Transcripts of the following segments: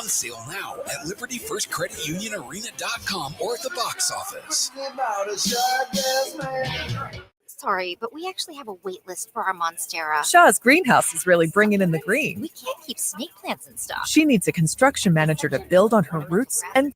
on sale now at LibertyFirstCreditUnionArena.com or at the box office. Sorry, but we actually have a wait list for our Monstera. Shaw's greenhouse is really bringing in the green. We can't keep snake plants in stock. She needs a construction manager to build on her roots and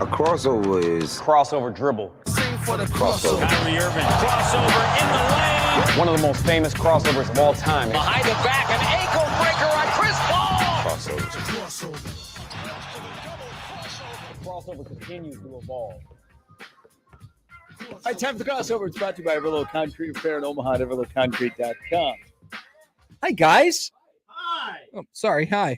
A crossover is crossover dribble. crossover. Kyrie Irving, crossover in the lane. One of the most famous crossovers of all time. Behind the back, an ankle breaker on Chris Paul. Crossovers. The crossover continues to evolve. All right, time for the crossover. It's brought to you by Everlow Concrete Repair in Omaha at everlowconcrete.com. Hi, guys. Hi. Oh, sorry. Hi.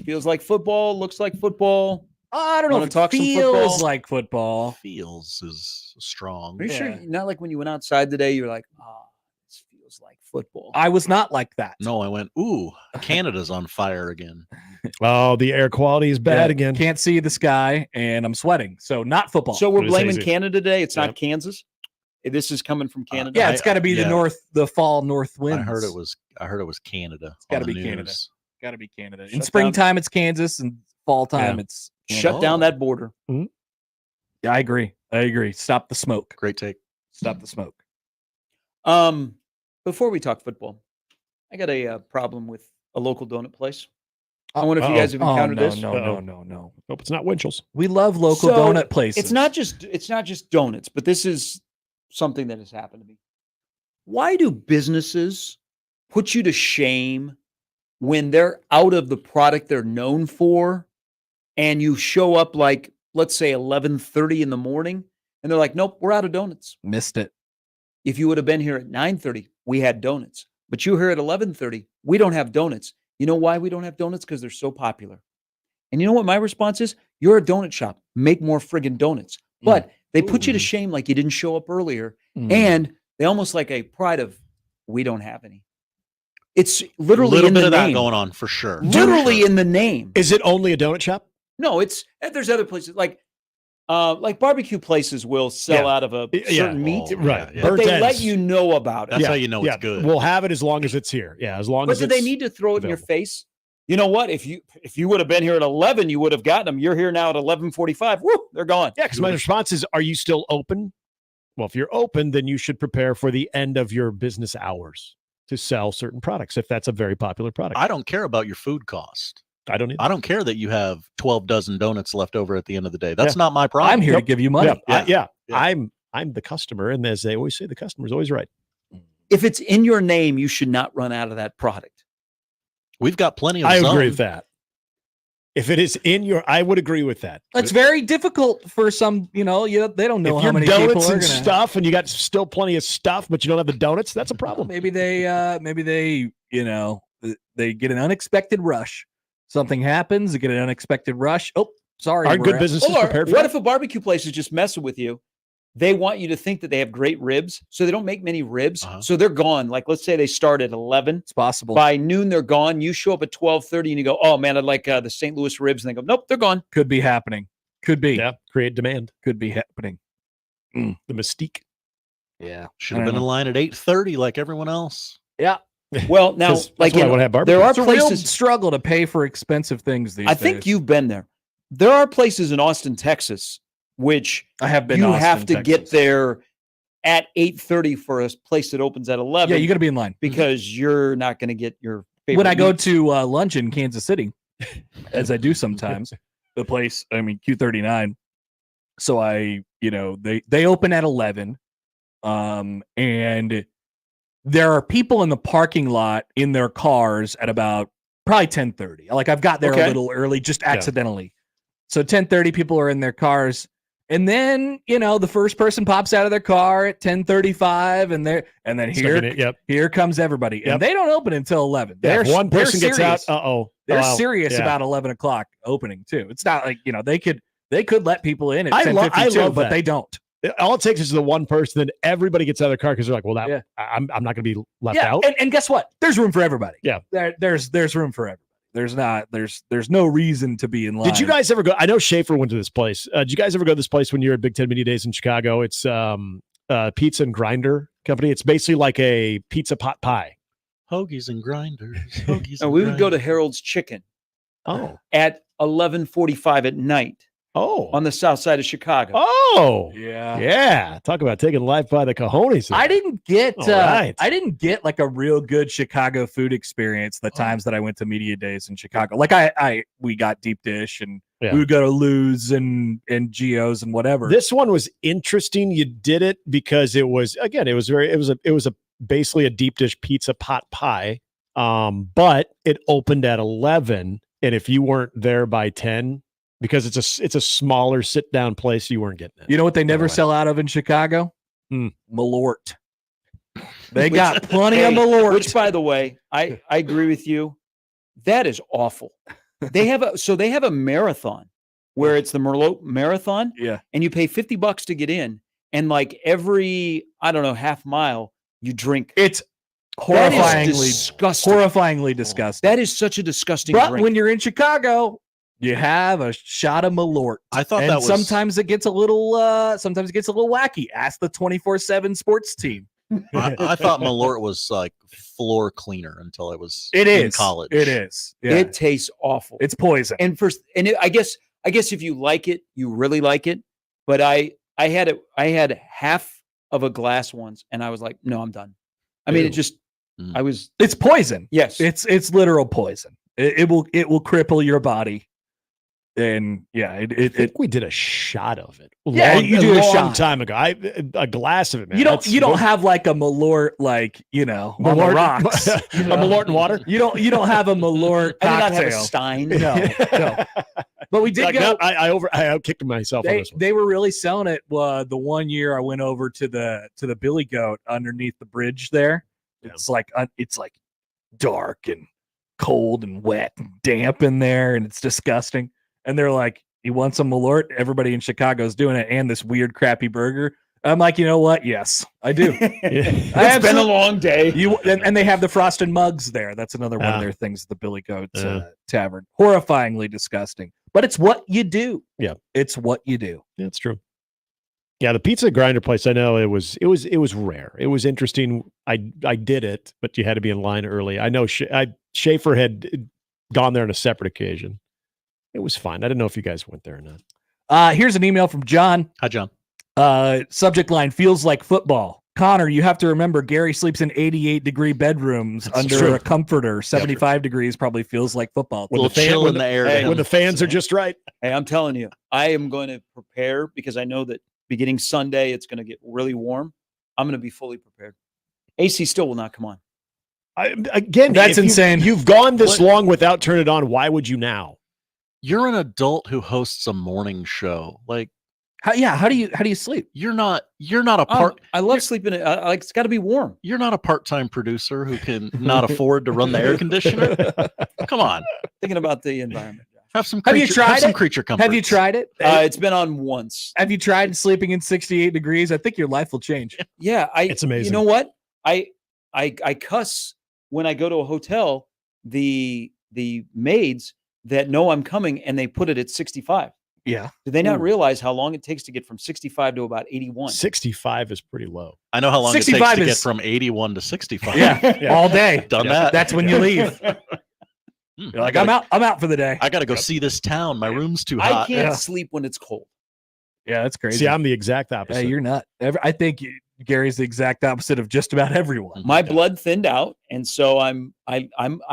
Feels like football. Looks like football. I don't know Wanna if it talk some feels football? like football. Feels is strong. Are you sure? Yeah. Not like when you went outside today, you were like, this feels like football. I was not like that. No, I went, ooh, Canada's on fire again. Oh, the air quality is bad Yeah, again. Can't see the sky, and I'm sweating. So not football. So we're It is blaming hazy. Canada today. It's Yeah. not Kansas. This is coming from Canada. yeah, it's got to be yeah. the fall north winds. I heard it was Canada. It's gotta on the be Canada. news. Got to be Canada. Shut In down. springtime, it's Kansas, and fall time, it's Canada. Shut down that border. Yeah, I agree. Stop the smoke. Great take. Stop the smoke. Before we talk football, I got a problem with a local donut place. I wonder if you guys have encountered no, this. No. Hope it's not Winchell's. We love local So, donut places. It's not just donuts, but this is something that has happened to me. Why do businesses put you to shame when they're out of the product they're known for and you show up like, let's say 11:30 in the morning and they're like, nope, we're out of donuts. Missed it. If you would have been here at 9:30, we had donuts. But you're here at 11:30, we don't have donuts. You know why we don't have donuts? Because they're so popular. And you know what my response is? You're a donut shop. Make more friggin' donuts. But they put you to shame like you didn't show up earlier. And they almost like a pride of, we don't have any. It's literally little in bit the of name. that going on for sure. Literally in the name. Is it only a donut shop? No, there's other places like barbecue places will sell Yeah. out of a Yeah. certain meat, Oh, Right. yeah. but Burnt they ends. let you know about it. That's how you know it's good. We'll have it as long as it's here. Yeah, as long But as do it's they need to throw it in your available. face? You know what? If you would have been here at 11, you would have gotten them. You're here now at 11:45. Woo, they're gone. Yeah, because my response is, are you still open? Well, if you're open, then you should prepare for the end of your business hours to sell certain products, if that's a very popular product. I don't care about your food cost. I don't either. I don't care that you have 12 dozen donuts left over at the end of the day. That's not my problem. I'm here to give you money. Yeah. Yeah. I'm the customer, and as they always say, the customer's always right. If it's in your name, you should not run out of that product. We've got plenty of I zone. agree with that. If it is in your, I would agree with that. It's very difficult for some, they don't know If how you're many people donuts are and gonna stuff, and you got still plenty of stuff, but you don't have the donuts, that's a problem. Maybe they get an unexpected rush. Something happens, they get an unexpected rush. Oh, sorry. Aren't we're good businesses Or prepared for what that? if a barbecue place is just messing with you they want you to think that they have great ribs, so they don't make many ribs. Uh-huh. So they're gone. Like, let's say they start at 11. It's possible. By noon, they're gone. You show up at 12:30 and you go, oh, man, I'd like the St. Louis ribs. And they go, nope, they're gone. Could be happening. Could be. Yeah, create demand. Could be happening. The mystique. Yeah. Should have been in line at 8:30 like everyone else. Yeah. Well, now, 'Cause like, that's why I wanna have barbecue. there are It's a real places. struggle to pay for expensive things these I days. think you've been there. There are places in Austin, Texas, which I have been. you to Austin, have to get Texas. there at 8:30 for a place that opens at 11. Yeah, you got to be in line because you're not going to get your favorite. When I go meat. to lunch in Kansas City, as I do sometimes, the place, I mean, Q39. So they open at 11, and there are people in the parking lot in their cars at about probably 10:30. Like, I've got there a little early, just accidentally. So 10:30, people are in their cars. And then, the first person pops out of their car at 10:35, and then here comes everybody. Yep. And they don't open until 11. Yeah, if one person gets out, serious. They're serious about 11 o'clock opening too. It's not like, they could let people in at 10:52, but they don't. All it takes is the one person, then everybody gets out of their car because they're like, well, I'm not going to be left out. And guess what? There's room for everybody. Yeah. There's room for everybody. There's no reason to be in line. Did you guys ever go? I know Schaefer went to this place. Did you guys ever go to this place when you were at Big Ten Media Days in Chicago? It's Pizza and Grinder Company. It's basically like a pizza pot pie. Hoagies and grinders. And we would go to Harold's Chicken. At 11:45 at night. On the south side of Chicago. Yeah. Talk about taking life by the cojones. I didn't get like a real good Chicago food experience the times that I went to media days in Chicago. Like we got deep dish and we would go to Lou's and Geo's and whatever. This one was interesting. You did it because it was basically a deep dish pizza pot pie. But it opened at 11, and if you weren't there by 10, because it's a smaller sit down place, you weren't getting it. You know what they never sell out of in Chicago? Malort. They got plenty of Malort. Which, by the way, I agree with you. That is awful. They have a marathon where it's the Merlot marathon. Yeah. And you pay $50 to get in, and like every half mile you drink. It's horrifyingly disgusting. That is such a disgusting But drink. when you're in Chicago, you have a shot of Malort. I thought and sometimes it gets a little wacky. Ask the 24/7 sports team. I thought Malort was like floor cleaner until I was in college. It is. Yeah. It tastes awful. It's poison. And I guess if you like it, you really like it. But I had half of a glass once, and I was like, no, I'm done. I mean, it's poison. Yes. It's literal poison. It will cripple your body. And I think we did a shot of it. You do a long time ago. A glass of it, man. You don't have like a Malort, like on the rocks. A Malort and water. You don't have a Malort cocktail. I did not have a Stein. No. But we did go. I outkicked myself on this one. They were really selling it. The one year I went over to the Billy Goat underneath the bridge there. It's like dark and cold and wet and damp in there, and it's disgusting. And they're like, "You want some Malort?" Everybody in Chicago's doing it, and this weird, crappy burger. I'm like, you know what? Yes, I do. It's been a long day. And they have the frosted mugs there. That's another one of their things at the Billy Goat's Tavern. Horrifyingly disgusting, but it's what you do. Yeah, it's what you do. That's true. Yeah, the pizza grinder place. I know it was rare. It was interesting. I did it, but you had to be in line early. I know Schaefer had gone there on a separate occasion. It was fine. I didn't know if you guys went there or not. Here's an email from John. Hi, John. Subject line, feels like football. Connor, you have to remember Gary sleeps in 88-degree bedrooms under a comforter. 75 degrees probably feels like football. With the chill in the air. When the fans are just right. Hey, I'm telling you, I am going to prepare because I know that beginning Sunday, it's going to get really warm. I'm going to be fully prepared. AC still will not come on. Again, that's insane. You've gone this long without turning it on. Why would you now? You're an adult who hosts a morning show. Like, how do you sleep? You're not a part. I love sleeping. Like, it's got to be warm. You're not a part-time producer who can not afford to run the air conditioner. Come on. Thinking about the environment. Have some. Have you Creature, tried have some it? creature comforts. Have you tried it? It's been on once. Have you tried sleeping in 68 degrees? I think your life will change. Yeah, It's amazing. You know what? I cuss when I go to a hotel. The maids that know I'm coming and they put it at 65. Yeah. Do they not realize how long it takes to get from 65 to about 81? 65 is pretty low. I know how long it takes 65 to is- get from 81 to 65. Yeah. All day. Done that. That's when you leave. You're like, I'm out for the day. I got to go see this town. My room's too I hot. can't sleep when it's cold. Yeah, that's crazy. See, I'm the exact Yeah, opposite. you're not. I think Gary's the exact opposite of just about everyone. My blood thinned out, and so I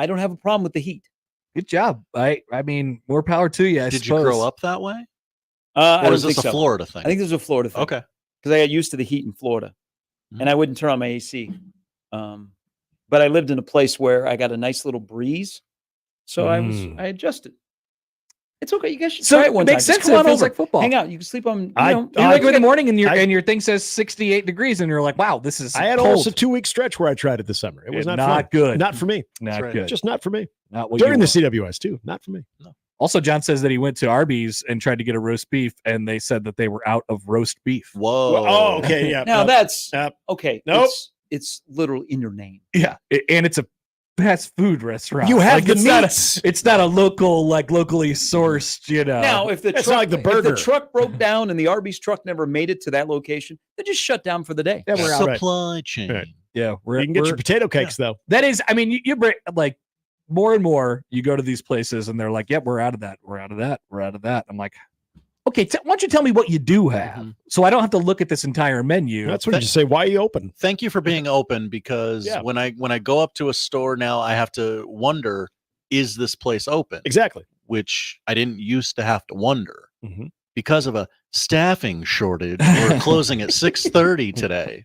don't have a problem with the heat. Good job. I mean, more power to you. I Did suppose. you grow up that way? I Or don't is this think a so. Florida thing? I think this is a Florida thing. Okay. Because I got used to the heat in Florida, Mhm. and I wouldn't turn on my AC. But I lived in a place where I got a nice little breeze, so I adjusted. It's okay. You guys should So try it it one makes time. sense. Just come It on feels over. like football. Hang out. You can sleep on. You I- know, You wake up in the morning and I- your thing says 68 degrees, and you're like, wow, this is I had cold. almost a 2-week stretch where I tried it this summer. It was not fun. good. Not for me. Not right. good. Just not for me. Not what During you the want. CWS too. Not for me. Also, John says that he went to Arby's and tried to get a roast beef, and they said that they were out of roast beef. Whoa. Oh, okay. Yeah. now that's Nope. okay. Nope. It's literal in your name. Yeah, and it's a fast food restaurant. You have Like, the it's not meats. it's not a local, locally sourced. Now, if the It's truck, not like the if burger. the truck broke down and the Arby's truck never made it to that location, they just shut down for the day. Yeah, we're out. Supply chain. Right. Yeah, You can get your potato cakes though. That is, I mean, you bring like more and more. You go to these places and they're like, "Yep, we're out of that. We're out of that. We're out of that." I'm like, okay, why don't you tell me what you do have, so I don't have to look at this entire menu. That's what you just say. Why are you open? Thank you for being open, because Yeah. when I go up to a store now, I have to wonder, is this place open? Exactly. Which I didn't used to have to wonder. Mhm. Because of a staffing shortage, we're closing at 6:30 today.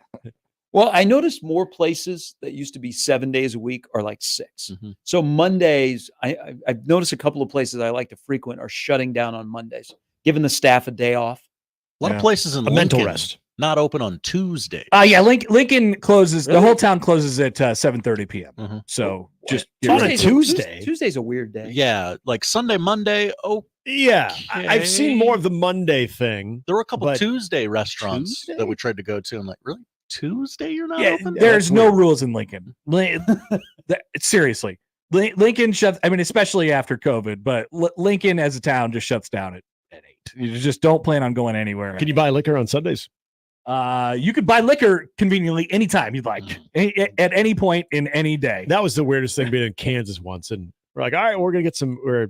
Well, I noticed more places that used to be 7 days a week are like 6. Mhm. So Mondays, I've noticed a couple of places I like to frequent are shutting down on Mondays, giving the staff a day off. A lot of places in A mental Lincoln rest. not open on Tuesday. Yeah, Lincoln closes. The Really? whole town closes at 7:30 p.m. Mhm. So just On a get ready. Tuesday? Tuesday's a weird day. Yeah, like Sunday, Monday. Oh, Yeah. I've seen Okay. more of the Monday thing. there were a couple But Tuesday restaurants Tuesday? that we tried to go to. I'm like, really? Tuesday you're not Yeah, open? there's that's no weird. rules in Lincoln. Seriously, Lincoln shuts. I mean, especially after COVID, but Lincoln as a town just shuts down at 8. You just don't plan on going anywhere. Can you buy liquor on Sundays? You could buy liquor conveniently anytime you'd like, at any point in any day. That was the weirdest thing being in Kansas once. And we're like, all right, we're going to get we're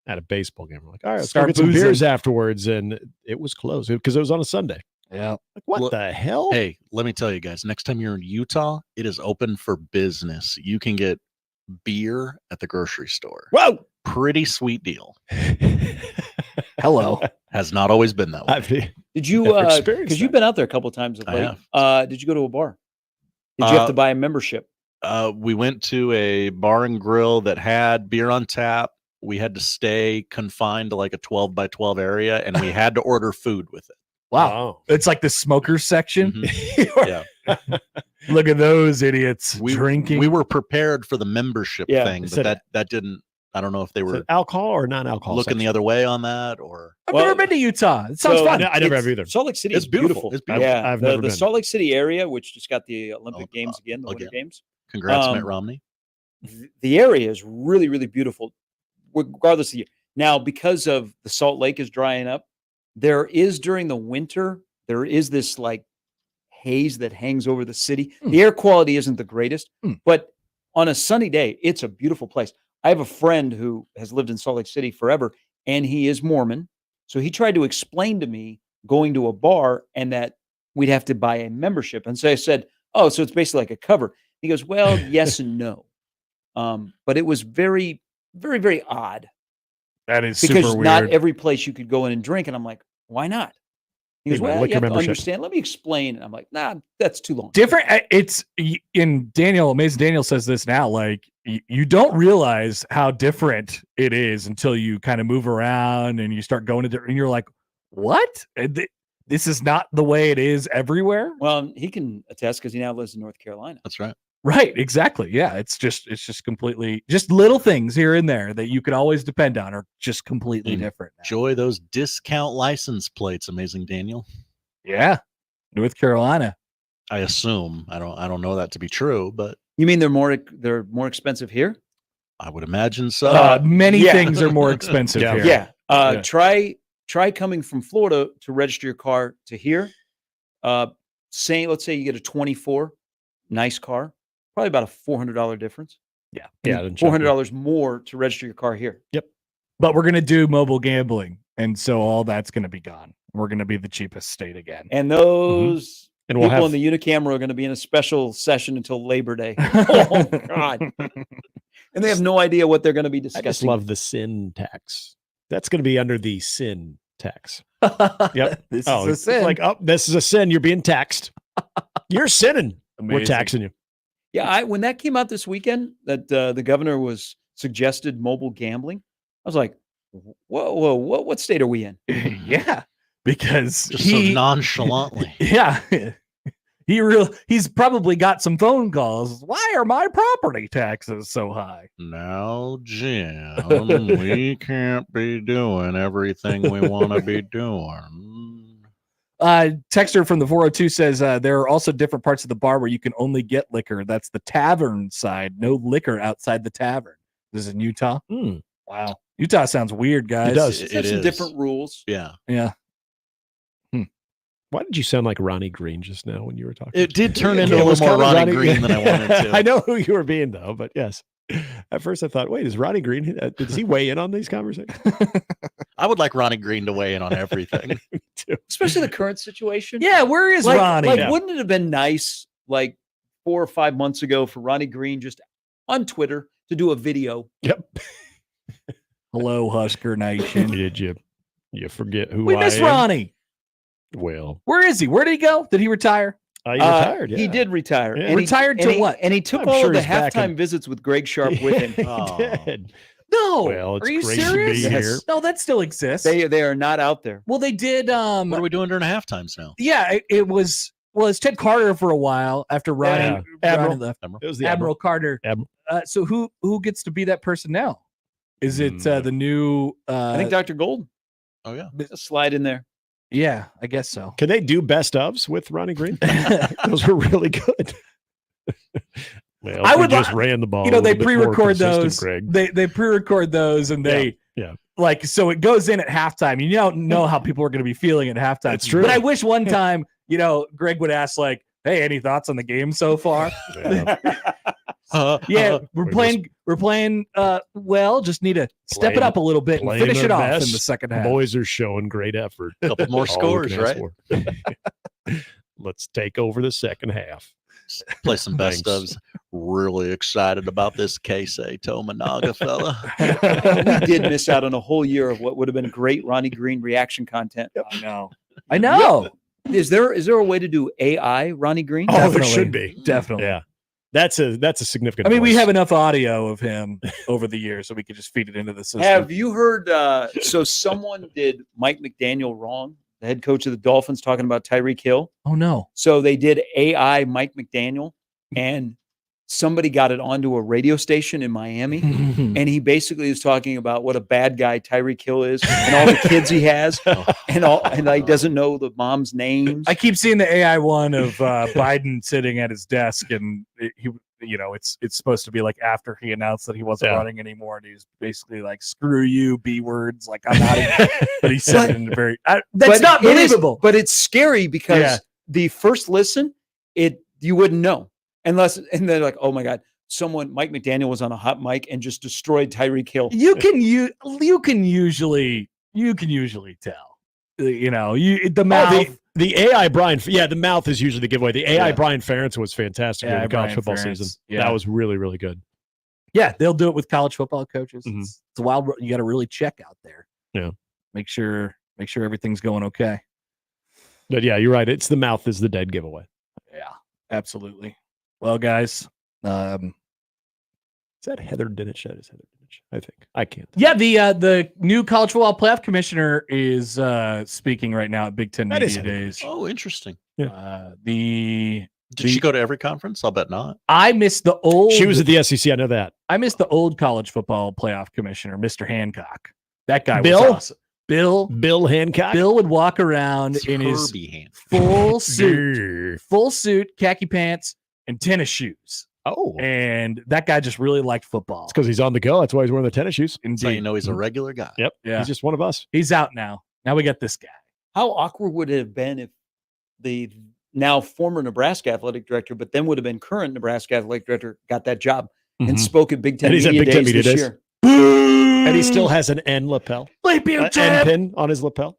at a baseball game. We're like, all right, let's go Start get some boozing. beers afterwards. And it was closed because it was on a Sunday. Yeah. Like, what Well, the hell? Hey, let me tell you guys, next time you're in Utah, it is open for business. You can get beer at the grocery store. Whoa. Pretty sweet deal. Hello. Has not always been that way. I've, Did you? Never experienced Because you've that. been out there a couple of times of I late. have. Did you go to a bar? Did you have to buy a membership? We went to a bar and grill that had beer on tap. We had to stay confined to like a 12 by 12 area, and we had to order food with it. Wow. It's like the smokers section. Mhm. Yeah. Look at those idiots drinking. We were prepared for the membership Yeah. thing, Is it- but that didn't. I don't know if they Is were it alcohol or non-alcohol? looking the other way on that, or I've Well, never been to Utah. It sounds so- fun. I never have either. Salt Lake City It's is beautiful. beautiful. It's beautiful. Yeah, I've the, never the been. Salt Lake City area, which just got the Olympic Oh, Games again, the Winter again. Games. congrats, Mitt Um, Romney. The area is really, really beautiful, regardless of the year. Now, because of the Salt Lake is drying up, there is during the winter, there is this like haze that hangs over the city. The air quality isn't the greatest, but on a sunny day, it's a beautiful place. I have a friend who has lived in Salt Lake City forever, and he is Mormon. So he tried to explain to me going to a bar and that we'd have to buy a membership. And so I said, oh, so it's basically like a cover. He goes, well, yes and no. But it was very, very, very odd That is because super not weird. every place you could go in and drink. And I'm like, why not? He goes, Need my well, you liquor have to membership. understand. Let me explain. And I'm like, nah, that's too long. Different. It's in Daniel. Amazing Daniel says this now. Like you don't realize how different it is until you kind of move around and you start going to, and you're like, what? This is not the way it is everywhere. Well, he can attest because he now lives in North Carolina. That's right. Right, exactly. Yeah, it's just completely just little things here and there that you can always depend on are just completely different. Enjoy those discount license plates, Amazing Daniel. Yeah, North Carolina. I assume. I don't know that to be true, but You mean they're more expensive here? I would imagine so. Many yeah. things are more expensive Yeah. here. Yeah. Try coming from Florida to register your car to here. Let's say you get a 24, nice car, probably about a $400 difference. Yeah. Yeah. $400 more to register your car here. But we're gonna do mobile gambling, and so all that's gonna be gone. We're gonna be the cheapest state again. And those And we'll people have in the unicamera are going to be in a special session until Labor Day. Oh God! And they have no idea what they're going to be I discussing. just love the sin tax. That's going to be under the sin tax. Yep. This Oh, is a it's sin. like, oh, this is a sin. You're being taxed. You're sinning. We're Amazing. taxing you. Yeah, when that came out this weekend, that the governor was suggested mobile gambling, I was like, whoa, what state are we in? Yeah, because Just so nonchalantly. Yeah. He's probably got some phone calls. Why are my property taxes so high? Now, Jim, we can't be doing everything we want to be doing. Texter from the 402 says there are also different parts of the bar where you can only get liquor. That's the tavern side. No liquor outside the tavern. This is in Utah. Wow. Utah sounds weird, guys. It does. There's some different rules. Yeah. Yeah. Why did you sound like Ronnie Green just now when you were talking? It did turn into It a was little more kinda Ronnie Green than I wanted to. I know who you were being, though, but yes. At first I thought, wait, is Ronnie Green, does he weigh in on these conversations? I would like Ronnie Green to weigh in on everything. Especially the current situation. Yeah, where is Ronnie? Wouldn't it have been nice, like 4 or 5 months ago, for Ronnie Green just on Twitter to do a video? Yep. Hello, Husker Nation. Did you forget who We I miss am? Ronnie. Well, Where is he? Where did he go? Did he retire? he retired. Yeah. He did retire. Yeah. And Retired and to what? And he took I'm all sure of the he's back halftime in- visits with Greg Sharp with him. He Oh. did. No. Well, it's are you great to be serious? here. No, that still exists. They are not out there. Well, they did. What are we doing during half times now? Yeah, it was. Well, it's Ted Carter for a while after Ronnie, Yeah. Admiral. Ronnie left. It was the Admiral Carter. Admiral. So who gets to be that person now? Is it the new? I think Dr. Gold. Oh, yeah. Just slide in there. Yeah, I guess so. Can they do best ofs with Ronnie Green? Those were really good. Well, I we would just li- ran the ball. You know, a they little bit more pre-record consistent, those. Greg. They pre-record those, and they Yeah. like so it goes in at halftime. You don't know how people are going to be feeling at halftime. It's true. But I wish one time, Greg would ask like, "Hey, any thoughts on the game so far?" Yeah. We're playing well, just need to step it Playing- up a little bit and playing finish our it off in best. the second half. Boys are showing great effort. Couple more All we can scores, ask right? for. Let's take over the second half. Play some best Thanks. ofs. Really excited about this Casey Tominaga fella. We did miss out on a whole year of what would have been great Ronnie Green reaction content. I know. Is there a way to do AI Ronnie Green? Oh, there Definitely. should be. Definitely. Yeah. That's a significant I mean, we voice. have enough audio of him over the years, so we could just feed it into the system. Have you heard? So someone did Mike McDaniel wrong, the head coach of the Dolphins, talking about Tyreek Hill. Oh no! So they did AI Mike McDaniel, and somebody got it onto a radio station in Miami, and he basically is talking about what a bad guy Tyreek Hill is, and all the kids he has, and he doesn't know the mom's names. I keep seeing the AI one of Biden sitting at his desk, and it's supposed to be like after he announced that he wasn't running anymore, and he's basically like, "Screw you, B words." Like I'm not. Even, but he said it in a very. That's But not it is- believable. but it's scary because the first listen, you wouldn't know unless, and they're like, "Oh my God, Mike McDaniel was on a hot mic and just destroyed Tyreek Hill." You can usually tell. The mouth. The AI Brian, the mouth is usually the giveaway. The AI Yeah. Brian Ferentz was fantastic Yeah, in the college Brian football Ferentz, season. yeah. That was really, really good. Yeah, they'll do it with college football coaches. Mhm. It's a wild. You got to really check out there. Yeah. Make sure everything's going okay. But yeah, you're right. It's the mouth is the dead giveaway. Yeah, absolutely. Well, guys, Is that Heather Dinich? That is Heather Dinich, I think. I can't. yeah, the new college football playoff commissioner is speaking right now at Big Ten That is Media Heather Days. Oh, interesting. The Did she go to every conference? I'll bet not. I miss the old. She was at the SEC. I know that. I miss the old college football playoff commissioner, Mr. Hancock. That guy Bill? was awesome. Bill Hancock. Bill would walk around in his full suit, khaki pants, and tennis shoes. Oh, and that guy just really liked football. It's because he's on the go. That's why he's wearing the tennis shoes. That's how you know he's a regular guy. Yep. Yeah. He's just one of us. He's out now. Now we got this guy. How awkward would it have been if the now former Nebraska athletic director, but then would have been current Nebraska athletic director, got that job and spoke at Big Ten And he's at Media Big Ten Days Media this Days. year? And he still has an N lapel. Bleep you, N pin on his lapel.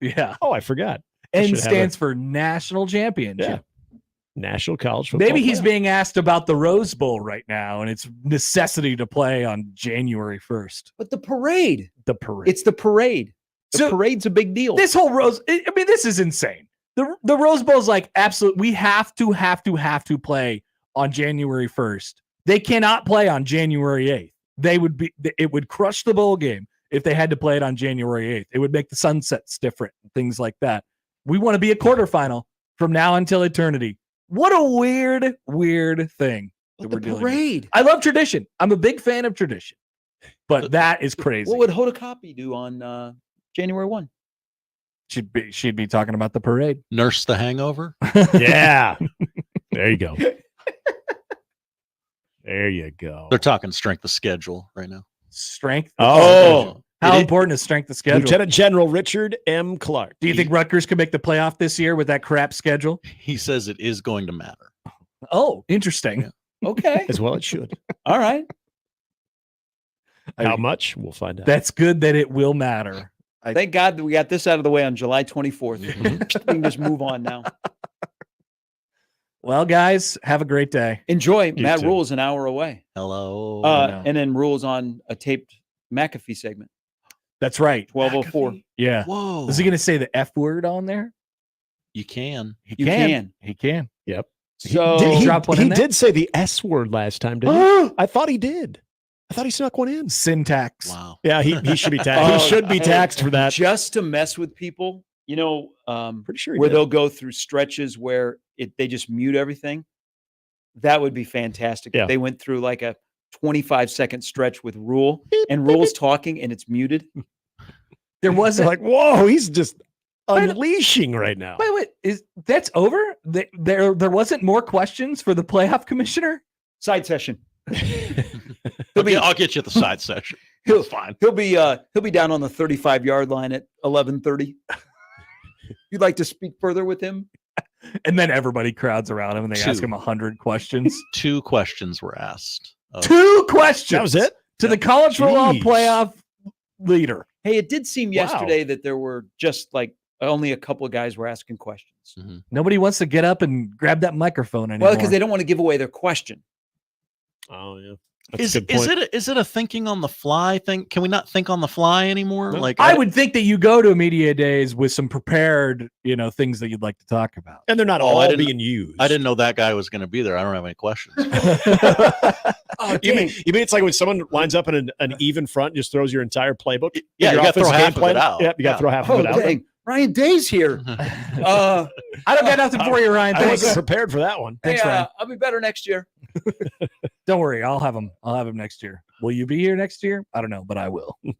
Yeah. Oh, I forgot. I N should have stands for national championship. Yeah. National College Football. Maybe he's Playoff. being asked about the Rose Bowl right now, and it's necessity to play on January 1st. But the parade. The parade. It's the parade. The So, parade's a big deal. This whole Rose, I mean, this is insane. The Rose Bowl is like absolute. We have to play on January 1st. They cannot play on January 8th. It would crush the bowl game if they had to play it on January 8th. It would make the sunsets different, things like that. We want to be a quarterfinal from now until eternity. What a weird thing that we're dealing with. Parade. I love tradition. I'm a big fan of tradition, but that is crazy. What would Hoda Kotb do on January 1? She'd be talking about the parade. Nurse the hangover. Yeah. There you go. There you go. They're talking strength of schedule right now. Strength. Oh, How important is strength of schedule? Lieutenant General Richard M. Clark. Do you think Rutgers can make the playoff this year with that crap schedule? He says it is going to matter. Oh, interesting. Yeah. Okay. As well, it should. All right. How much? We'll find out. That's good that it will matter. Thank God that we got this out of the way on July 24th. We can just move on now. Well, guys, have a great day. Enjoy. You Matt too. Rhule is an hour away. Hello. And then Rule's on a taped McAfee segment. That's right. 12:04. Yeah. Whoa. Is he going to say the F word on there? You can. He You can. He can. Yep. So He drop one in there? did say the S word last time, didn't he? I thought he did. I thought he snuck one in. Syntax. Wow. Yeah, he should be taxed. Oh, he should be taxed for that. just to mess with people, Pretty sure he where did. they'll go through stretches where they just mute everything. That would be fantastic. Yeah. If they went through like a 25-second stretch with Rhule and Rule's talking and it's muted. There wasn't Like, whoa, he's just unleashing right now. Wait, is that's over? There wasn't more questions for the playoff commissioner? Side session. I'll get you at the side session. He'll Fine. He'll be down on the 35-yard line at 11:30. You'd like to speak further with him? And then everybody crowds around him and they ask Two. him 100 questions. 2 questions were asked. 2 questions. That was it? To the college football Jeez. playoff leader. Hey, it did seem Wow. yesterday that there were just like only a couple of guys were asking questions. Mhm. Nobody wants to get up and grab that microphone anymore. Well, because they don't want to give away their question. Oh, yeah. That's a good Is point. it a thinking on the fly thing? Can we not think on the fly anymore? No. Like I would think that you go to media days with some prepared, things that you'd like to talk about. And they're not Oh, all I didn't- being used. I didn't know that guy was going to be there. I don't have any questions. Oh, You mean it's like when someone lines up in an even front and just throws your entire playbook? Yeah, your you gotta throw offensive game half of it plan? out. Yeah, you got to Yeah. throw half Oh, of it out. dang. Ryan Day's here. I don't got nothing for you, Ryan. I Thanks. wasn't prepared for that one. Hey, Thanks, Ryan. I'll be better next year. Don't worry, I'll have him. I'll have him next year. Will you be here next year? I don't know, but I will. All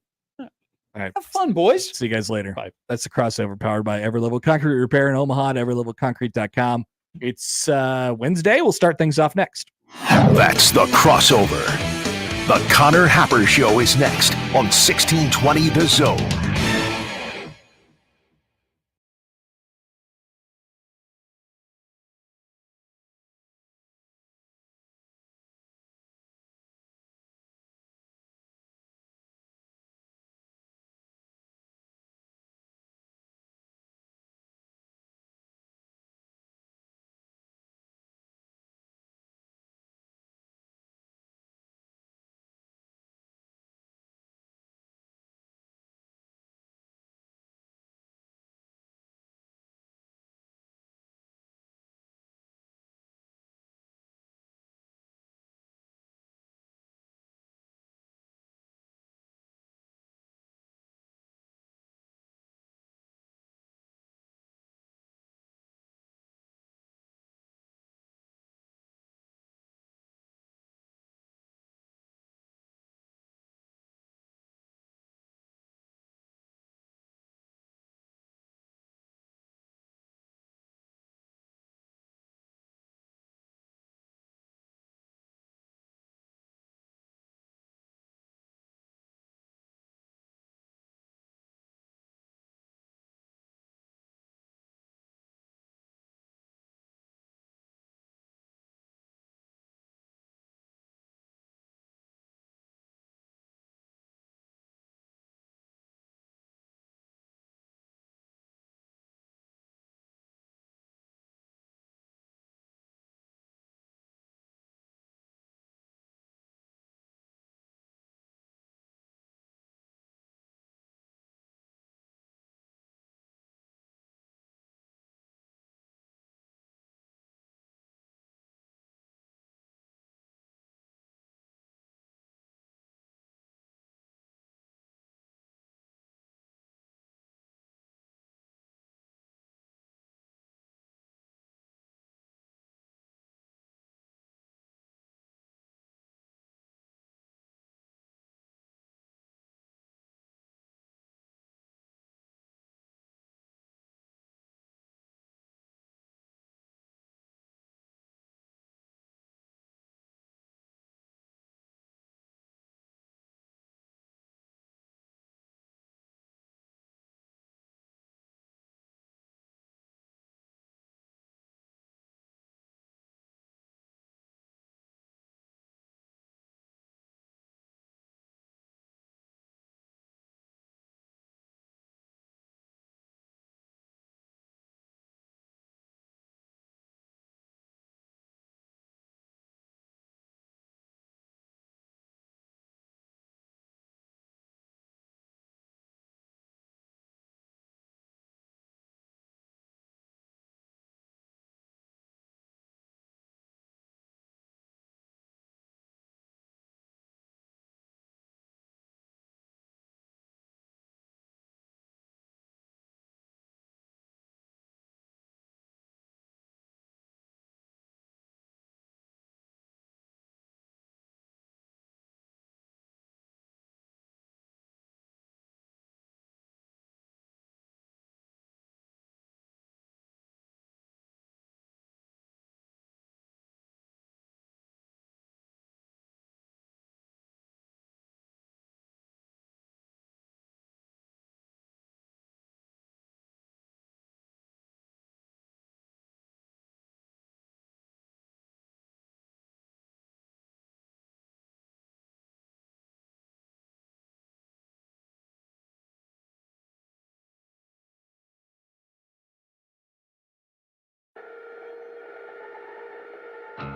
right. Have fun, boys. See you guys later. Bye. That's the crossover powered by Everlevel Concrete Repair in Omaha at everlevelconcrete.com. It's Wednesday. We'll start things off next. That's the crossover. The Connor Happer Show is next on 1620 The Zone.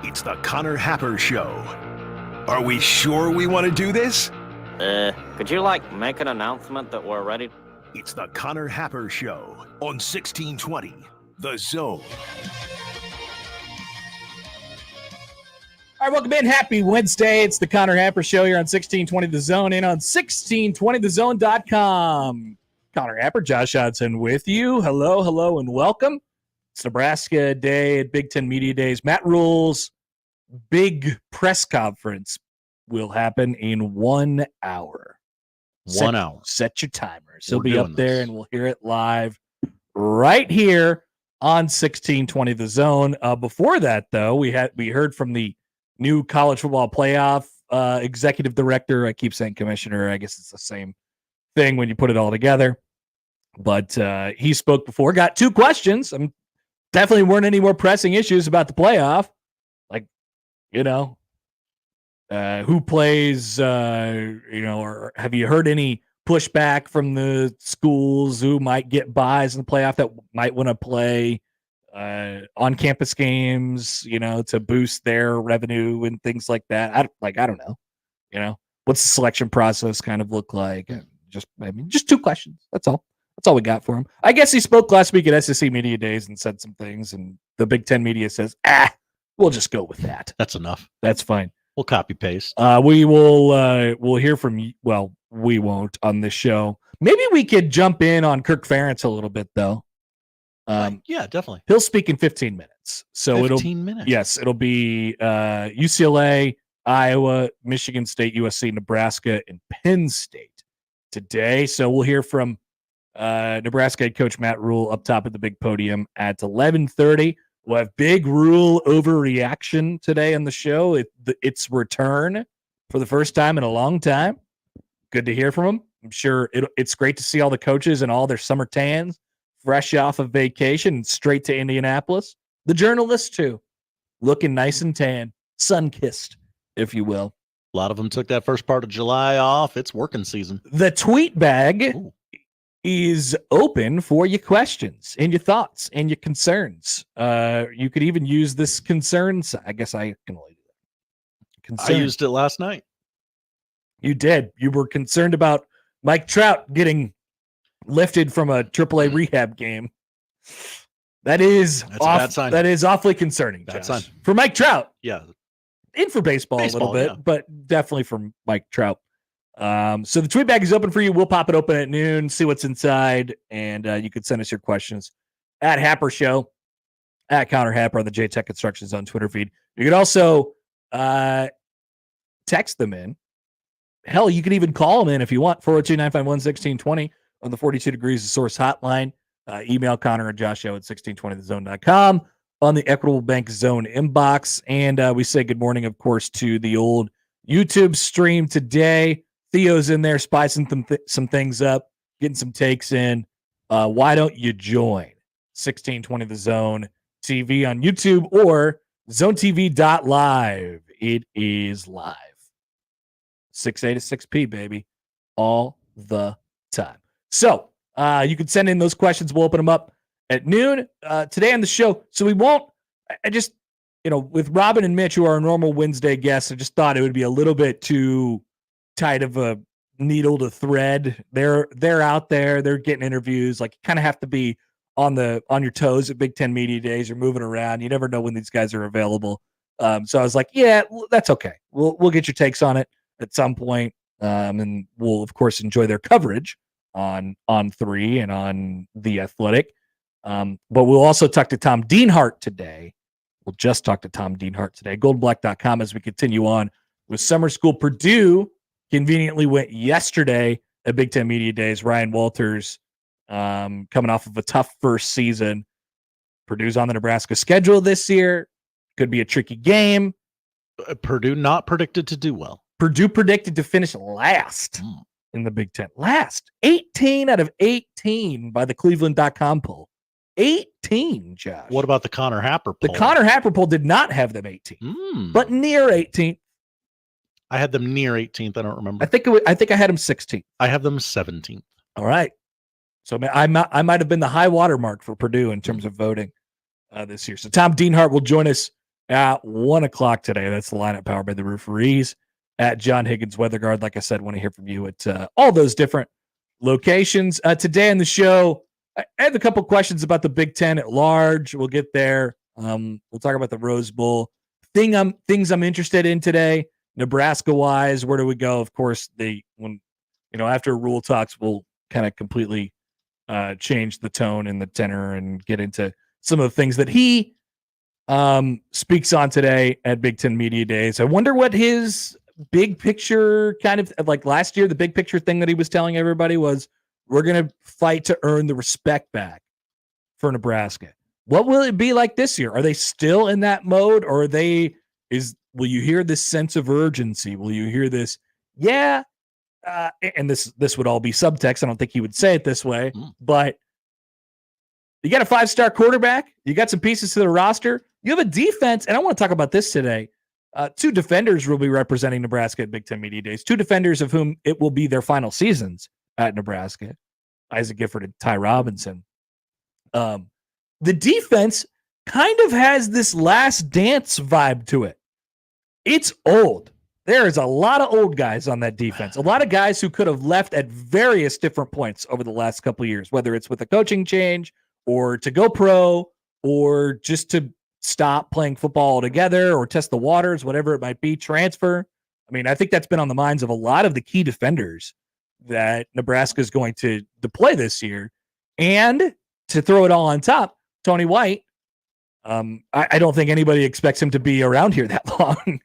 It's the Connor Happer Show. Are we sure we want to do this? Could you, make an announcement that we're ready? It's the Connor Happer Show on 1620, The Zone. All right, welcome in. Happy Wednesday. It's the Connor Happer Show here on 1620 The Zone and on 1620thezone.com. Connor Happer, Josh Hodson with you. Hello, and welcome. It's Nebraska Day at Big Ten Media Days. Matt Rhule's big press conference will happen in 1 hour. 1 hour. Set your timers. He'll We're be up doing there, this. and we'll hear it live right here on 1620 The Zone. Before that, though, we heard from the new college football playoff executive director. I keep saying commissioner. I guess it's the same thing when you put it all together. But he spoke before. Got two questions. Definitely weren't any more pressing issues about the playoff. Who plays, or have you heard any pushback from the schools who might get buys in the playoff that might want to play on-campus games, to boost their revenue and things like that? I don't know. What's the selection process kind of look like? Just two questions. That's all. That's all we got for him. I guess he spoke last week at SEC Media Days and said some things, and the Big Ten media says, we'll just go with that. That's enough. That's fine. We'll copy paste. We'll hear from, we won't on this show. Maybe we could jump in on Kirk Ferentz a little bit, though. Yeah, definitely. He'll speak in 15 minutes. So 15 minutes. Yes, it'll be UCLA, Iowa, Michigan State, USC, Nebraska, and Penn State today. So we'll hear from Nebraska head coach Matt Rhule up top at the big podium at 11:30. We'll have big Rhule overreaction today on the show. Its return for the first time in a long time. Good to hear from him. I'm sure it's great to see all the coaches and all their summer tans fresh off of vacation and straight to Indianapolis. The journalists, too, looking nice and tan, sun-kissed, if you will. A lot of them took that first part of July off. It's working season. The tweet bag is open for your questions and your thoughts and your concerns. You could even use this concerns. I guess I can only do that. I used it last night. You did. You were concerned about Mike Trout getting lifted from a AAA rehab game. That's a bad sign. That is awfully concerning, Bad Josh. sign. For Mike Trout. Yeah. And for baseball a little bit, yeah. but definitely for Mike Trout. So the tweet bag is open for you. We'll pop it open at noon, see what's inside, and you can send us your questions at Happer Show, at Connor Happer on the J-Tech Constructions on Twitter feed. You can also text them in. Hell, you can even call them in if you want, 402-951-1620 on the 42 Degrees of Source hotline. Email Connor and Josh at 1620thezone.com on the Equitable Bank Zone inbox. And we say good morning, of course, to the old YouTube stream today. Theo's in there spicing some things up, getting some takes in. Why don't you join 1620 The Zone TV on YouTube or zonetv.live? It is live. 6A to 6P, baby, all the time. So you can send in those questions. We'll open them up at noon today on the show. So we won't, I just, with Robin and Mitch, who are our normal Wednesday guests, I just thought it would be a little bit too tight of a needle to thread. They're out there. They're getting interviews. Like, you kind of have to be on your toes at Big Ten Media Days. You're moving around. You never know when these guys are available. So I was like, yeah, that's okay. We'll get your takes on it at some point. And we'll, of course, enjoy their coverage on 3 and on The Athletic. But we'll also talk to Tom Dienhart today. We'll just talk to Tom Dienhart today. Goldenblack.com as we continue on with summer school. Purdue conveniently went yesterday at Big Ten Media Days. Ryan Walters coming off of a tough first season. Purdue's on the Nebraska schedule this year. Could be a tricky game. Purdue not predicted to do well. Purdue predicted to finish last in the Big Ten. Last. 18 out of 18 by the Cleveland.com poll. 18, Josh. What about the Connor Happer poll? The Connor Happer poll did not have them 18, but near 18. I had them near 18th. I don't remember. I think I had them 16th. I have them 17th. All right. So I might have been the high water mark for Purdue in terms of voting this year. So Tom Dienhart will join us at 1 o'clock today. That's the lineup powered by the referees at John Higgins Weather Guard. Like I said, want to hear from you at all those different locations. Today on the show, I have a couple questions about the Big Ten at large. We'll get there. We'll talk about the Rose Bowl. Things I'm interested in today, Nebraska wise. Where do we go? Of course, after Rhule talks, we'll kind of completely change the tone and the tenor and get into some of the things that he speaks on today at Big Ten Media Days. I wonder what his big picture kind of like last year, the big picture thing that he was telling everybody was, we're going to fight to earn the respect back for Nebraska. What will it be like this year? Are they still in that mode, or will you hear this sense of urgency? Will you hear this? Yeah. And this would all be subtext. I don't think he would say it this way, but you got a 5-star quarterback. You got some pieces to the roster. You have a defense. And I want to talk about this today. 2 defenders will be representing Nebraska at Big Ten Media Days. 2 defenders of whom it will be their final seasons at Nebraska, Isaac Gifford and Ty Robinson. The defense kind of has this last dance vibe to it. It's old. There is a lot of old guys on that defense, a lot of guys who could have left at various different points over the last couple of years, whether it's with a coaching change or to go pro or just to stop playing football altogether or test the waters, whatever it might be, transfer. I mean, I think that's been on the minds of a lot of the key defenders that Nebraska is going to deploy this year. And to throw it all on top, Tony White, I don't think anybody expects him to be around here that long.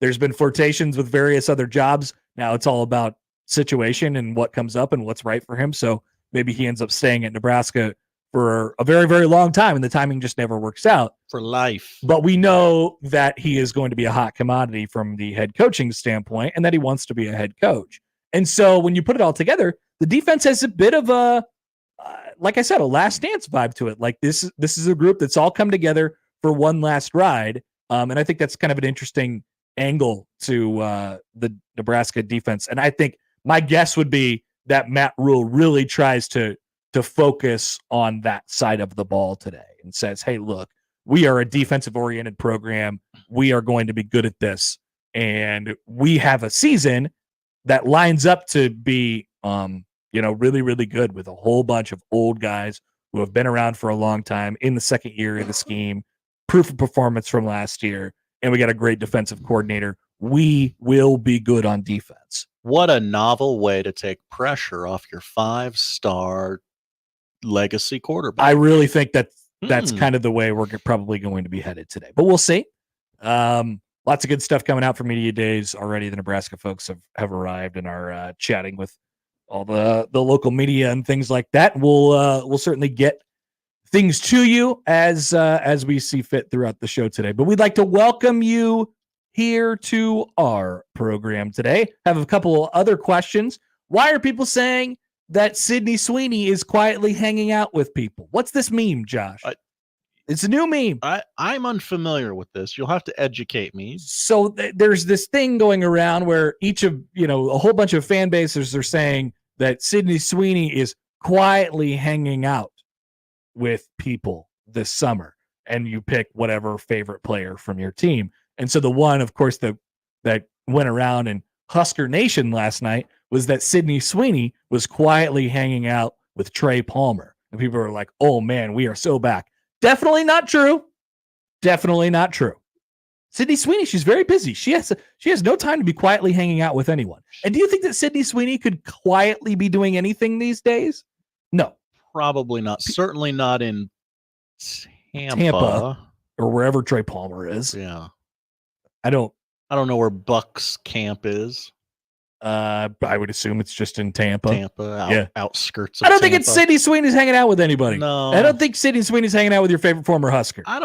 There's been flirtations with various other jobs. Now it's all about situation and what comes up and what's right for him. So maybe he ends up staying at Nebraska for a very, very long time, and the timing just never works out. For life. But we know that he is going to be a hot commodity from the head coaching standpoint, and that he wants to be a head coach. And so when you put it all together, the defense has a bit of a, like I said, a last dance vibe to it. Like this is a group that's all come together for one last ride. And I think that's kind of an interesting angle to the Nebraska defense. And I think my guess would be that Matt Rhule really tries to focus on that side of the ball today and says, hey, look, we are a defensive-oriented program. We are going to be good at this. And we have a season that lines up to be, really, really good with a whole bunch of old guys who have been around for a long time in the second year of the scheme, proof of performance from last year, and we got a great defensive coordinator. We will be good on defense. What a novel way to take pressure off your 5-star legacy quarterback. I really think that's kind of the way we're probably going to be headed today, but we'll see. Lots of good stuff coming out for Media Days already. The Nebraska folks have arrived and are chatting with all the local media and things like that. We'll certainly get things to you as we see fit throughout the show today. But we'd like to welcome you here to our program today. Have a couple other questions. Why are people saying that Sydney Sweeney is quietly hanging out with people? What's this meme, Josh? It's a new meme. I'm unfamiliar with this. You'll have to educate me. So there's this thing going around where each of, a whole bunch of fan bases are saying that Sydney Sweeney is quietly hanging out with people this summer, and you pick whatever favorite player from your team. And so the one, of course, that went around in Husker Nation last night was that Sydney Sweeney was quietly hanging out with Trey Palmer. And people are like, oh man, we are so back. Definitely not true. Definitely not true. Sydney Sweeney, she's very busy. She has no time to be quietly hanging out with anyone. And do you think that Sydney Sweeney could quietly be doing anything these days? No. Probably not. Certainly not in Tampa or wherever Trey Palmer is. Yeah. I don't know where Buck's camp is. I would assume it's just in Tampa. Outskirts of I don't think Tampa. it's Sydney Sweeney's hanging out with anybody. No. I don't think Sydney Sweeney's hanging out with your favorite former Husker. I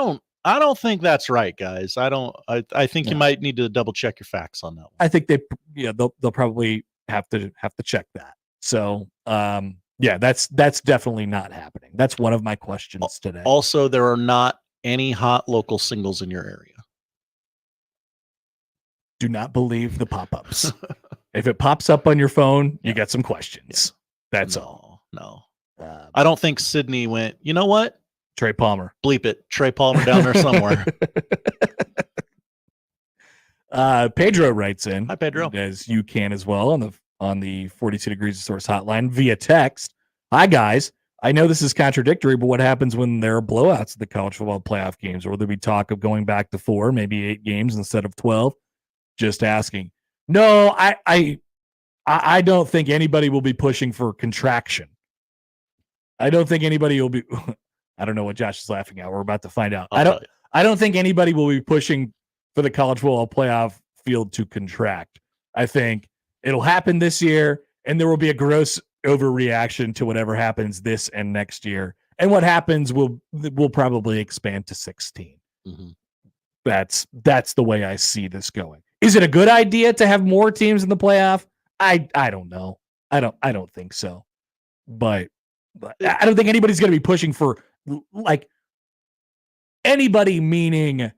don't think that's right, guys. I think you might need to double check your facts on that one. I think they'll probably have to check that. So, that's definitely not happening. That's one of my questions today. Also, there are not any hot local singles in your area. Do not believe the pop-ups. If it pops up on your phone, you got some questions. That's all. No. I don't think Sydney went, you know what? Trey Palmer. Bleep it. Trey Palmer down there somewhere. Pedro writes in. Hi, Pedro. As you can as well on the 42 Degrees of Source hotline via text. Hi, guys. I know this is contradictory, but what happens when there are blowouts at the college football playoff games? Or will there be talk of going back to 4, maybe 8 games instead of 12? Just asking. No, I don't think anybody will be pushing for contraction. I don't think anybody will be. I don't know what Josh is laughing at. We're about to find out. I don't think anybody will be pushing for the college football playoff field to contract. I think it'll happen this year, and there will be a gross overreaction to whatever happens this and next year. And what happens will probably expand to 16. Mm-hmm. That's the way I see this going. Is it a good idea to have more teams in the playoff? I don't know. I don't think so. But I don't think anybody's going to be pushing for like anybody, meaning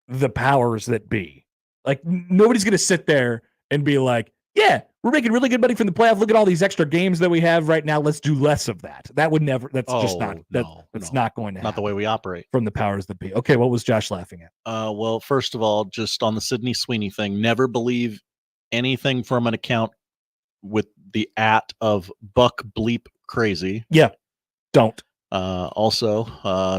the powers that be. Like nobody's going to sit there and be like, yeah, we're making really good money from the playoff. Look at all these extra games that we have right now. Let's do less of that. That would never. That's just not. That's not going to happen. Not the way we operate. From the powers that be. Okay, what was Josh laughing at? Well, first of all, just on the Sydney Sweeney thing, never believe anything from an account with the @ of Buck Bleep Crazy. Yeah, don't. Also,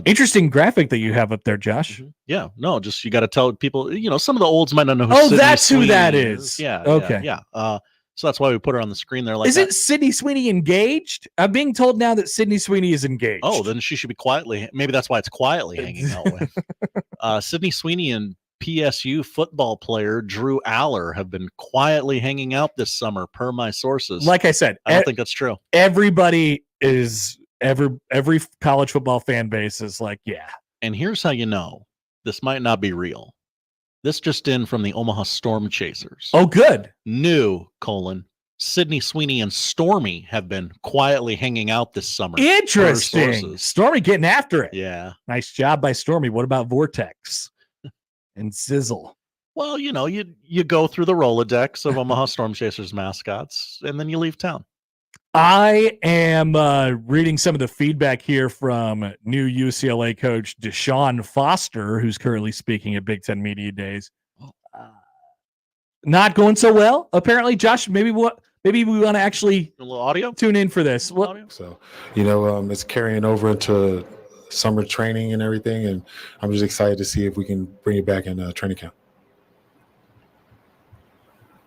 interesting graphic that you have up there, Josh. Yeah, no, just you got to tell people. Some of the olds might not know who. Oh, Sydney that's Sweeney who that is. Yeah. Okay. Yeah. So that's why we put her on the screen there. Like, isn't Sydney Sweeney engaged? I'm being told now that Sydney Sweeney is engaged. Oh, then she should be quietly. Maybe that's why it's quietly hanging out with. Sydney Sweeney and PSU football player Drew Aller have been quietly hanging out this summer, per my sources. Like I said, I don't think that's true. Everybody is every college football fan base is like, yeah. And here's how you know this might not be real. This just in from the Omaha Storm Chasers. Oh, good. New, Sydney Sweeney and Stormy have been quietly hanging out this summer. Interesting. Stormy getting after it. Yeah. Nice job by Stormy. What about Vortex and Sizzle? Well, you go through the Rolodex of Omaha Storm Chasers mascots, and then you leave town. I am reading some of the feedback here from new UCLA coach Deshaun Foster, who's currently speaking at Big Ten Media Days. Not going so well, apparently. Josh, maybe we want to actually a little audio tune in for this. So, it's carrying over into summer training and everything, and I'm just excited to see if we can bring it back in training camp.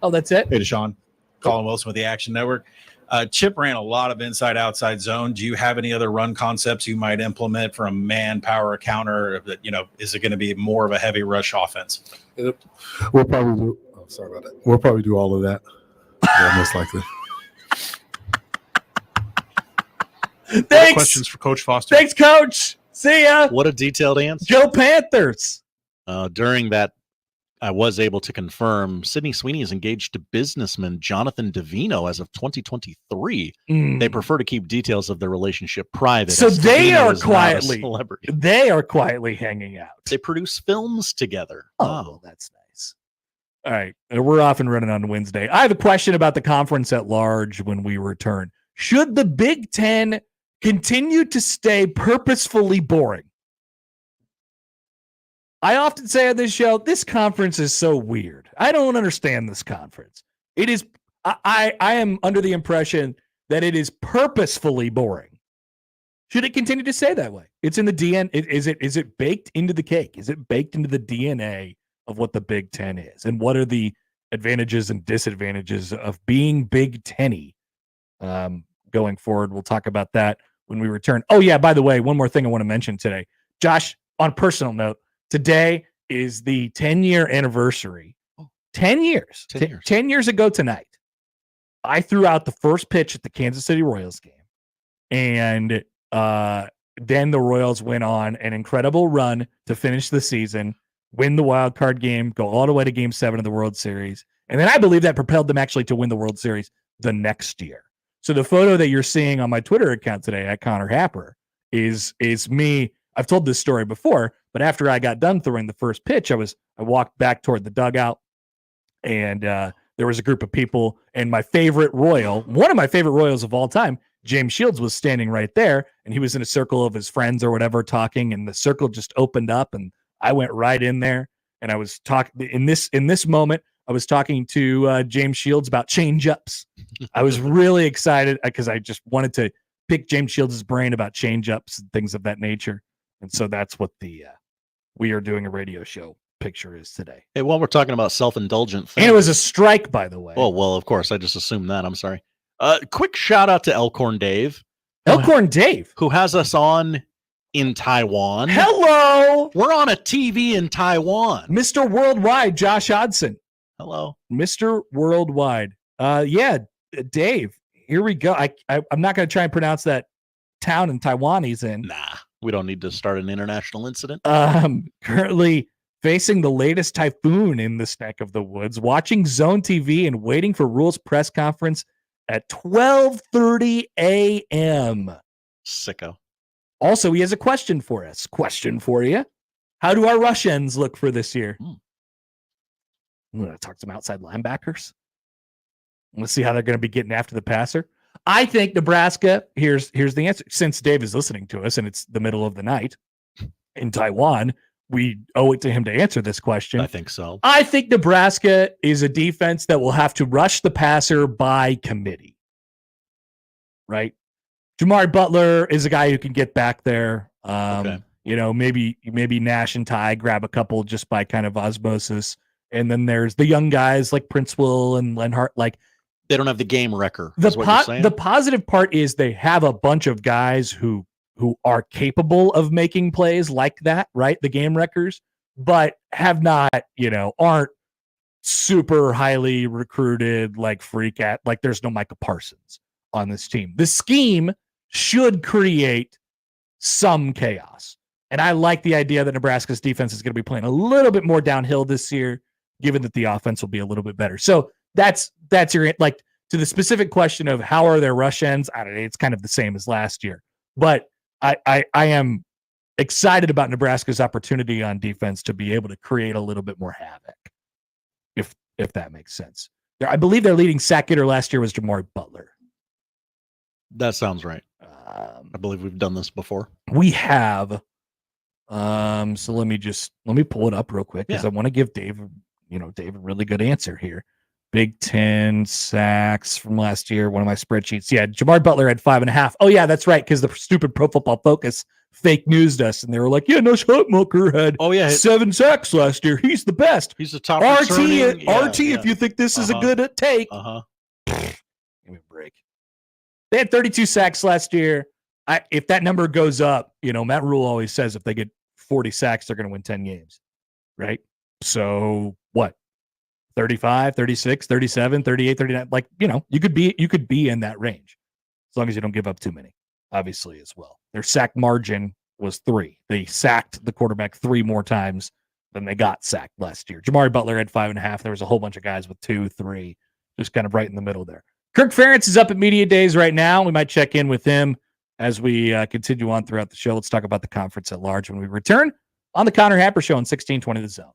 Oh, that's it? Hey, Deshaun. Colin Wilson with the Action Network. Chip ran a lot of inside-outside zone. Do you have any other run concepts you might implement from man, power, counter? That is it going to be more of a heavy rush offense? We'll probably do. Oh, sorry about that. We'll probably do all of that. Yeah, most likely. Thanks. Questions for Coach Foster. Thanks, Coach. See ya. What a detailed answer. Go Panthers. During that, I was able to confirm Sydney Sweeney is engaged to businessman Jonathan Davino as of 2023. They prefer to keep details of their relationship private. So they Davino are is not a quietly celebrity. They are quietly hanging out. They produce films together. Oh, that's nice. All right. We're off and running on Wednesday. I have a question about the conference at large when we return. Should the Big Ten continue to stay purposefully boring? I often say on this show, this conference is so weird. I don't understand this conference. It is. I am under the impression that it is purposefully boring. Should it continue to stay that way? It's in the DNA. Is it baked into the cake? Is it baked into the DNA of what the Big Ten is? And what are the advantages and disadvantages of being Big Ten-y going forward? We'll talk about that when we return. Oh, yeah, by the way, one more thing I want to mention today. Josh, on a personal note, today is the 10-year anniversary. 10 years. 10 years ago tonight, I threw out the first pitch at the Kansas City Royals game. And then the Royals went on an incredible run to finish the season, win the wild card game, go all the way to Game 7 of the World Series. And then I believe that propelled them actually to win the World Series the next year. So the photo that you're seeing on my Twitter account today at Connor Happer is me. I've told this story before, but after I got done throwing the first pitch, I walked back toward the dugout, and there was a group of people, and my favorite Royal, one of my favorite Royals of all time, James Shields was standing right there, and he was in a circle of his friends or whatever talking, and the circle just opened up, and I went right in there, and I was talking in this moment. I was talking to James Shields about change-ups. I was really excited because I just wanted to pick James Shields' brain about change-ups and things of that nature, and so that's what the We Are Doing a Radio Show picture is today. Hey, while we're talking about self-indulgent things, And it was a strike, by the way. Oh, well, of course. I just assumed that. I'm sorry. Quick shout out to Elkhorn Dave. Elkhorn Dave, who has us on in Taiwan. Hello. We're on a TV in Taiwan. Mr. Worldwide, Josh Hodson. Hello. Mr. Worldwide. Yeah, Dave, here we go. I'm not going to try and pronounce that town in Taiwan he's in. Nah, we don't need to start an international incident. Currently facing the latest typhoon in this neck of the woods, watching Zone TV and waiting for Rhule's press conference at 12:30 a.m. Sicko. Also, he has a question for us. Question for you. How do our Russians look for this year? I'm going to talk to some outside linebackers. Let's see how they're going to be getting after the passer. I think Nebraska, here's the answer. Since Dave is listening to us and it's the middle of the night in Taiwan, we owe it to him to answer this question. I think so. I think Nebraska is a defense that will have to rush the passer by committee. Right? Jamari Butler is a guy who can get back there. Okay. You know, maybe Nash and Ty grab a couple just by kind of osmosis. And then there's the young guys like Prince Will and Lenhart. Like, they don't have the game wrecker. Is what you're saying? The positive part is they have a bunch of guys who are capable of making plays like that, right? The game wreckers, but have not, aren't super highly recruited, like there's no Micah Parsons on this team. The scheme should create some chaos. And I like the idea that Nebraska's defense is going to be playing a little bit more downhill this year, given that the offense will be a little bit better. So that's your, like, to the specific question of how are their rush ends, I don't know, it's kind of the same as last year. But I am excited about Nebraska's opportunity on defense to be able to create a little bit more havoc, if that makes sense. I believe their leading sack getter last year was Jamari Butler. That sounds right. I believe we've done this before. We have. So let me pull it up real quick because I want to give Dave a really good answer here. Big Ten sacks from last year, one of my spreadsheets. Yeah, Jamari Butler had 5.5. Oh, yeah, that's right, because the stupid Pro Football Focus fake newsed us, and they were like, yeah, no, Schottenmucker had 7 sacks last year. He's the best. He's the top RT, returning. if you think this is a good take. Give me a break. They had 32 sacks last year. If that number goes up, Matt Rhule always says if they get 40 sacks, they're going to win 10 games, right? So what? 35, 36, 37, 38, 39. Like, you could be in that range as long as you don't give up too many, obviously, as well. Their sack margin was 3. They sacked the quarterback 3 more times than they got sacked last year. Jamari Butler had 5.5. There was a whole bunch of guys with 2, 3, just kind of right in the middle there. Kirk Ferentz is up at Media Days right now. We might check in with him as we continue on throughout the show. Let's talk about the conference at large when we return on the Connor Happer Show on 1620 The Zone.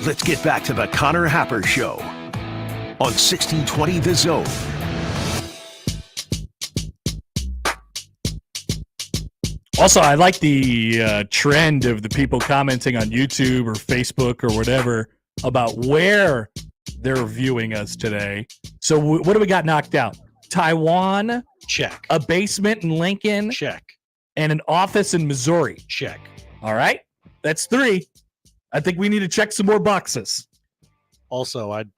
Let's get back to the Connor Happer Show on 1620 The Zone. Also, I like the trend of the people commenting on YouTube or Facebook or whatever about where they're viewing us today. So what do we got knocked out? Taiwan? Check. A basement in Lincoln? Check. And an office in Missouri? Check. All right. That's 3. I think we need to check some more boxes. Also, I'd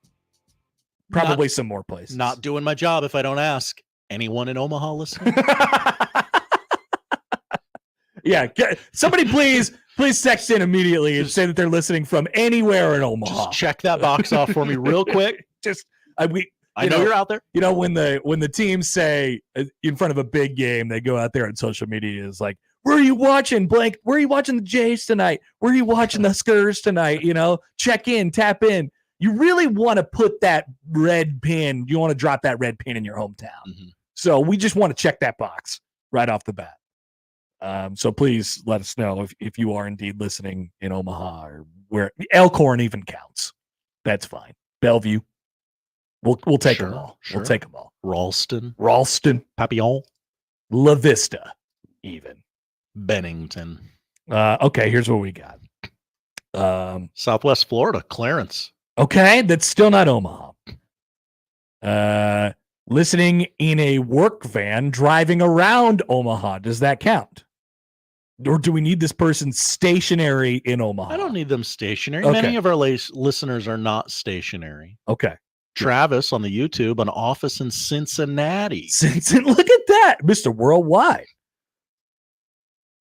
probably some more places. Not doing my job if I don't ask. Anyone in Omaha listening? Yeah, somebody please text in immediately and say that they're listening from anywhere in Omaha. Just check that box off for me real quick. I know you're out there. You know, when the teams say in front of a big game, they go out there on social media is like, where are you watching, blank? Where are you watching the Jays tonight? Where are you watching the Skurs tonight? You know, check in, tap in. You really want to put that red pin. You want to drop that red pin in your hometown. Mm-hmm. So we just want to check that box right off the bat. So please let us know if you are indeed listening in Omaha or where Elkhorn even counts. That's fine. Bellevue. We'll take them all. Sure. We'll take them all. Ralston. Papillon. La Vista. Even. Bennington. Okay, here's what we got. Southwest Florida. Clarence. Okay, that's still not Omaha. Listening in a work van driving around Omaha. Does that count? Or do we need this person stationary in Omaha? I don't need them stationary. Okay. Many of our listeners are not stationary. Okay. Travis on the YouTube, an office in Cincinnati. Look at that, Mr. Worldwide.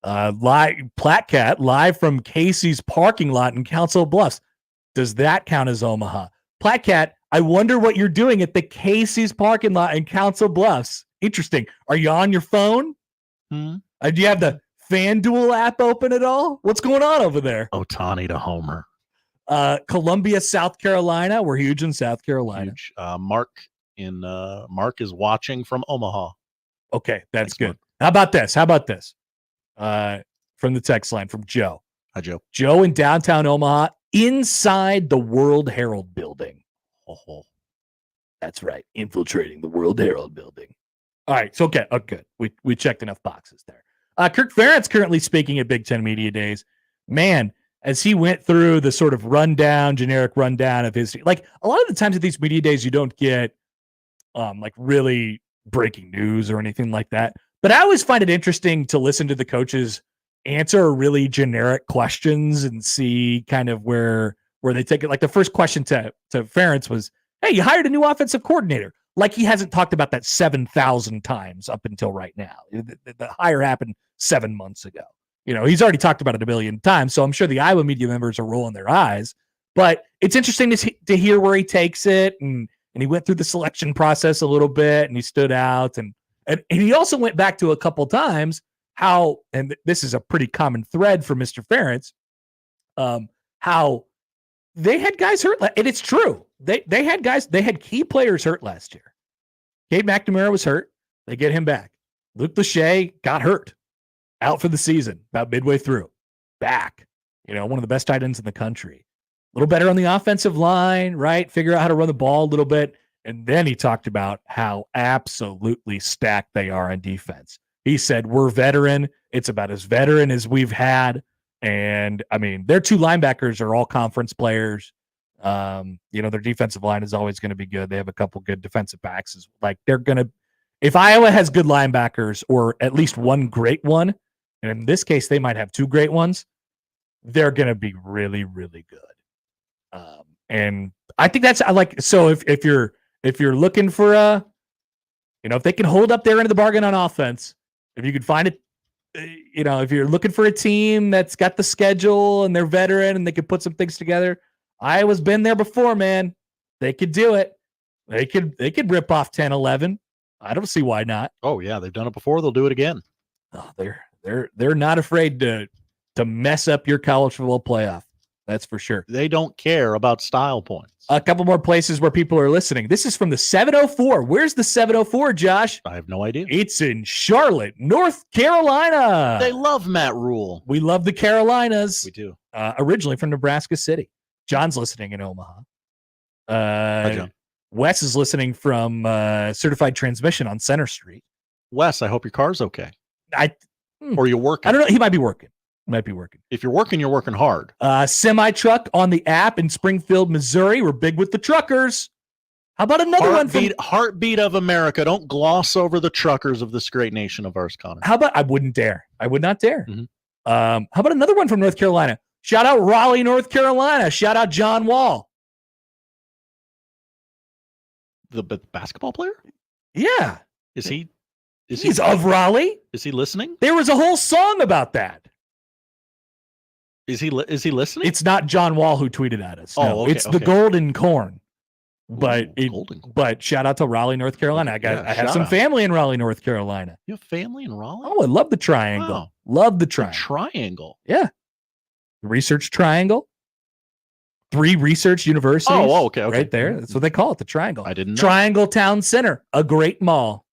Platcat live from Casey's parking lot in Council Bluffs. Does that count as Omaha? Platcat, I wonder what you're doing at the Casey's parking lot in Council Bluffs. Interesting. Are you on your phone? Do you have the FanDuel app open at all? What's going on over there? Ohtani to homer. Columbia, South Carolina. We're huge in South Carolina. Huge. Mark is watching from Omaha. Okay, that's good. How about this? From the text line from Joe. Hi, Joe. Joe in downtown Omaha, inside the World Herald building. Oh, that's right. Infiltrating the World Herald building. All right. So, okay. Oh, good. We checked enough boxes there. Kirk Ferentz currently speaking at Big Ten Media Days. Man, as he went through the sort of generic rundown of his, like a lot of the times at these media days, you don't get like really breaking news or anything like that. But I always find it interesting to listen to the coaches answer really generic questions and see kind of where they take it. Like the first question to Ferentz was, hey, you hired a new offensive coordinator. Like he hasn't talked about that 7,000 times up until right now. The hire happened 7 months ago. You know, he's already talked about it a billion times, so I'm sure the Iowa media members are rolling their eyes. But it's interesting to hear where he takes it, and he went through the selection process a little bit, and he stood out, and he also went back to a couple times how, and this is a pretty common thread for Mr. Ferentz, how they had guys hurt, and it's true. They had key players hurt last year. Cade McNamara was hurt. They get him back. Luke Lachey got hurt. Out for the season, about midway through. Back. You know, one of the best tight ends in the country. A little better on the offensive line, right? Figure out how to run the ball a little bit. And then he talked about how absolutely stacked they are on defense. He said, we're veteran. It's about as veteran as we've had. And, I mean, their 2 linebackers are all conference players. You know, their defensive line is always going to be good. They have a couple good defensive backs. Like, they're going to – if Iowa has good linebackers or at least one great one, and in this case, they might have 2 great ones, they're going to be really, really good. And I think that's, I like, so if you're looking for if they can hold up their end of the bargain on offense, if you could find it, if you're looking for a team that's got the schedule and they're veteran and they could put some things together, Iowa's been there before, man. They could do it. They could rip off 10-11. I don't see why not. Oh yeah, they've done it before. They'll do it again. Oh, they're not afraid to mess up your college football playoff. That's for sure. They don't care about style points. A couple more places where people are listening. This is from the 704. Where's the 704, Josh? I have no idea. It's in Charlotte, North Carolina. They love Matt Rhule. We love the Carolinas. We do. Originally from Nebraska City. John's listening in Omaha. Hi, John. Wes is listening from Certified Transmission on Center Street. Wes, I hope your car's okay. Or you're working. I don't know. He might be working. If you're working hard. Semi truck on the app in Springfield, Missouri. We're big with the truckers. How about another one from Heartbeat of America? Don't gloss over the truckers of this great nation of ours, Connor. How about I would not dare. Mm-hmm. How about another one from North Carolina? Shout out Raleigh, North Carolina. Shout out John Wall. The basketball player? Yeah. He's of Raleigh. Is he listening? There was a whole song about that. Is he listening? It's not John Wall who tweeted at us. No, okay, it's the Golden Corn. But Golden Corn. But shout out to Raleigh, North Carolina. I have some family in Raleigh, North Carolina. You have family in Raleigh? Oh, I love the triangle. Wow. Love the triangle. Triangle. Yeah. Research Triangle. 3 research universities. Oh, okay. Right there. That's what they call it, the triangle. I didn't know. Triangle Town Center, a great mall.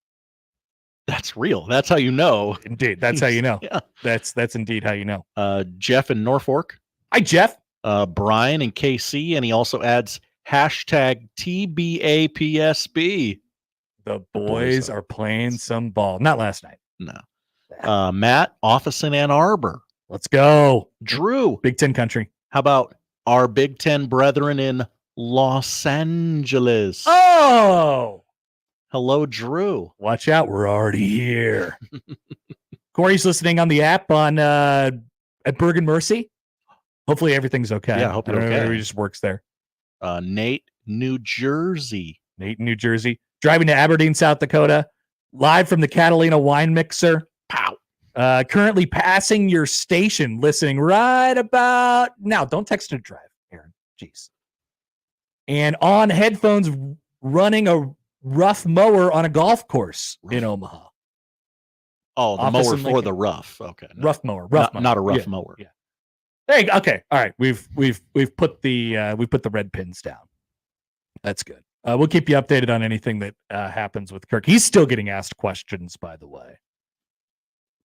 That's real. That's how you know. Indeed. That's how you know. Yeah. That's indeed how you know. Jeff in Norfolk. Hi, Jeff. Brian in KC, and he also adds hashtag TBAPSB. The boys are playing some ball. Not last night. No. Matt, office in Ann Arbor. Let's go. Drew. Big Ten country. How about our Big Ten brethren in Los Angeles? Oh. Hello, Drew. Watch out. We're already here. Corey's listening on the app on at Bergen Mercy. Hopefully everything's okay. Yeah, I hope you're okay. Everybody just works there. Nate, New Jersey. Driving to Aberdeen, South Dakota. Live from the Catalina Wine Mixer. Pow. Currently passing your station, listening right about now. Don't text and drive, Aaron. Jeez. And on headphones, running a rough mower on a golf course in Omaha. Oh, the Office mower in for Lincoln. the rough. Okay. No. Rough mower. Not a rough mower. Yeah. There you go. Okay. All right. We've put the red pins down. That's good. We'll keep you updated on anything that happens with Kirk. He's still getting asked questions, by the way.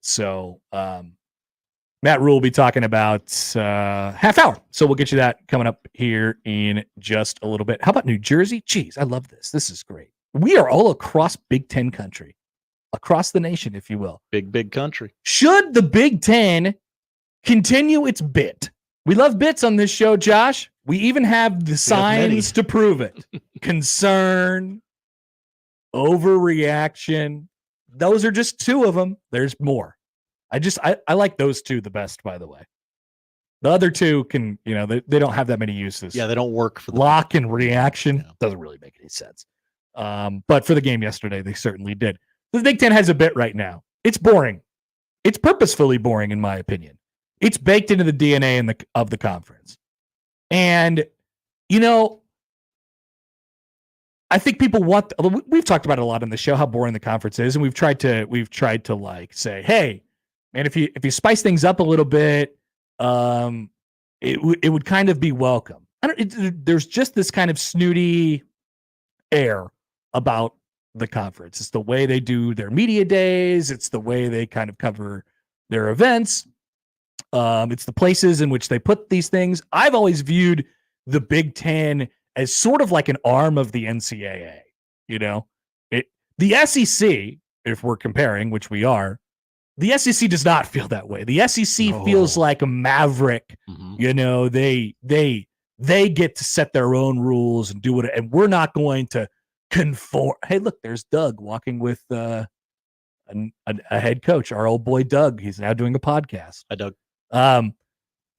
So Matt Rhule will be talking about half hour. So we'll get you that coming up here in just a little bit. How about New Jersey? Jeez, I love this. This is great. We are all across Big Ten country, across the nation, if you will. Big country. Should the Big Ten continue its bit? We love bits on this show, Josh. We even have the signs to prove it. Concern, overreaction. Those are just 2 of them. There's more. I like those 2 the best, by the way. The other 2 can, they don't have that many uses. Yeah, they don't work for the lock and reaction. Doesn't really make any sense. But for the game yesterday, they certainly did. The Big Ten has a bit right now. It's boring. It's purposefully boring, in my opinion. It's baked into the DNA of the conference. And, I think people we've talked about it a lot on the show, how boring the conference is. And we've tried to like say, hey, man, if you spice things up a little bit, it would kind of be welcome. There's just this kind of snooty air about the conference. It's the way they do their media days. It's the way they kind of cover their events. It's the places in which they put these things. I've always viewed the Big Ten as sort of like an arm of the NCAA. The SEC, if we're comparing, which we are, the SEC does not feel that way. The SEC feels like a maverick. Mm-hmm. They get to set their own rules and do it, and we're not going to conform. Hey, look, there's Doug walking with a head coach, our old boy Doug. He's now doing a podcast. Hi, Doug.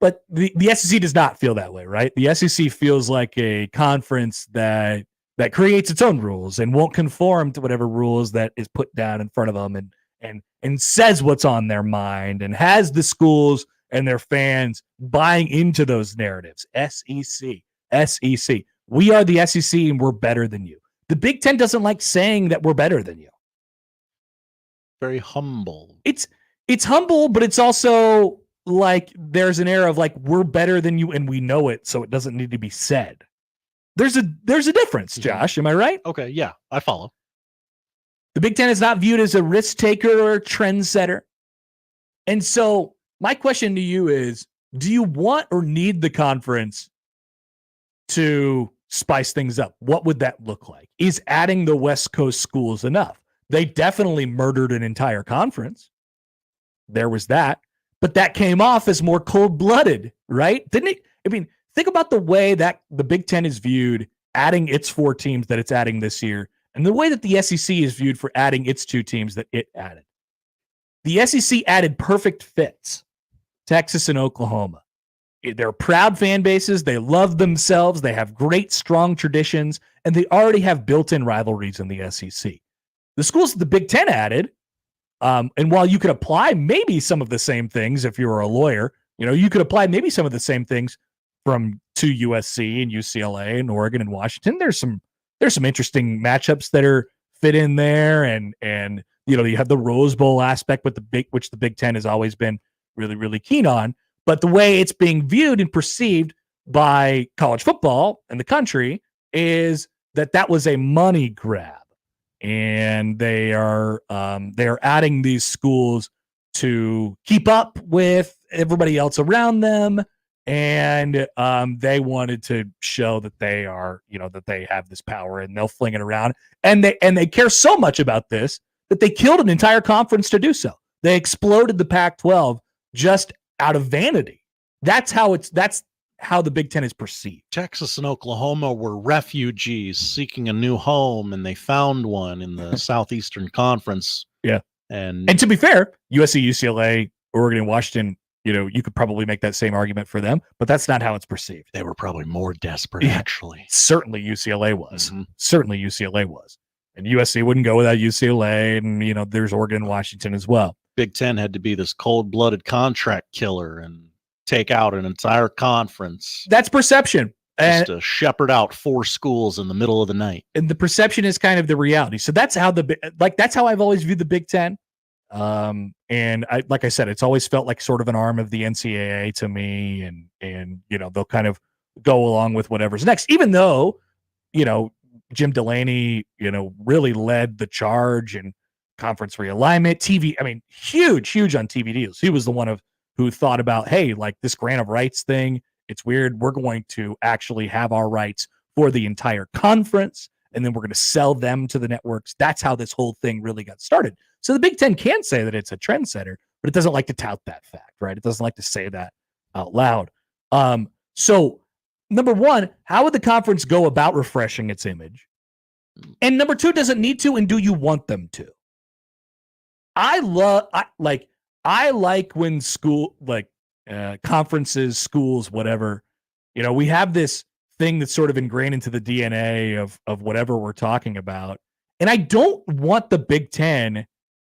But the SEC does not feel that way, right? The SEC feels like a conference that creates its own rules and won't conform to whatever rules that is put down in front of them, and says what's on their mind, and has the schools and their fans buying into those narratives. SEC. We are the SEC and we're better than you. The Big Ten doesn't like saying that we're better than you. Very humble. It's humble, but it's also like there's an air of like we're better than you and we know it, so it doesn't need to be said. There's a difference, Josh. Am I right? Okay, yeah, I follow. The Big Ten is not viewed as a risk taker or a trendsetter. And so my question to you is, do you want or need the conference to spice things up. What would that look like? Is adding the West Coast schools enough? They definitely murdered an entire conference. There was that. But that came off as more cold-blooded, right? Didn't it? I mean, think about the way that the Big Ten is viewed, adding its 4 teams that it's adding this year, and the way that the SEC is viewed for adding its 2 teams that it added. The SEC added perfect fits, Texas and Oklahoma. They're proud fan bases. They love themselves. They have great, strong traditions, and they already have built-in rivalries in the SEC. The schools that the Big Ten added, and while you could apply maybe some of the same things if you were a lawyer, you could apply maybe some of the same things to USC and UCLA and Oregon and Washington. There's some interesting matchups that are fit in there, and you have the Rose Bowl aspect with which the Big Ten has always been really, really keen on. But the way it's being viewed and perceived by college football and the country is that was a money grab, and they are adding these schools to keep up with everybody else around them, and they wanted to show that they are, that they have this power, and they'll fling it around, and they care so much about this that they killed an entire conference to do so. They exploded the Pac-12 just out of vanity. That's how the Big Ten is perceived. Texas and Oklahoma were refugees seeking a new home, and they found one in the Southeastern Conference. Yeah. And to be fair, USC, UCLA, Oregon, and Washington, you could probably make that same argument for them, but that's not how it's perceived. They were probably more desperate, actually. Certainly UCLA was. Mm-hmm. Certainly UCLA was. And USC wouldn't go without UCLA, and, there's Oregon and Washington as well. Big Ten had to be this cold-blooded contract killer and take out an entire conference. That's perception. Just to shepherd out 4 schools in the middle of the night. And the perception is kind of the reality. So that's how that's how I've always viewed the Big Ten. And like I said, it's always felt like sort of an arm of the NCAA to me, and they'll kind of go along with whatever's next, even though, Jim Delaney, really led the charge and conference realignment, TV. I mean, huge on TV deals. He was the one who thought about, hey, like this grant of rights thing, it's weird. We're going to actually have our rights for the entire conference, and then we're going to sell them to the networks. That's how this whole thing really got started. So the Big Ten can say that it's a trendsetter, but it doesn't like to tout that fact, right? It doesn't like to say that out loud. So number one, how would the conference go about refreshing its image? And number two, does it need to, and do you want them to? I like when conferences, schools, whatever, we have this thing that's sort of ingrained into the DNA of whatever we're talking about. And I don't want the Big Ten,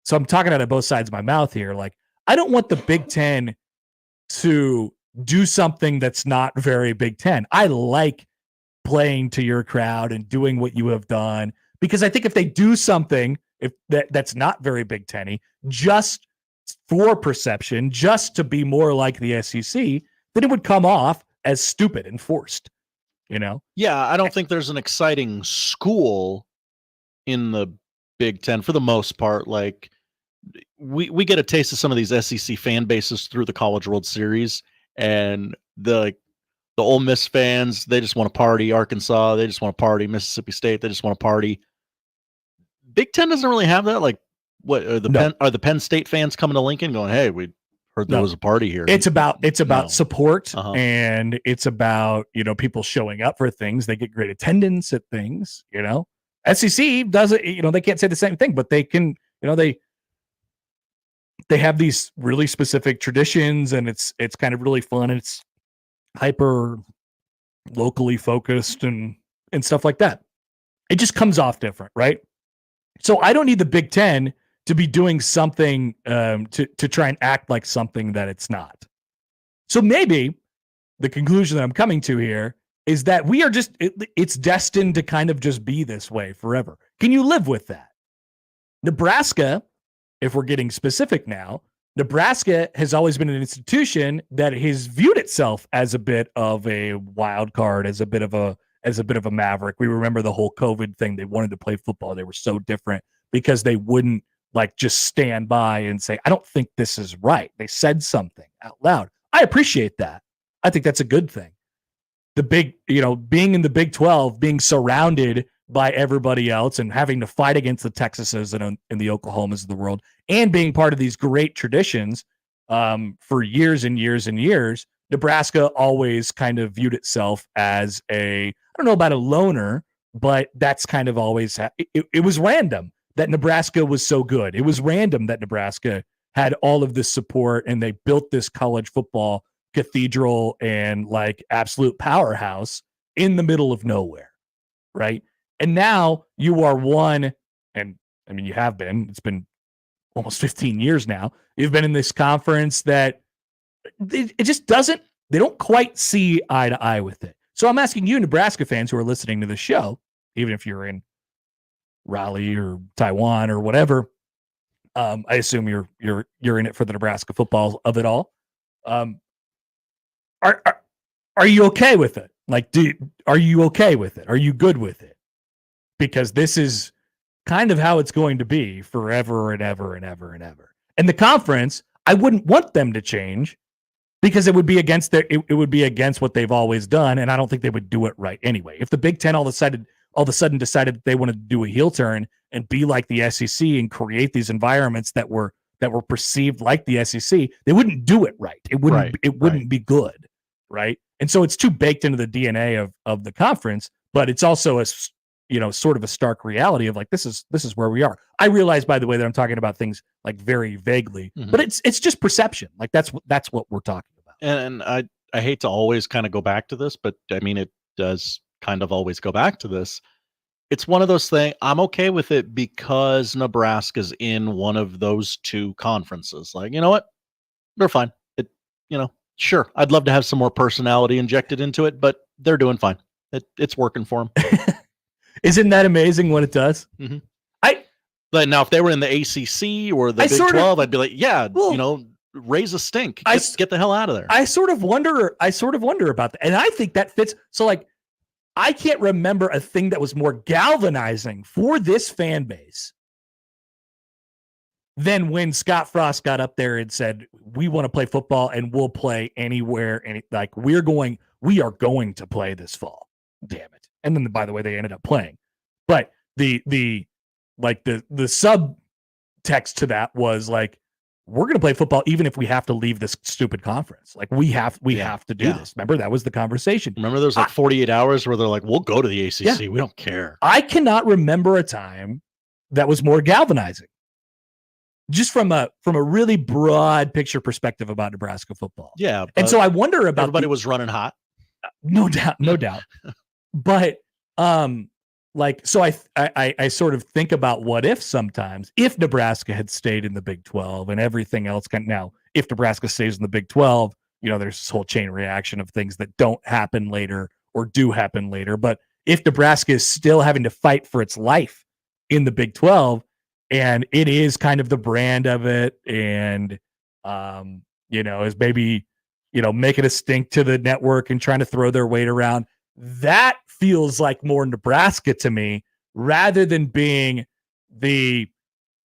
so I'm talking out of both sides of my mouth here. Like, I don't want the Big Ten to do something that's not very Big Ten. I like playing to your crowd and doing what you have done, because I think if they do something that's not very Big Ten-y, just for perception, just to be more like the SEC, then it would come off as stupid and forced, Yeah, I don't think there's an exciting school in the Big Ten for the most part. Like, we get a taste of some of these SEC fan bases through the College World Series, and the Ole Miss fans, they just want to party. Arkansas, they just want to party. Mississippi State, they just want to party. Big Ten doesn't really have that. Like, what are the Penn State fans coming to Lincoln going, hey, we heard there was a party here? It's about support, and it's about, people showing up for things. They get great attendance at things, SEC doesn't, they can't say the same thing, but they can, they have these really specific traditions, and it's kind of really fun, and it's hyper locally focused and stuff like that. It just comes off different, right? So I don't need the Big Ten to be doing something to try and act like something that it's not. So maybe the conclusion that I'm coming to here is that we are it's destined to kind of just be this way forever. Can you live with that? Nebraska, if we're getting specific now, Nebraska has always been an institution that has viewed itself as a bit of a wild card, as a bit of a maverick. We remember the whole COVID thing. They wanted to play football. They were so different because they wouldn't just stand by and say, I don't think this is right. They said something out loud. I appreciate that. I think that's a good thing. being in the Big 12, being surrounded by everybody else and having to fight against the Texases and the Oklahomas of the world, and being part of these great traditions for years and years and years, Nebraska always kind of viewed itself as I don't know about a loner, but that's kind of always, it was random that Nebraska was so good. It was random that Nebraska had all of this support and they built this college football cathedral and like absolute powerhouse in the middle of nowhere. Right. And now you are one, and I mean, you have been, it's been almost 15 years now. You've been in this conference that it just doesn't, they don't quite see eye to eye with it. So I'm asking you, Nebraska fans who are listening to the show, even if you're in Raleigh or Taiwan or whatever, I assume you're in it for the Nebraska football of it all. Are you okay with it? Like, are you okay with it? Are you good with it? Because this is kind of how it's going to be forever and ever and ever and ever. And the conference, I wouldn't want them to change because it would be against it would be against what they've always done, and I don't think they would do it right anyway. If the Big Ten all of a sudden decided that they wanted to do a heel turn and be like the SEC and create these environments that were perceived like the SEC, they wouldn't do it right. It wouldn't be good, right? And so it's too baked into the DNA of the conference, but it's also a sort of a stark reality of like this is where we are. I realize, by the way, that I'm talking about things like very vaguely, but it's just perception. Like that's what we're talking about. And I hate to always kind of go back to this, but I mean it does kind of always go back to this. It's one of those things. I'm okay with it because Nebraska's in one of those two conferences. Like, you know what? They're fine. Sure, I'd love to have some more personality injected into it, but they're doing fine. It's working for them. Isn't that amazing what it does? Mm-hmm. But now, if they were in the ACC or the Big 12, I'd be like, raise a stink. Get the hell out of there. I sort of wonder about that. And I think that fits. So like, I can't remember a thing that was more galvanizing for this fan base than when Scott Frost got up there and said, we want to play football and we'll play anywhere. And like, we are going to play this fall. Damn it. And then, by the way, they ended up playing. But the subtext to that was like, we're going to play football even if we have to leave this stupid conference. Like we have to do this. Remember, that was the conversation. Remember, there's like 48 hours where they're like, we'll go to the ACC. Yeah. We don't care. I cannot remember a time that was more galvanizing. Just from a really broad picture perspective about Nebraska football. Yeah. And so I wonder about everybody was running hot. No doubt. But so I sort of think about what if sometimes if Nebraska had stayed in the Big 12 and everything else now if Nebraska stays in the Big 12, there's this whole chain reaction of things that don't happen later or do happen later. But if Nebraska is still having to fight for its life in the Big 12, and it is kind of the brand of it, and is maybe making a stink to the network and trying to throw their weight around. That feels like more Nebraska to me rather than being the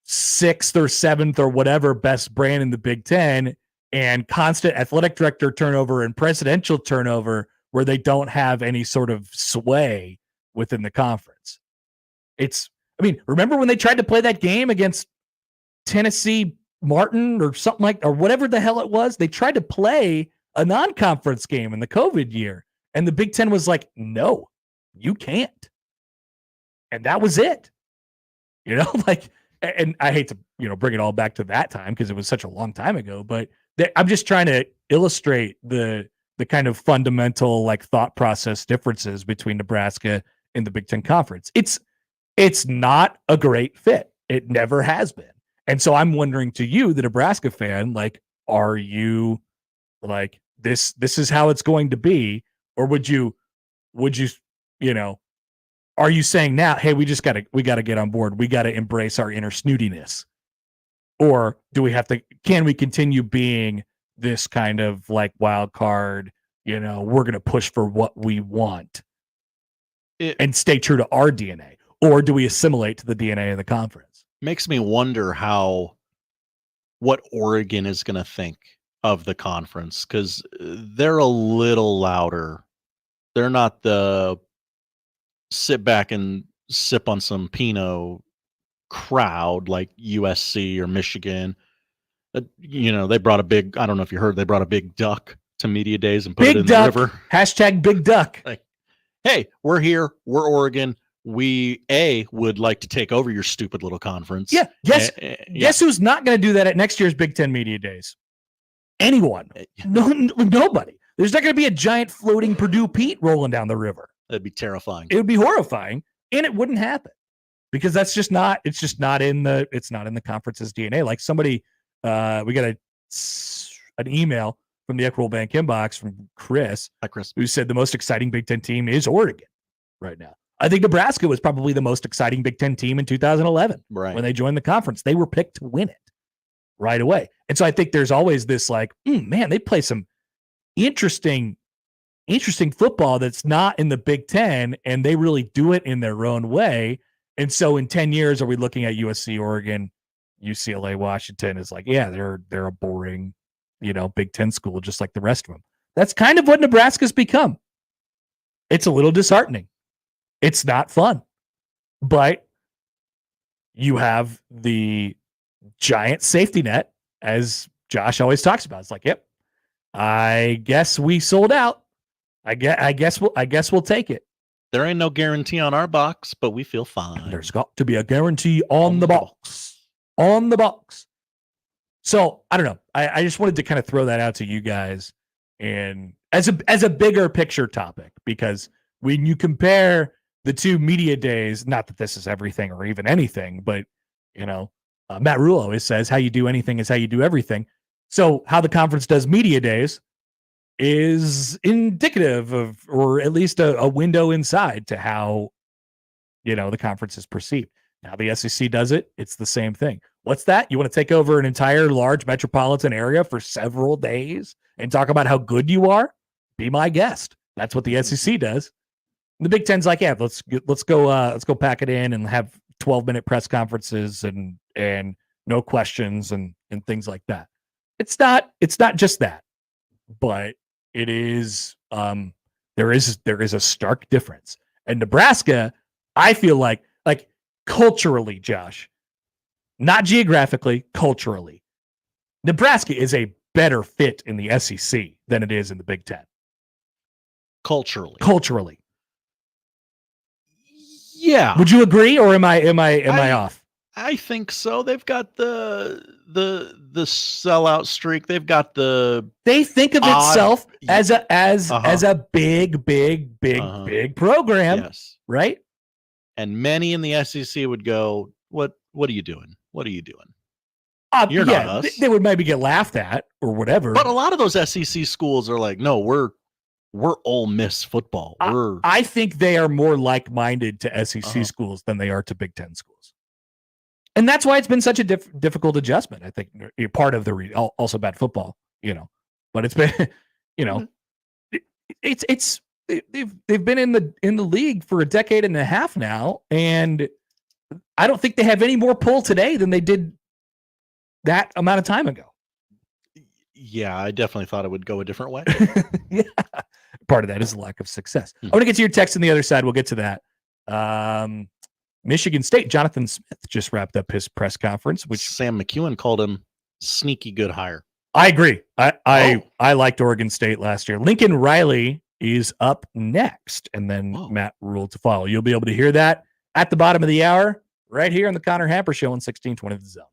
6th or 7th or whatever best brand in the Big Ten and constant athletic director turnover and presidential turnover where they don't have any sort of sway within the conference. Remember when they tried to play that game against Tennessee Martin or something or whatever the hell it was? They tried to play a non-conference game in the COVID year. And the Big Ten was like, no, you can't. And that was it. And I hate to, bring it all back to that time because it was such a long time ago, but I'm just trying to illustrate the kind of fundamental thought process differences between Nebraska and the Big Ten Conference. It's not a great fit. It never has been. And so I'm wondering to you, the Nebraska fan, are you this is how it's going to be? Or would you, are you saying now, hey, we got to get on board. We got to embrace our inner snootiness. Or can we continue being this kind of wild card, we're going to push for what we want and stay true to our DNA? Or do we assimilate to the DNA of the conference? Makes me wonder what Oregon is going to think of the conference, because they're a little louder They're not the sit back and sip on some Pinot crowd like USC or Michigan. They brought a big, I don't know if you heard, they brought a big duck to media days and put it in the river. Hashtag big duck. Like, hey, we're here. We're Oregon. We would like to take over your stupid little conference. Yeah. Guess who's not going to do that at next year's Big Ten Media Days? Anyone. Nobody. There's not going to be a giant floating Purdue Pete rolling down the river. That'd be terrifying. It would be horrifying, and it wouldn't happen because it's just not in the conference's DNA. Like somebody, we got an email from the Equitable Bank inbox from Chris. Hi, Chris. Who said the most exciting Big Ten team is Oregon right now. I think Nebraska was probably the most exciting Big Ten team in 2011 when they joined the conference. They were picked to win it right away. And so I think there's always this like, man, they play some interesting football that's not in the Big Ten, and they really do it in their own way. And so in 10 years, are we looking at USC, Oregon, UCLA, Washington is like, yeah, they're a boring, Big Ten school just like the rest of them. That's kind of what Nebraska's become. It's a little disheartening. It's not fun, but you have the giant safety net, as Josh always talks about. It's like, yep, I guess we sold out. I guess we'll take it. There ain't no guarantee on our box, but we feel fine. There's got to be a guarantee on the box. On the box. So I don't know. I just wanted to kind of throw that out to you guys, and as a bigger picture topic, because when you compare the two media days, not that this is everything or even anything, but Matt Rhule always says how you do anything is how you do everything. So how the conference does media days is indicative of, or at least a window inside to how, the conference is perceived. Now the SEC does it. It's the same thing. What's that? You want to take over an entire large metropolitan area for several days and talk about how good you are? Be my guest. That's what the SEC does. The Big Ten's like, yeah, let's go pack it in and have 12-minute press conferences and no questions and things like that. It's not just that, but it is there is a stark difference. And Nebraska, I feel like culturally, Josh, not geographically, culturally, Nebraska is a better fit in the SEC than it is in the Big Ten. Culturally. Yeah. Would you agree, or am I off? I think so. They've got the sellout streak. They've got they think of itself as a big program. Yes. Right? And many in the SEC would go, What are you doing? What are you doing? You're not us. They would maybe get laughed at or whatever. But a lot of those SEC schools are like, no, we're Ole Miss football. I think they are more like-minded to SEC schools than they are to Big Ten schools. And that's why it's been such a difficult adjustment. I think part of the also bad football, but it's been, they've been in the league for a decade and a half now, and I don't think they have any more pull today than they did that amount of time ago. Yeah, I definitely thought it would go a different way. Yeah. Part of that is a lack of success. I want to get to your text on the other side. We'll get to that. Michigan State, Jonathan Smith just wrapped up his press conference, which Sam McEwen called him sneaky good hire. I agree. I liked Oregon State last year. Lincoln Riley is up next, and then Matt Rhule to follow. You'll be able to hear that at the bottom of the hour right here on the Connor Happer Show on 1620 The Zone.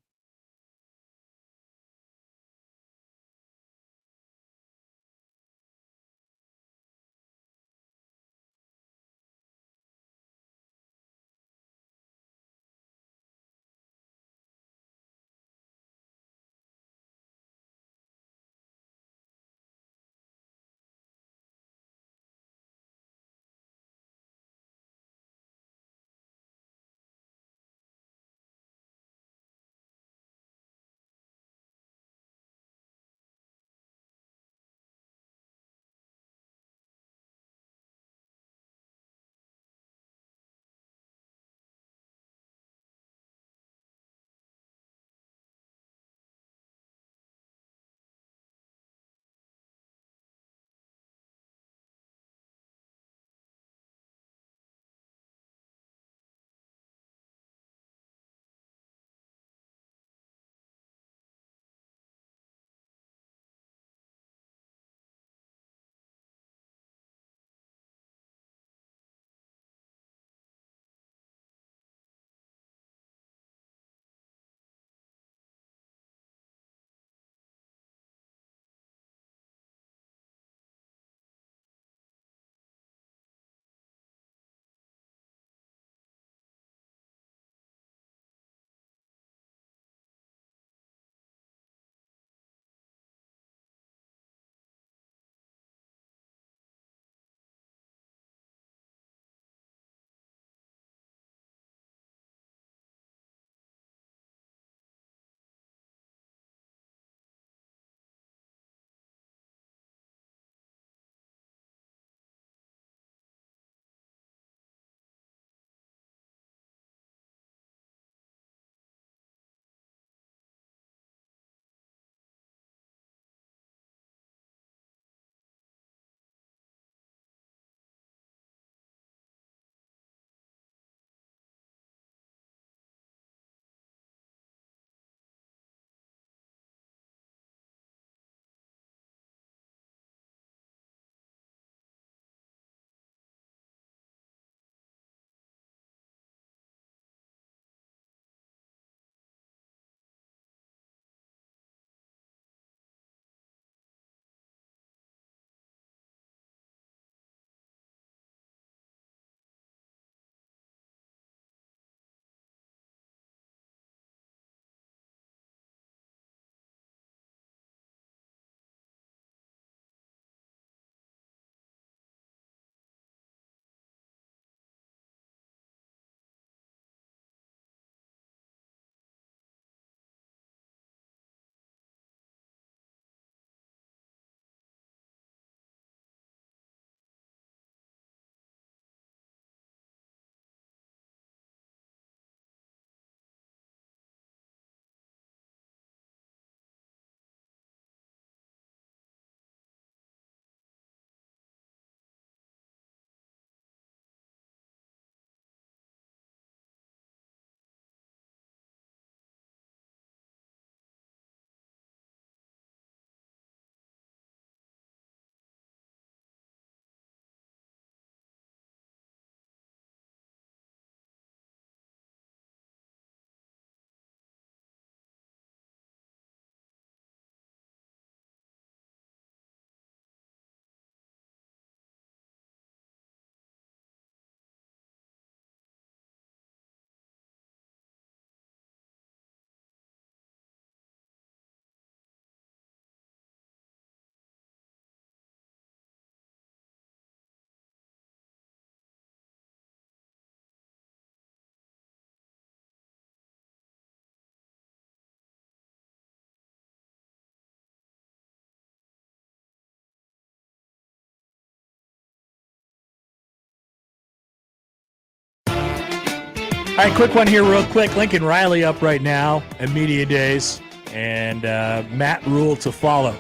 All right, quick one here, real quick. Lincoln Riley up right now at Media Days, and Matt Rhule to follow.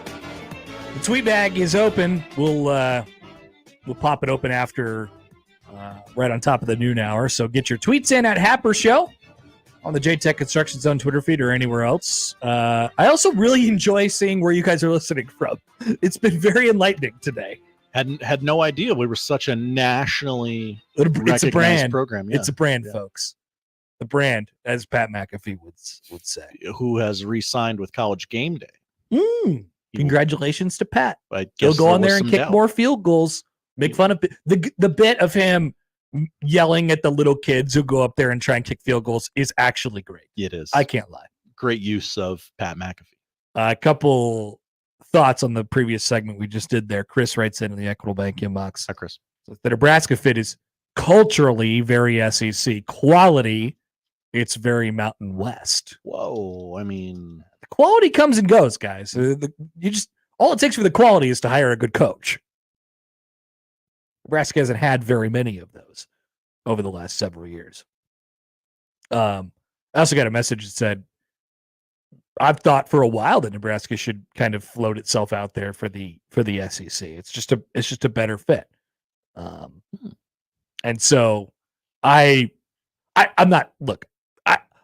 The tweet bag is open. We'll pop it open after right on top of the noon hour. So get your tweets in at Happer Show on the JTech Construction Zone Twitter feed or anywhere else. I also really enjoy seeing where you guys are listening from. It's been very enlightening today. Had no idea we were such a nationally It's recognized a brand program. Yeah. It's a brand, folks. The brand, as Pat McAfee would say. Who has re-signed with College Game Day. Congratulations to Pat. I He'll guess go there on was there and some kick doubt. more field goals. Make fun of the bit of him yelling at the little kids who go up there and try and kick field goals is actually great. It is. I can't lie. Great use of Pat McAfee. A couple thoughts on the previous segment we just did there. Chris writes in the Equitable Bank inbox. Hi, Chris. The Nebraska fit is culturally very SEC. Quality, it's very Mountain West. Whoa, I mean, the quality comes and goes, guys. All it takes for the quality is to hire a good coach. Nebraska hasn't had very many of those over the last several years. I also got a message that said, I've thought for a while that Nebraska should kind of float itself out there for the SEC. It's just a better fit. And so I'm not, look,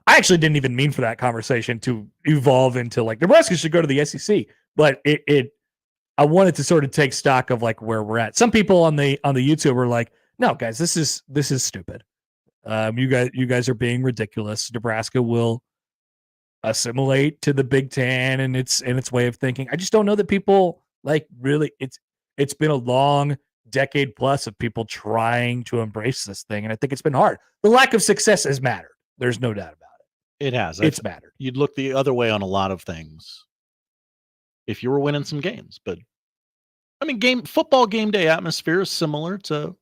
I actually didn't even mean for that conversation to evolve into like Nebraska should go to the SEC, but I wanted to sort of take stock of like where we're at. Some people on the YouTube were like, no, guys, this is stupid. You guys are being ridiculous. Nebraska will assimilate to the Big Ten and its way of thinking. I just don't know that people like really. It's been a long decade plus of people trying to embrace this thing, and I think it's been hard. The lack of success has mattered. There's no doubt about it. It has. It's mattered. You'd look the other way on a lot of things if you were winning some games, but I mean, football game day atmosphere is similar to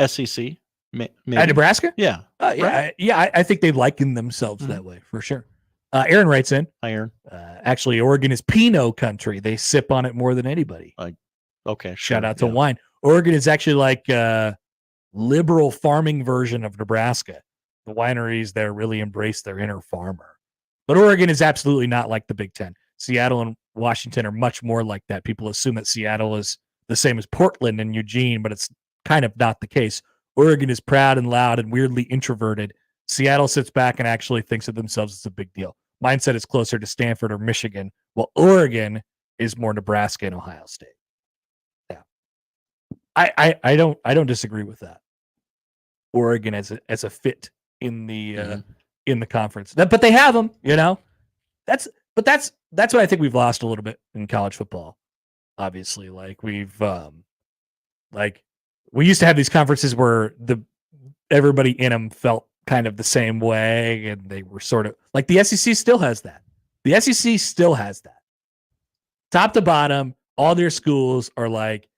SEC. Maybe. At Nebraska? Yeah. Right? I think they liken themselves that way for sure. Aaron writes in. Hi, Aaron. Actually, Oregon is Pinot country. They sip on it more than anybody. Okay. Shout out to wine. Oregon is actually like a liberal farming version of Nebraska. The wineries there really embrace their inner farmer. But Oregon is absolutely not like the Big Ten. Seattle and Washington are much more like that. People assume that Seattle is the same as Portland and Eugene, but it's kind of not the case. Oregon is proud and loud and weirdly introverted. Seattle sits back and actually thinks of themselves as a big deal. Mindset is closer to Stanford or Michigan, while Oregon is more Nebraska and Ohio State. Yeah, I don't disagrey with that. Oregon as a fit in the conference, but they have them. You know, that's what I think we've lost a little bit in college football. Obviously, like we've we used to have these conferences where everybody in them felt kind of the same way, and they were sort of like the SEC still has that. The SEC still has that. Top to bottom, all their schools are like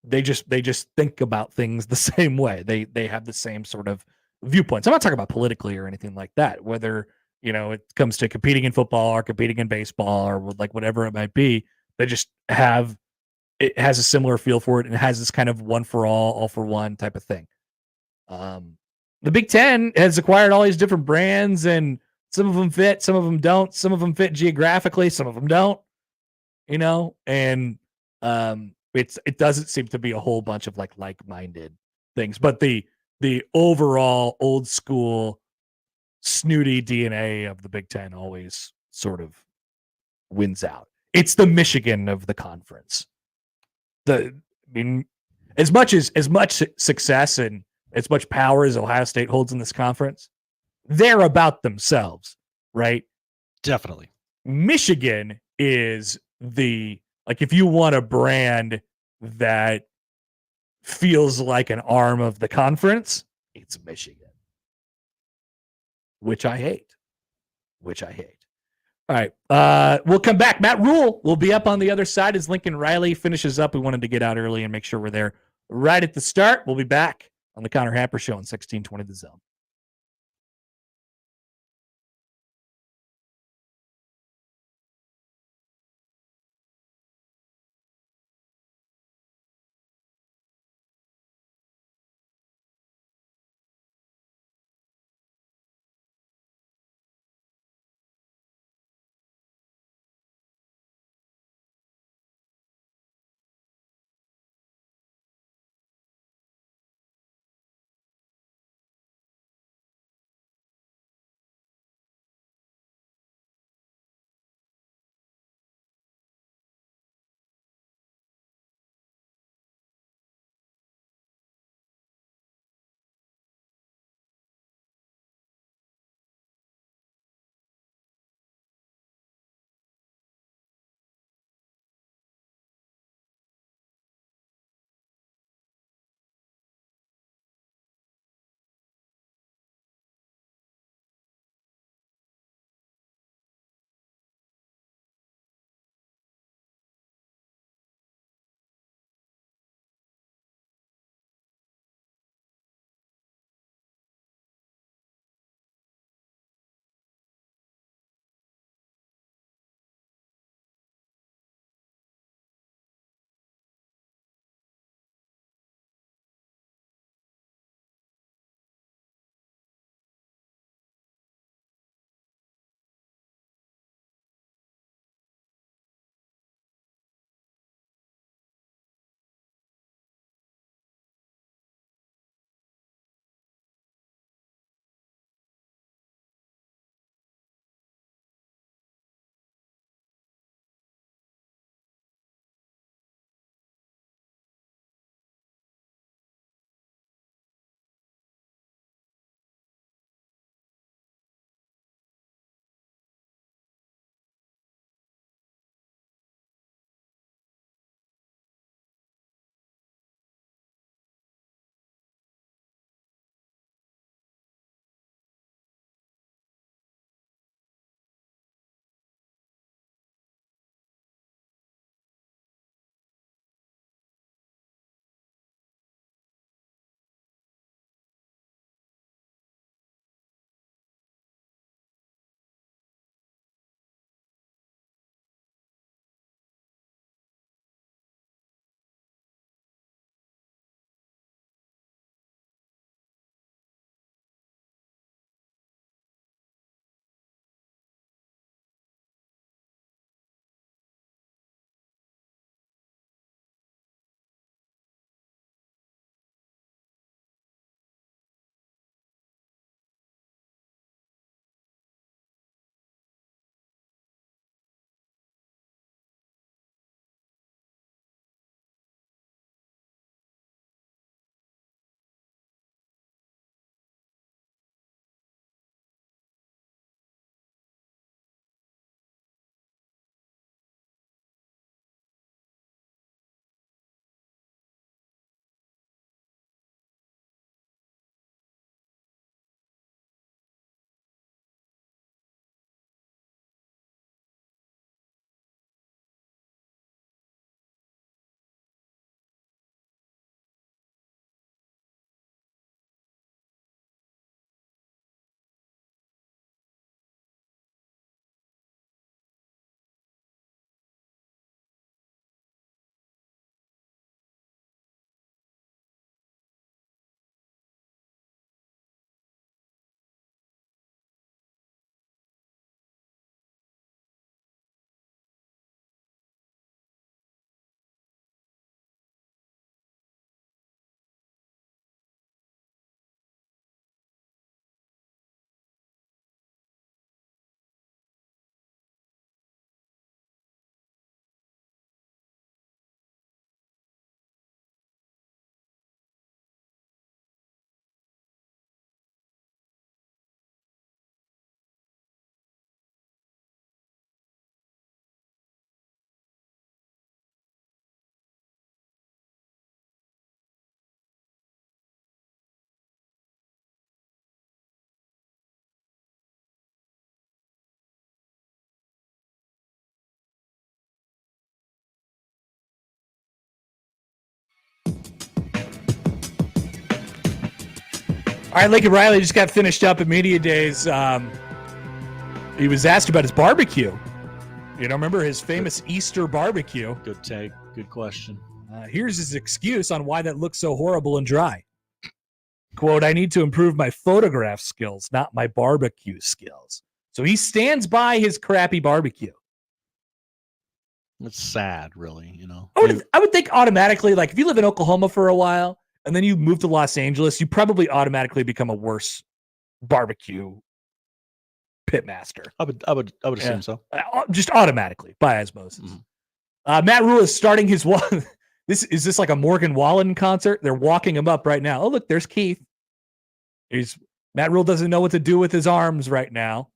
they just think about things the same way. They have the same sort of viewpoints. I'm not talking about politically or anything like that. Whether it comes to competing in football or competing in baseball or like whatever it might be, they just have. It has a similar feel for it, and it has this kind of one for all for one type of thing. The Big Ten has acquired all these different brands, and some of them fit, some of them don't. Some of them fit geographically, some of them don't. And it doesn't seem to be a whole bunch of like-minded things. But the overall old school snooty DNA of the Big Ten always sort of wins out. It's the Michigan of the conference. As much success and as much power as Ohio State holds in this conference, they're about themselves, right? Definitely. Michigan is if you want a brand that feels like an arm of the conference, it's Michigan, which I hate. All right. We'll come back. Matt Rhule will be up on the other side as Lincoln Riley finishes up. We wanted to get out early and make sure we're there right at the start. We'll be back on the Connor Happer Show on 1620 The Zone. right, Lincoln Riley just got finished up at Media Days. He was asked about his barbecue. You know, remember his famous Easter barbecue? Good take. Good question. Here's his excuse on why that looks so horrible and dry. Quote, I need to improve my photograph skills, not my barbecue skills. So he stands by his crappy barbecue. It's sad, really, you know. I would think automatically, like if you live in Oklahoma for a while and then you move to Los Angeles, you probably automatically become a worse barbecue pitmaster. I would assume so. Just automatically by osmosis. Matt Rhule is starting his one. Is this like a Morgan Wallen concert? They're walking him up right now. Oh, look, there's Keith. Matt Rhule doesn't know what to do with his arms right now.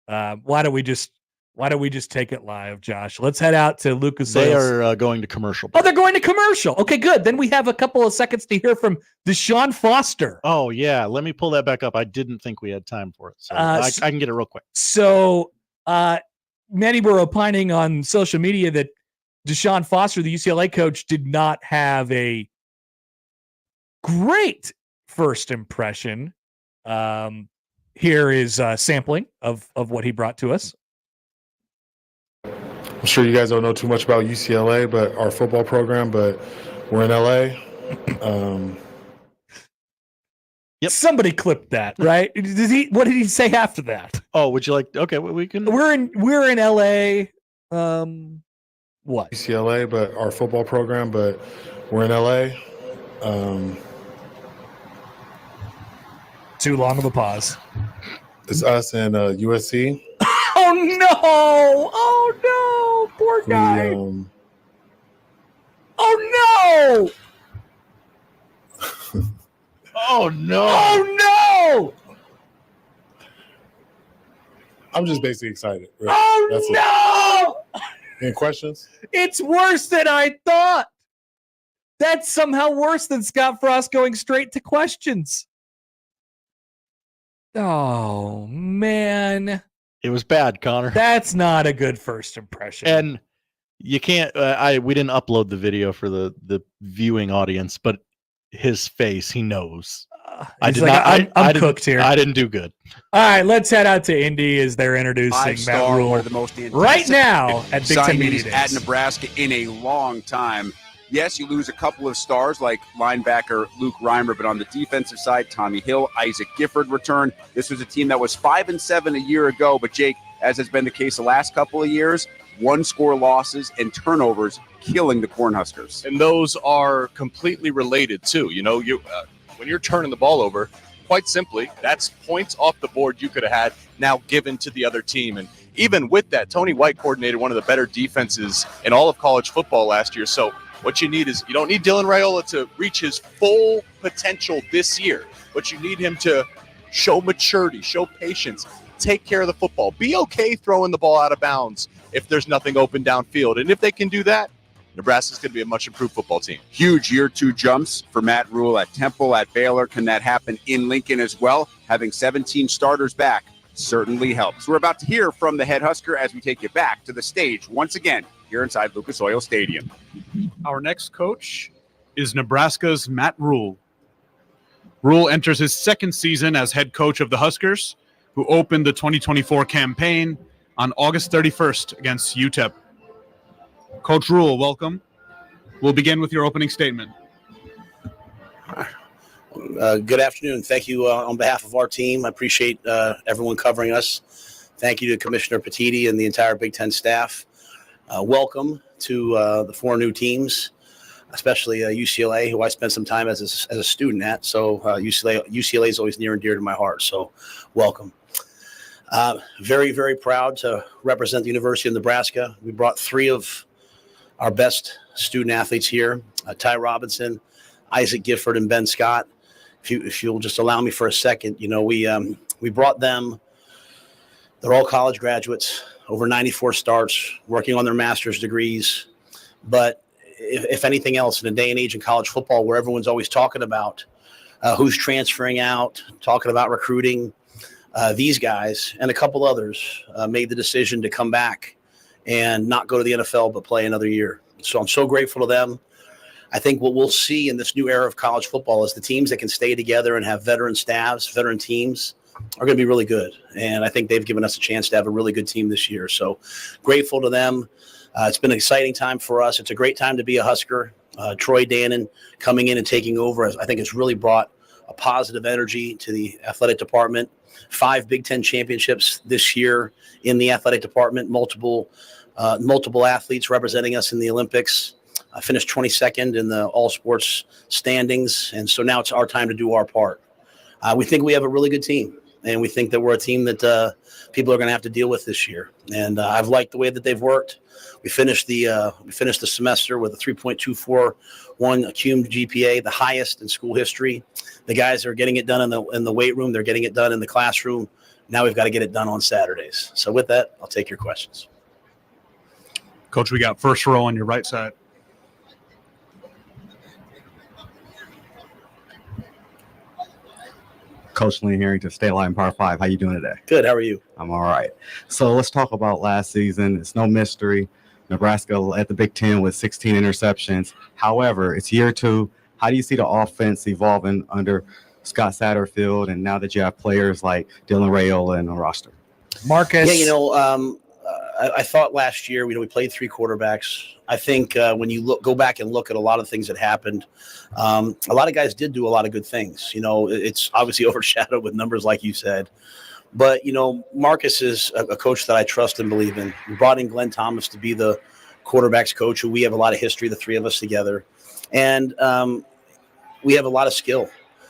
Why don't we just take it live, Josh? Let's head out to Lucas. They are going to commercial. Oh, they're going to commercial. Okay, good. Then we have a couple of seconds to hear from Deshaun Foster. Oh, yeah. Let me pull that back up. I didn't think we had time for it. So I can get it real quick. So many were opining on social media that Deshaun Foster, the UCLA coach, did not have a great first impression. Here is a sampling of what he brought to us. I'm sure you guys don't know too much about UCLA, but our football program, but we're in LA. Yep. Somebody clipped that, right? What did he say after that? Oh, would you like? Okay, we can. We're in LA. What? UCLA, but our football program, but we're in LA. Too long of a pause. It's us and USC. Oh no! Oh no! Poor guy. Oh no! Oh no! Oh no! I'm just basically excited. Really. Oh That's no! Any questions? It's worse than I thought. That's somehow worse than Scott Frost going straight to questions. Oh man. It was bad, Connor. That's not a good first impression. And you can't. We didn't upload the video for the viewing audience, but his face, he knows. I'm cooked here. I didn't do good. All right, let's head out to Indy as they're introducing Matt Rhule one of the most right now at Big Ten Media signings Days. at Nebraska in a long time. Yes, you lose a couple of stars like linebacker Luke Reimer, but on the defensive side, Tommy Hill, Isaac Gifford returned. This was a team that was 5-7 a year ago, but Jake, as has been the case the last couple of years, one-score losses and turnovers killing the Cornhuskers. And those are completely related too. You know, when you're turning the ball over, quite simply, that's points off the board you could have had now given to the other team. And even with that, Tony White coordinated one of the better defenses in all of college football last year. So what you need is, you don't need Dylan Raiola to reach his full potential this year, but you need him to show maturity, show patience, take care of the football, be okay throwing the ball out of bounds if there's nothing open downfield. And if they can do that, Nebraska's going to be a much improved football team. Huge year two jumps for Matt Rhule at Temple, at Baylor. Can that happen in Lincoln as well? Having 17 starters back certainly helps. We're about to hear from the head Husker as we take you back to the stage once again here inside Lucas Oil Stadium. Our next coach is Nebraska's Matt Rhule. Rhule enters his second season as head coach of the Huskers, who opened the 2024 campaign on August 31st against UTEP. Coach Rhule, welcome. We'll begin with your opening statement. Good afternoon. Thank you on behalf of our team. I appreciate everyone covering us. Thank you to Commissioner Petiti and the entire Big Ten staff. Welcome to the four new teams, especially UCLA, who I spent some time as a student at. So UCLA is always near and dear to my heart. So welcome. Very, very proud to represent the University of Nebraska. We brought three of our best student athletes here, Ty Robinson, Isaac Gifford, and Ben Scott. If you'll just allow me for a second, you know, we brought them. They're all college graduates, over 94 starts, working on their master's degrees. But if anything else, in a day and age in college football where everyone's always talking about who's transferring out, talking about recruiting, these guys and a couple others made the decision to come back and not go to the NFL but play another year. So I'm so grateful to them. I think what we'll see in this new era of college football is the teams that can stay together and have veteran staffs, veteran teams are going to be really good. And I think they've given us a chance to have a really good team this year. So grateful to them. It's been an exciting time for us. It's a great time to be a Husker. Troy Dannon coming in and taking over, I think it's really brought a positive energy to the athletic department. 5 Big Ten championships this year in the athletic department, multiple athletes representing us in the Olympics. I finished 22nd in the all sports standings. And so now it's our time to do our part. We think we have a really good team, and we think that we're a team that people are going to have to deal with this year. And I've liked the way that they've worked. We finished the semester with a 3.241 cum GPA, the highest in school history. The guys are getting it done in the weight room. They're getting it done in the classroom. Now we've got to get it done on Saturdays. So with that, I'll take your questions. Coach, we got first row on your right side. Coach Lynn Harrington, State Line Par 5. How you doing today? Good. How are you? I'm all right. So let's talk about last season. It's no mystery. Nebraska led the Big Ten with 16 interceptions. However, it's year 2. How do you see the offense evolving under Scott Satterfield, and now that you have players like Dylan Rayola in the roster? Marcus. Yeah, I thought last year, we played 3 quarterbacks. I think when you go back and look at a lot of things that happened, a lot of guys did do a lot of good things. It's obviously overshadowed with numbers like you said. But, Marcus is a coach that I trust and believe in. We brought in Glenn Thomas to be the quarterback's coach, who we have a lot of history, the 3 of us together. And we have a lot of skill.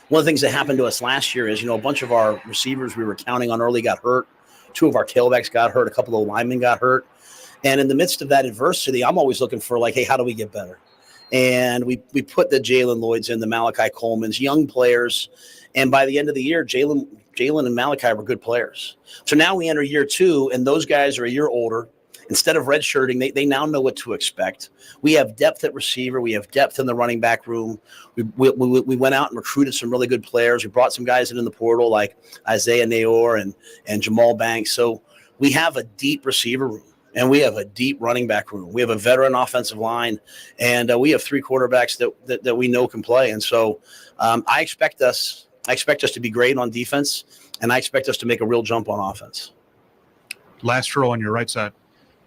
One of the things that happened to us last year is, a bunch of our receivers we were counting on early got hurt. 2 of our tailbacks got hurt. A couple of linemen got hurt. And in the midst of that adversity, I'm always looking for hey, how do we get better? And we put the Jalen Lloyds in, the Malachi Colemans, young players. And by the end of the year, Jalen and Malachi were good players. So now we enter year 2, and those guys are a year older. Instead of redshirting, they now know what to expect. We have depth at receiver. We have depth in the running back room. We went out and recruited some really good players. We brought some guys in the portal like Isaiah Nayor and Jamal Banks. So we have a deep receiver room, and we have a deep running back room. We have a veteran offensive line, and we have 3 quarterbacks that we know can play. And so I expect us to be great on defense, and I expect us to make a real jump on offense. Last row on your right side.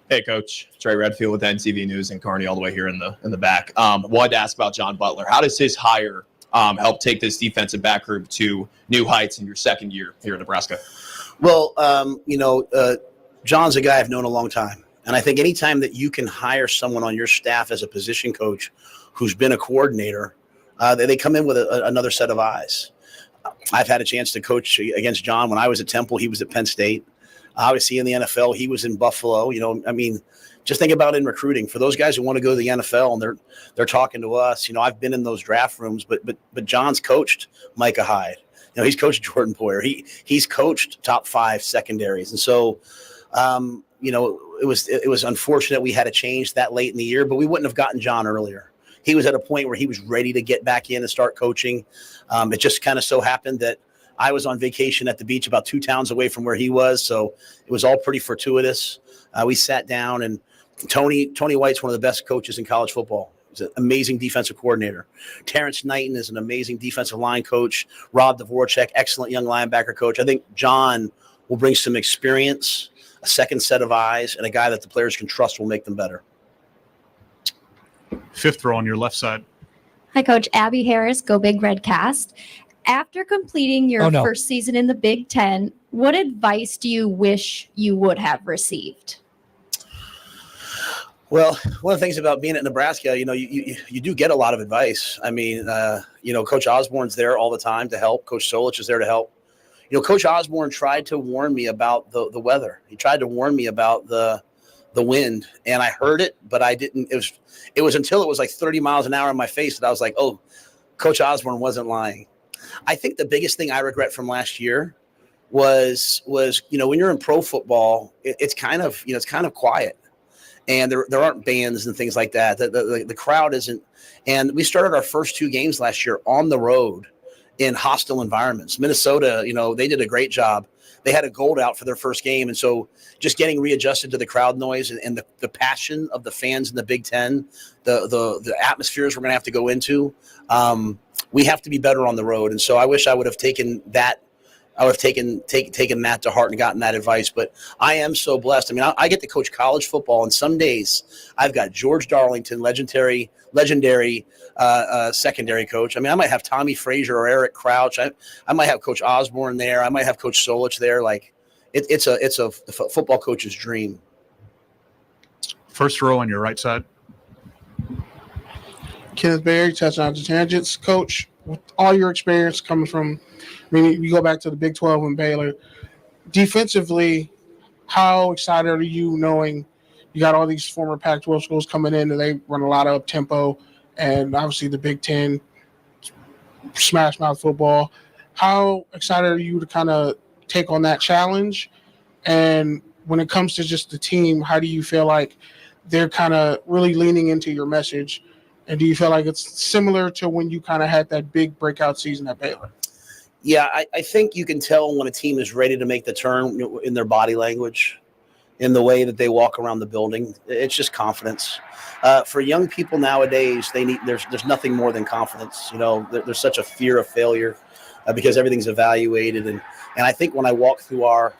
Hey, Coach. Trey Redfield with NTV News and Carney all the way here in the back. Wanted to ask about John Butler. How does his hire help take this defensive back group to new heights in your second year here in Nebraska? Well, John's a guy I've known a long time. And I think anytime that you can hire someone on your staff as a position coach who's been a coordinator, they come in with another set of eyes. I've had a chance to coach against John when I was at Temple. He was at Penn State. Obviously, in the NFL, he was in Buffalo. Just think about in recruiting for those guys who want to go to the NFL, and they're talking to us. I've been in those draft rooms, but John's coached Micah Hyde. He's coached Jordan Poyer. He's coached top 5 secondaries, and so it was unfortunate we had to change that late in the year, but we wouldn't have gotten John earlier. He was at a point where he was ready to get back in and start coaching. It just kind of so happened that I was on vacation at the beach about 2 towns away from where he was, so it was all pretty fortuitous. We sat down, and Tony White's one of the best coaches in college football. He's an amazing defensive coordinator. Terrence Knighton is an amazing defensive line coach. Rob Dvorak, excellent young linebacker coach. I think John will bring some experience, a second set of eyes, and a guy that the players can trust will make them better. Fifth row on your left side. Hi, Coach. Abby Harris, Go Big Red Cast. After completing your first season in the Big Ten, what advice do you wish you would have received? Well, one of the things about being at Nebraska, you do get a lot of advice. Coach Osborne's there all the time to help. Coach Solich is there to help. Coach Osborne tried to warn me about the weather. He tried to warn me about the wind, and I heard it, but I didn't. It was until it was like 30 miles an hour in my face that I was like, oh, Coach Osborne wasn't lying. I think the biggest thing I regret from last year was when you're in pro football, it's kind of quiet, and there aren't bands and things like that. The crowd isn't. And we started our first 2 games last year on the road in hostile environments. Minnesota, they did a great job. they had a gold out for their first game. And so just getting readjusted to the crowd noise and the passion of the fans in the Big Ten, the atmospheres we're going to have to go into, we have to be better on the road. And so I wish I would have taken that. I would have taken that to heart and gotten that advice. But I am so blessed. I mean, I get to coach college football, and some days I've got George Darlington, legendary secondary coach. I mean, I might have Tommy Frazier or Eric Crouch. I might have Coach Osborne there. I might have Coach Solich there. Like, it's a football coach's dream. First row on your right side. Kenneth Berry, touchdown to tangents. Coach, with all your experience coming from, I mean, you go back to the Big 12 and Baylor. Defensively, how excited are you knowing you got all these former Pac-12 schools coming in and they run a lot of up-tempo, and obviously the Big Ten smash mouth football? How excited are you to kind of take on that challenge? And when it comes to just the team, how do you feel like they're kind of really leaning into your message? And do you feel like it's similar to when you kind of had that big breakout season at Baylor? Yeah, I think you can tell when a team is ready to make the turn in their body language, in the way that they walk around the building. It's just confidence. For young people nowadays, there's nothing more than confidence. You know, there's such a fear of failure because everything's evaluated. And I think when I walk through our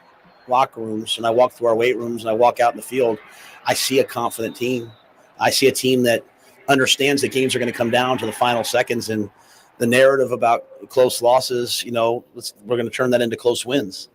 locker rooms and I walk through our weight rooms and I walk out in the field, I see a confident team. I see a team that understands that games are going to come down to the final seconds, and the narrative about close losses, you know, we're going to turn that into close wins.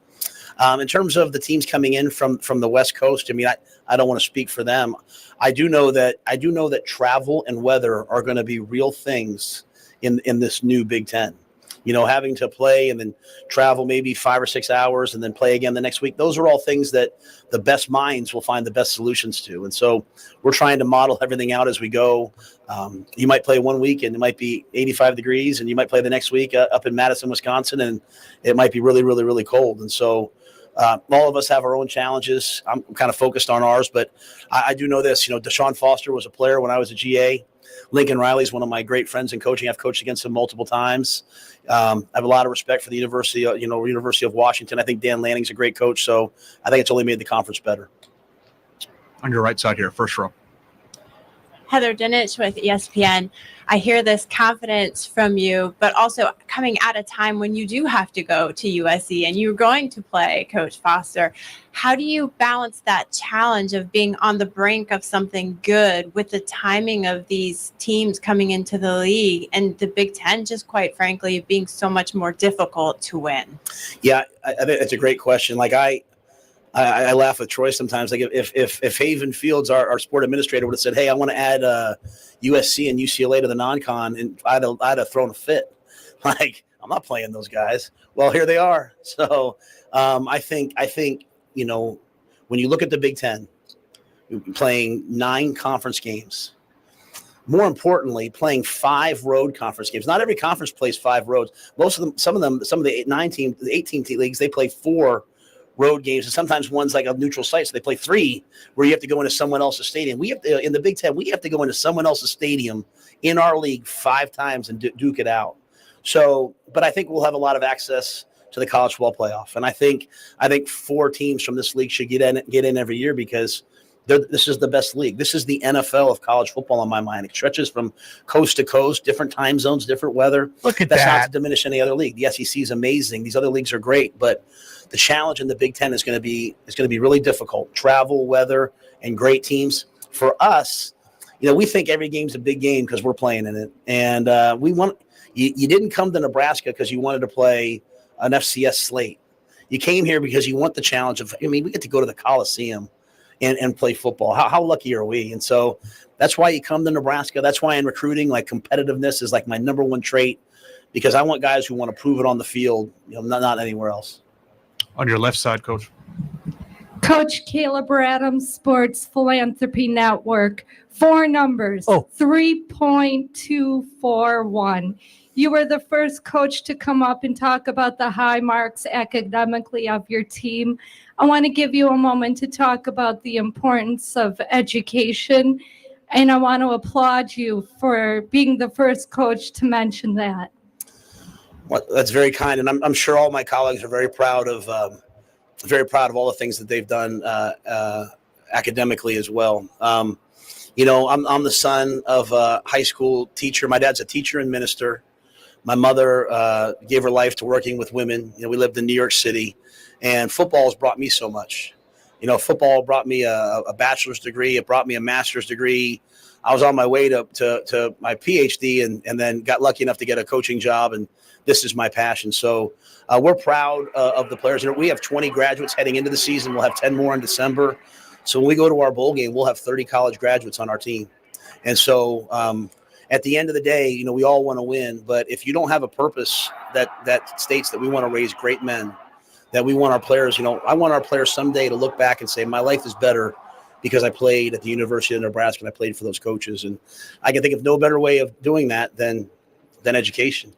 In terms of the teams coming in from the West Coast, I mean, I don't want to speak for them. I do know that travel and weather are going to be real things in this new Big Ten. You know, having to play and then travel maybe 5 or 6 hours and then play again the next week. Those are all things that the best minds will find the best solutions to. And so we're trying to model everything out as we go. You might play 1 week and it might be 85 degrees, and you might play the next week up in Madison, Wisconsin, and it might be really, really, really cold. And so all of us have our own challenges. I'm kind of focused on ours, but I do know this. You know, Deshaun Foster was a player when I was a GA. Lincoln Riley is one of my great friends in coaching. I've coached against him multiple times. I have a lot of respect for the University of Washington. I think Dan Lanning's a great coach, so I think it's only made the conference better. On your right side here, first row. Heather Dinich with ESPN. I hear this confidence from you, but also coming at a time when you do have to go to USC and you're going to play Coach Foster. How do you balance that challenge of being on the brink of something good with the timing of these teams coming into the league and the Big Ten, just quite frankly, being so much more difficult to win? Yeah, I think that's a great question. Like I laugh with Troy sometimes. Like if Haven Fields, our sport administrator, would have said, "Hey, I want to add USC and UCLA to the non-con," and I'd have thrown a fit. Like, I'm not playing those guys. Well, here they are. So I think you know, when you look at the Big Ten, playing 9 conference games, more importantly, playing 5 road conference games. Not every conference plays 5 roads. Most of them, some of the 18 team leagues, they play 4 road games, and sometimes one's like a neutral site, so they play 3 where you have to go into someone else's stadium. We have to, in the Big Ten, we have to go into someone else's stadium in our league 5 times and duke it out. So, but I think we'll have a lot of access to the college football playoff, and I think 4 teams from this league should get in every year because this is the best league. This is the NFL of college football in my mind. It stretches from coast to coast, different time zones, different weather. Look at That's that. not to diminish any other league. The SEC is amazing. These other leagues are great, but the challenge in the Big Ten is going to be really difficult. Travel, weather, and great teams. For us, you know, we think every game's a big game because we're playing in it, and we want. You didn't come to Nebraska because you wanted to play an FCS slate. You came here because you want the challenge of. I mean, we get to go to the Coliseum and play football. How lucky are we? And so that's why you come to Nebraska. That's why in recruiting, like, competitiveness is like my number one trait, because I want guys who want to prove it on the field, you know, not anywhere else. On your left side, Coach. Coach Caleb Adams, Sports Philanthropy Network. 4 numbers. 3.241. You were the first coach to come up and talk about the high marks academically of your team. I want to give you a moment to talk about the importance of education, and I want to applaud you for being the first coach to mention that. Well, that's very kind, and I'm sure all my colleagues are very proud of very proud of all the things that they've done academically as well. You know, I'm the son of a high school teacher. My dad's a teacher and minister. My mother gave her life to working with women. You know, we lived in New York City, and football has brought me so much. You know, football brought me a bachelor's degree. It brought me a master's degree. I was on my way to my PhD and then got lucky enough to get a coaching job, and this is my passion. So we're proud of the players. We have 20 graduates heading into the season. We'll have 10 more in December. So when we go to our bowl game, we'll have 30 college graduates on our team. And so at the end of the day, you know, we all want to win. But if you don't have a purpose that states that we want to raise great men, that we want our players, you know, I want our players someday to look back and say, my life is better because I played at the University of Nebraska and I played for those coaches. And I can think of no better way of doing that than education,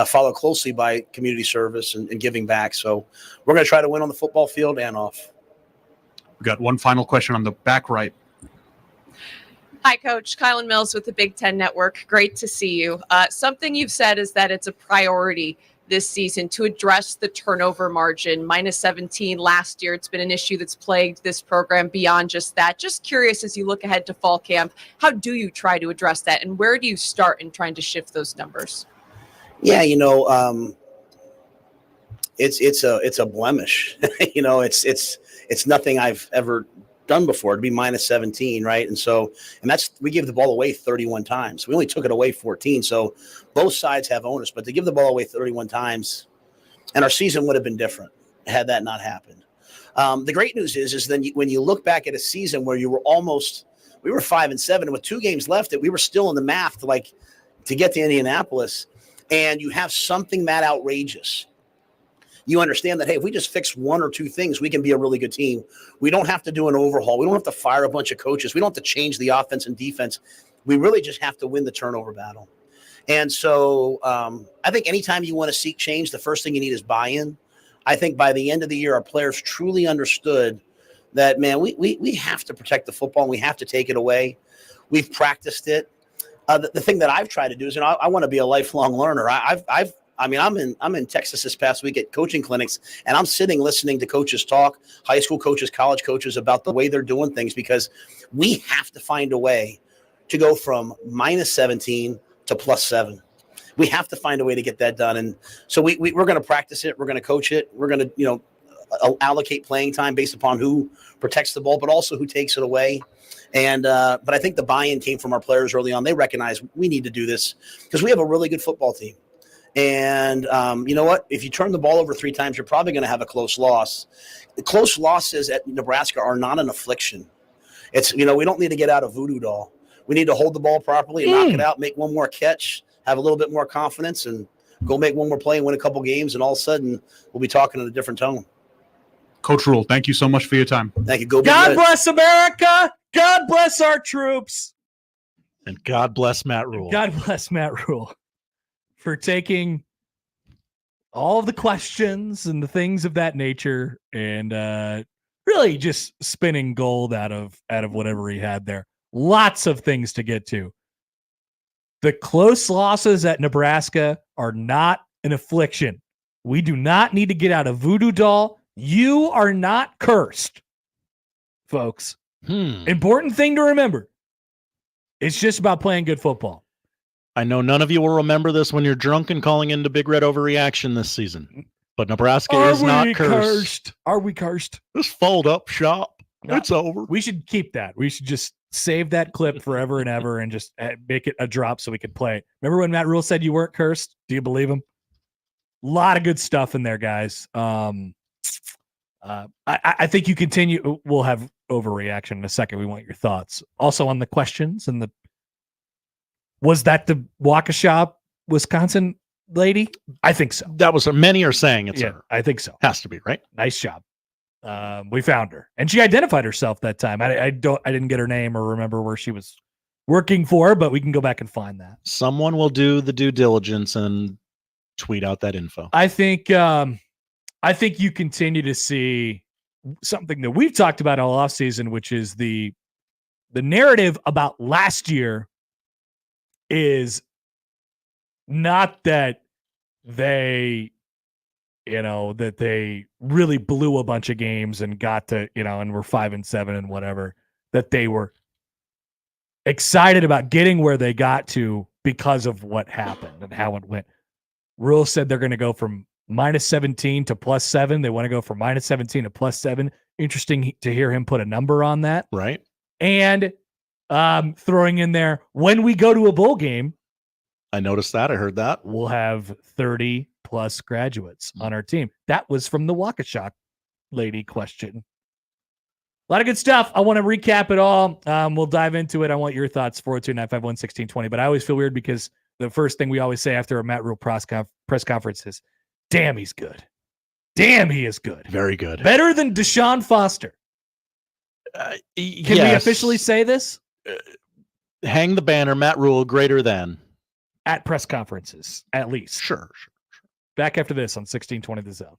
followed closely by community service and giving back. So we're going to try to win on the football field and off. We got one final question on the back right. Hi, Coach. Kylan Mills with the Big Ten Network. Great to see you. Something you've said is that it's a priority this season to address the turnover margin, minus 17 last year. It's been an issue that's plagued this program beyond just that. Just curious, as you look ahead to fall camp, how do you try to address that, and where do you start in trying to shift those numbers? Yeah, you know, it's a blemish. You know, it's nothing I've ever done before to be minus 17, right? And that's, we give the ball away 31 times. We only took it away 14. So both sides have onus, but to give the ball away 31 times, and our season would have been different had that not happened. The great news is then when you look back at a season where we were 5-7, and with 2 games left, that we were still in the math to get to Indianapolis, and you have something that outrageous. You understand that, hey, if we just fix 1 or 2 things, we can be a really good team. We don't have to do an overhaul. We don't have to fire a bunch of coaches. We don't have to change the offense and defense. We really just have to win the turnover battle. And so I think anytime you want to seek change, the first thing you need is buy-in. I think by the end of the year, our players truly understood that, man, we have to protect the football and we have to take it away. We've practiced it. The thing that I've tried to do is, and I want to be a lifelong learner. I'm in Texas this past week at coaching clinics, and I'm sitting listening to coaches talk, high school coaches, college coaches, about the way they're doing things, because we have to find a way to go from minus 17 to plus 7. We have to find a way to get that done. And so we're going to practice it. We're going to coach it. We're going to, you know, allocate playing time based upon who protects the ball, but also who takes it away. And but I think the buy-in came from our players early on. They recognize we need to do this because we have a really good football team. And you know what? If you turn the ball over 3 times, you're probably going to have a close loss. The close losses at Nebraska are not an affliction. It's, you know, we don't need to get out a voodoo doll. We need to hold the ball properly and knock it out, make one more catch, have a little bit more confidence, and go make one more play and win a couple games. And all of a sudden, we'll be talking in a different tone. Coach Rhule, thank you so much for your time. Thank you. Go Big God Red. bless America. God bless our troops. And God bless Matt Rhule. God bless Matt Rhule for taking all of the questions and the things of that nature and really just spinning gold out of whatever he had there. Lots of things to get to. The close losses at Nebraska are not an affliction. We do not need to get out a voodoo doll. You are not cursed, folks. Important thing to remember. It's just about playing good football. I know none of you will remember this when you're drunk and calling into Big Red overreaction this season, but Nebraska is not cursed. Are we cursed? Just fold up shop. No, it's over. We should keep that. We should just save that clip forever and ever and just make it a drop so we could play it. Remember when Matt Rhule said you weren't cursed? Do you believe him? A lot of good stuff in there, guys. I think you continue. We'll have overreaction in a second. We want your thoughts. Also on the questions and was that the Waukesha, Wisconsin lady? I think so. That was her. Many are saying it's her. I think so. Has to be, right? Nice job. We found her, and she identified herself that time. I didn't get her name or remember where she was working for, but we can go back and find that. Someone will do the due diligence and tweet out that info. I think you continue to see something that we've talked about all offseason, which is the narrative about last year is not that they that they really blew a bunch of games and got to, and were 5-7 and whatever, that they were excited about getting where they got to because of what happened and how it went. Rhule said they're going to go from -17 to +7. They want to go from -17 to +7. Interesting to hear him put a number on that. Right. And throwing in there, when we go to a bowl game, I noticed that. I heard that. We'll have 30 plus graduates on our team. That was from the Waukesha lady question. A lot of good stuff. I want to recap it all. We'll dive into it. I want your thoughts, 402-951-1620. But I always feel weird because the first thing we always say after a Matt Rhule press conference is, damn, he's good. Damn, he is good. Very good. Better than Deshaun Foster. Can we officially say this? Hang the banner, Matt Rhule, greater than. At press conferences, at least. Sure. Back after this on 1620 The Zone.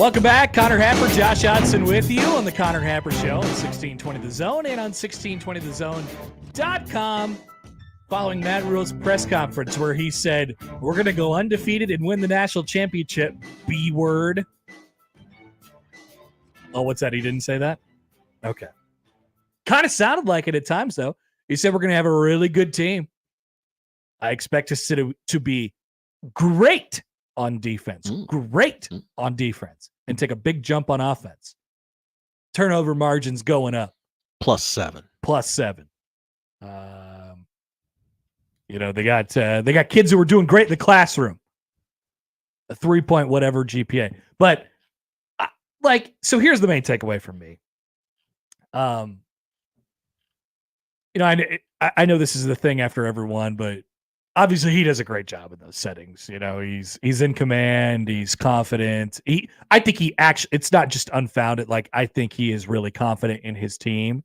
Welcome back. Connor Happer, Josh Hodson with you on the Connor Happer Show on 1620 The Zone and on 1620thezone.com. Following Matt Rhule's press conference where he said, we're going to go undefeated and win the national championship, B-word. Oh, what's that? He didn't say that? Okay. Kind of sounded like it at times, though. He said we're going to have a really good team. I expect us to be great on defense. Great on defense. And take a big jump on offense. Turnover margins going up. +7. +7. They got kids who were doing great in the classroom. A 3-point whatever GPA. But so here's the main takeaway from me. I know this is the thing after everyone, but obviously he does a great job in those settings. He's in command. He's confident. I think it's not just unfounded. I think he is really confident in his team.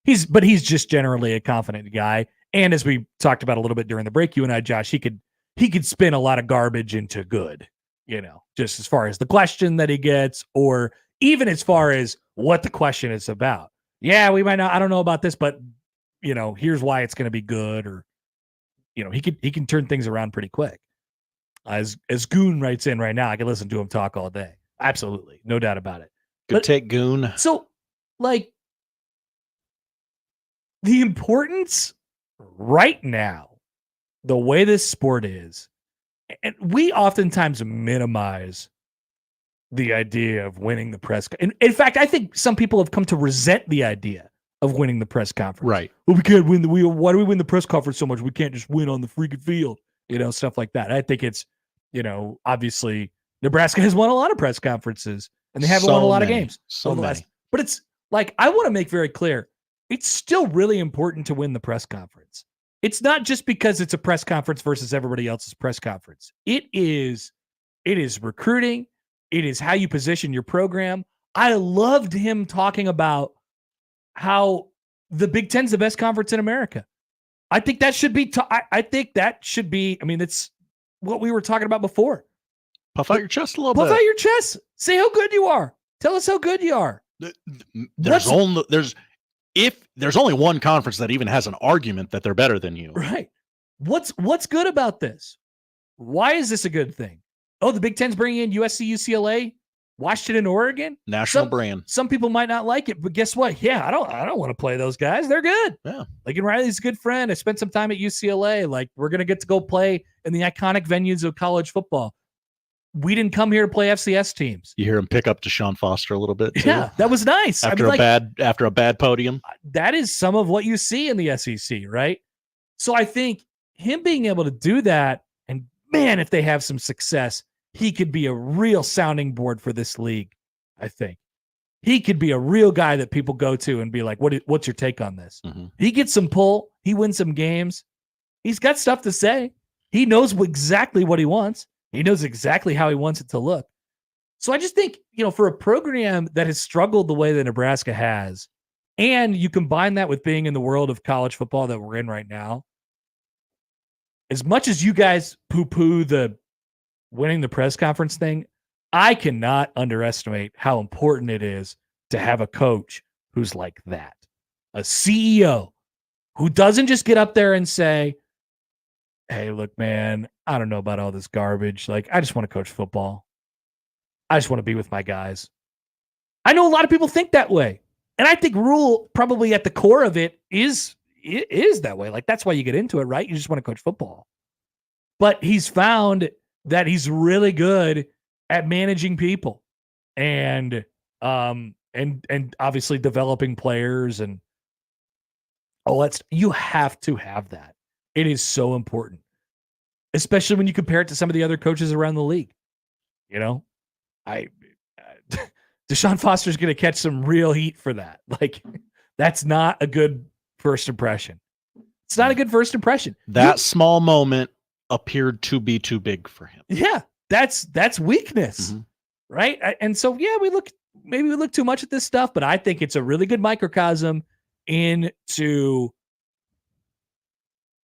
He's just generally a confident guy. And as we talked about a little bit during the break, you and I, Josh, he could spin a lot of garbage into good, just as far as the question that he gets, or even as far as what the question is about. Yeah, we might not, I don't know about this, but here's why it's going to be good, or he can turn things around pretty quick. As Goon writes in right now, I can listen to him talk all day. Absolutely, no doubt about it. Good take, Goon. So, the importance right now, the way this sport is, and we oftentimes minimize the idea of winning the press. In fact, I think some people have come to resent the idea of winning the press conference. Right. Well, we can't win why do we win the press conference so much? We can't just win on the freaking field, stuff like that. I think it's, obviously Nebraska has won a lot of press conferences and they haven't won a lot of games. But it's I want to make very clear, it's still really important to win the press conference. It's not just because it's a press conference versus everybody else's press conference. It is recruiting. It is how you position your program. I loved him talking about how the Big Ten's the best conference in America. I think that should be, it's what we were talking about before. Puff out your chest a little bit. Puff out your chest. Say how good you are. Tell us how good you are. There's only one conference that even has an argument that they're better than you. Right. What's good about this? Why is this a good thing? Oh, the Big Ten's bringing in USC, UCLA, Washington, Oregon. National brand. Some people might not like it, but guess what? Yeah, I don't want to play those guys. They're good. Yeah. Lincoln Riley's a good friend. I spent some time at UCLA. We're going to get to go play in the iconic venues of college football. We didn't come here to play FCS teams. You hear him pick up Deshaun Foster a little bit too. Yeah, that was nice. After a bad podium. That is some of what you see in the SEC, right? So I think him being able to do that, and man, if they have some success, he could be a real sounding board for this league. I think he could be a real guy that people go to and be like, what's your take on this? Mm-hmm. He gets some pull. He wins some games. He's got stuff to say. He knows exactly what he wants. He knows exactly how he wants it to look. So I just think, for a program that has struggled the way that Nebraska has, and you combine that with being in the world of college football that we're in right now, as much as you guys poo-poo the winning the press conference thing, I cannot underestimate how important it is to have a coach who's like that. A CEO who doesn't just get up there and say, hey, look, man, I don't know about all this garbage. I just want to coach football. I just want to be with my guys. I know a lot of people think that way. And I think Rhule probably at the core of it is that way. That's why you get into it, right? You just want to coach football. But he's found that he's really good at managing people and obviously developing players and you have to have that. It is so important, especially when you compare it to some of the other coaches around the league. Deshaun Foster's going to catch some real heat for that. That's not a good first impression. It's not a good first impression. That small moment appeared to be too big for him. Yeah, that's weakness, right? And so, yeah, maybe we look too much at this stuff, but I think it's a really good microcosm into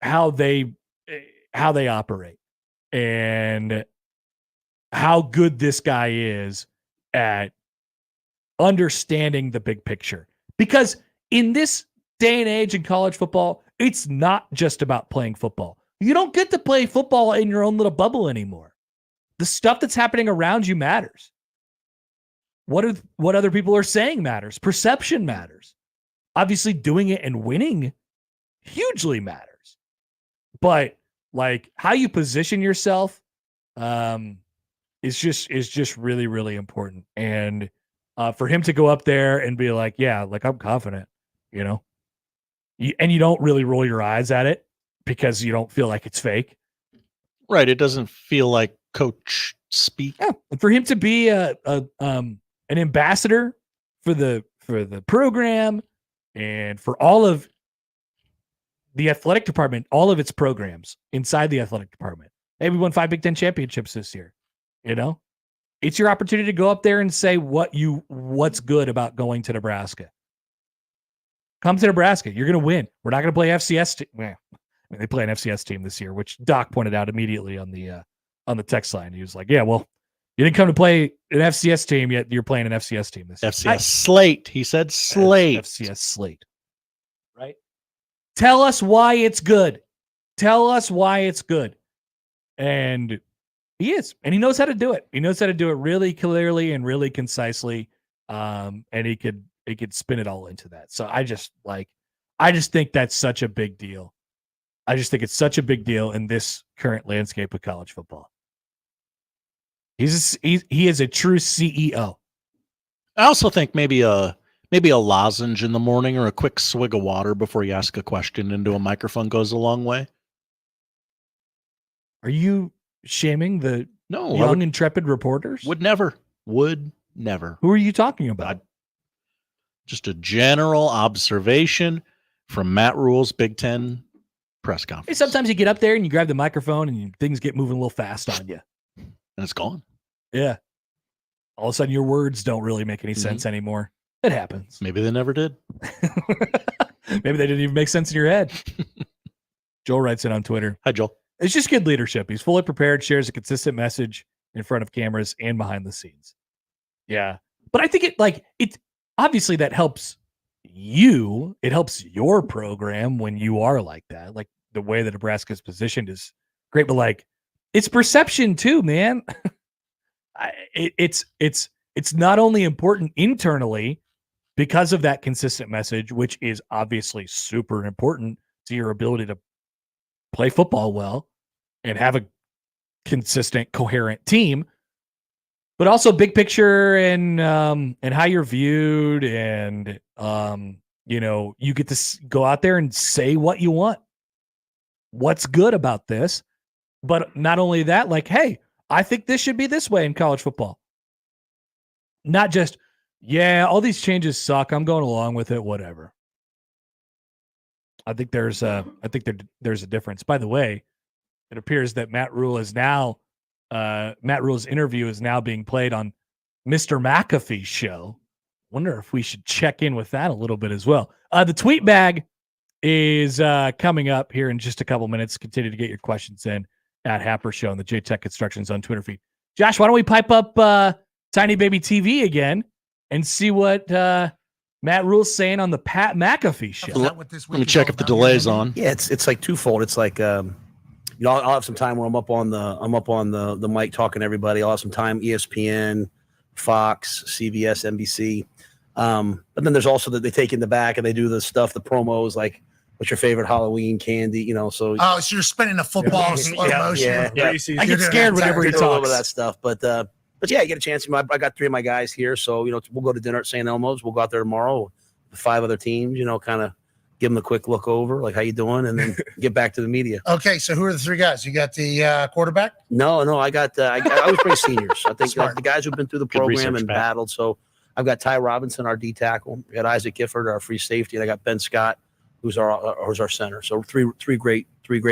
how they operate and how good this guy is at understanding the big picture. Because in this day and age in college football, it's not just about playing football. You don't get to play football in your own little bubble anymore. The stuff that's happening around you matters. What other people are saying matters. Perception matters. Obviously, doing it and winning hugely matters. But like how you position yourself is just really, really important. And for him to go up there and be like, yeah, like I'm confident, you know, and you don't really roll your eyes at it because you don't feel like it's fake. Right. It doesn't feel like coach speak. Yeah. And for him to be an ambassador for the program and for all of the athletic department, all of its programs inside the athletic department. Hey, we won 5 Big Ten championships this year. You know, it's your opportunity to go up there and say what's good about going to Nebraska. Come to Nebraska. You're going to win. We're not going to play FCS. Well, I mean, they play an FCS team this year, which Doc pointed out immediately on the text line. He was like, yeah, well, you didn't come to play an FCS team yet. You're playing an FCS team this year. FCS slate. He said slate. FCS slate. Right? Tell us why it's good. Tell us why it's good. And he is. And he knows how to do it. He knows how to do it really clearly and really concisely. And he could spin it all into that. So I just think that's such a big deal. I just think it's such a big deal in this current landscape of college football. He is a true CEO. I also think maybe a lozenge in the morning or a quick swig of water before you ask a question into a microphone goes a long way. Are you shaming the young intrepid reporters? Would never. Who are you talking about? Just a general observation from Matt Rhule's Big Ten press conference. Hey, sometimes you get up there and you grab the microphone and things get moving a little fast on you. And it's gone. Yeah. All of a sudden your words don't really make any sense anymore. It happens. Maybe they never did. Maybe they didn't even make sense in your head. Joel writes in on Twitter. Hi, Joel. It's just good leadership. He's fully prepared, shares a consistent message in front of cameras and behind the scenes. Yeah. But I think it obviously that helps you. It helps your program when you are like that. Like the way that Nebraska's positioned is great, but like it's perception too, man. It's not only important internally because of that consistent message, which is obviously super important to your ability to play football well and have a consistent, coherent team, but also big picture and how you're viewed. And, you get to go out there and say what you want, what's good about this. But not only that, like, hey, I think this should be this way in college football. Not just, yeah, all these changes suck. I'm going along with it, whatever. I think there's a difference. By the way, it appears that Matt Rhule's interview is now being played on Mr. McAfee's show. Wonder if we should check in with that a little bit as well. The tweet bag is coming up here in just a couple minutes. Continue to get your questions in at Happer Show and the J-Tech Construction Zone Twitter feed. Josh, why don't we pipe up Tiny Baby TV again and see what Matt Rhule's saying on the Pat McAfee show. Let me check if the delay's on. Yeah, it's like twofold. It's like I'll have some time where I'm up on the mic talking to everybody. I'll have some time ESPN, Fox, CBS, NBC. But then there's also that they take in the back and they do the stuff, the promos, like what's your favorite Halloween candy, So so you're spinning the football in slow motion. Yeah. I get scared whenever he a little bit talks. of that stuff, but yeah, you get a chance. I got 3 of my guys here, so we'll go to dinner at St. Elmo's. We'll go out there tomorrow with 5 other tems. Kind of give them a quick look over, like how you doing, and then get back to the media. Okay, so who are the 3 guys? You got the quarterback? No, I got I was pretty seniors. I think the guys who've been through the program and battled. So I've got Ty Robinson, our D tackle. I got Isaac Gifford, our free safety, and I got Ben Scott, who's our center. So three great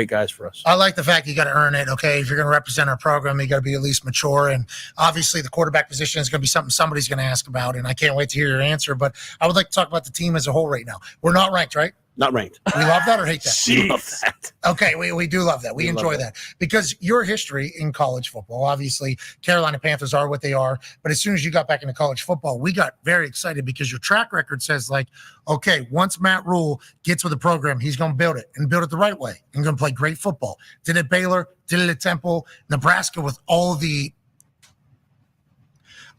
guys for us. I like the fact you got to earn it. Okay, if you're going to represent our program, you got to be at least mature. And obviously, the quarterback position is going to be something somebody's going to ask about. And I can't wait to hear your answer. But I would like to talk about the team as a whole right now. We're not ranked, right? Not ranked. We love that or hate that? We love that. Okay, we do love that. We We love enjoy that. that because your history in college football, obviously, Carolina Panthers are what they are. But as soon as you got back into college football, we got very excited because your track record says, like, okay, once Matt Rhule gets with the program, he's going to build it and build it the right way and going to play great football. Did it at Baylor, did it at Temple, Nebraska with all the,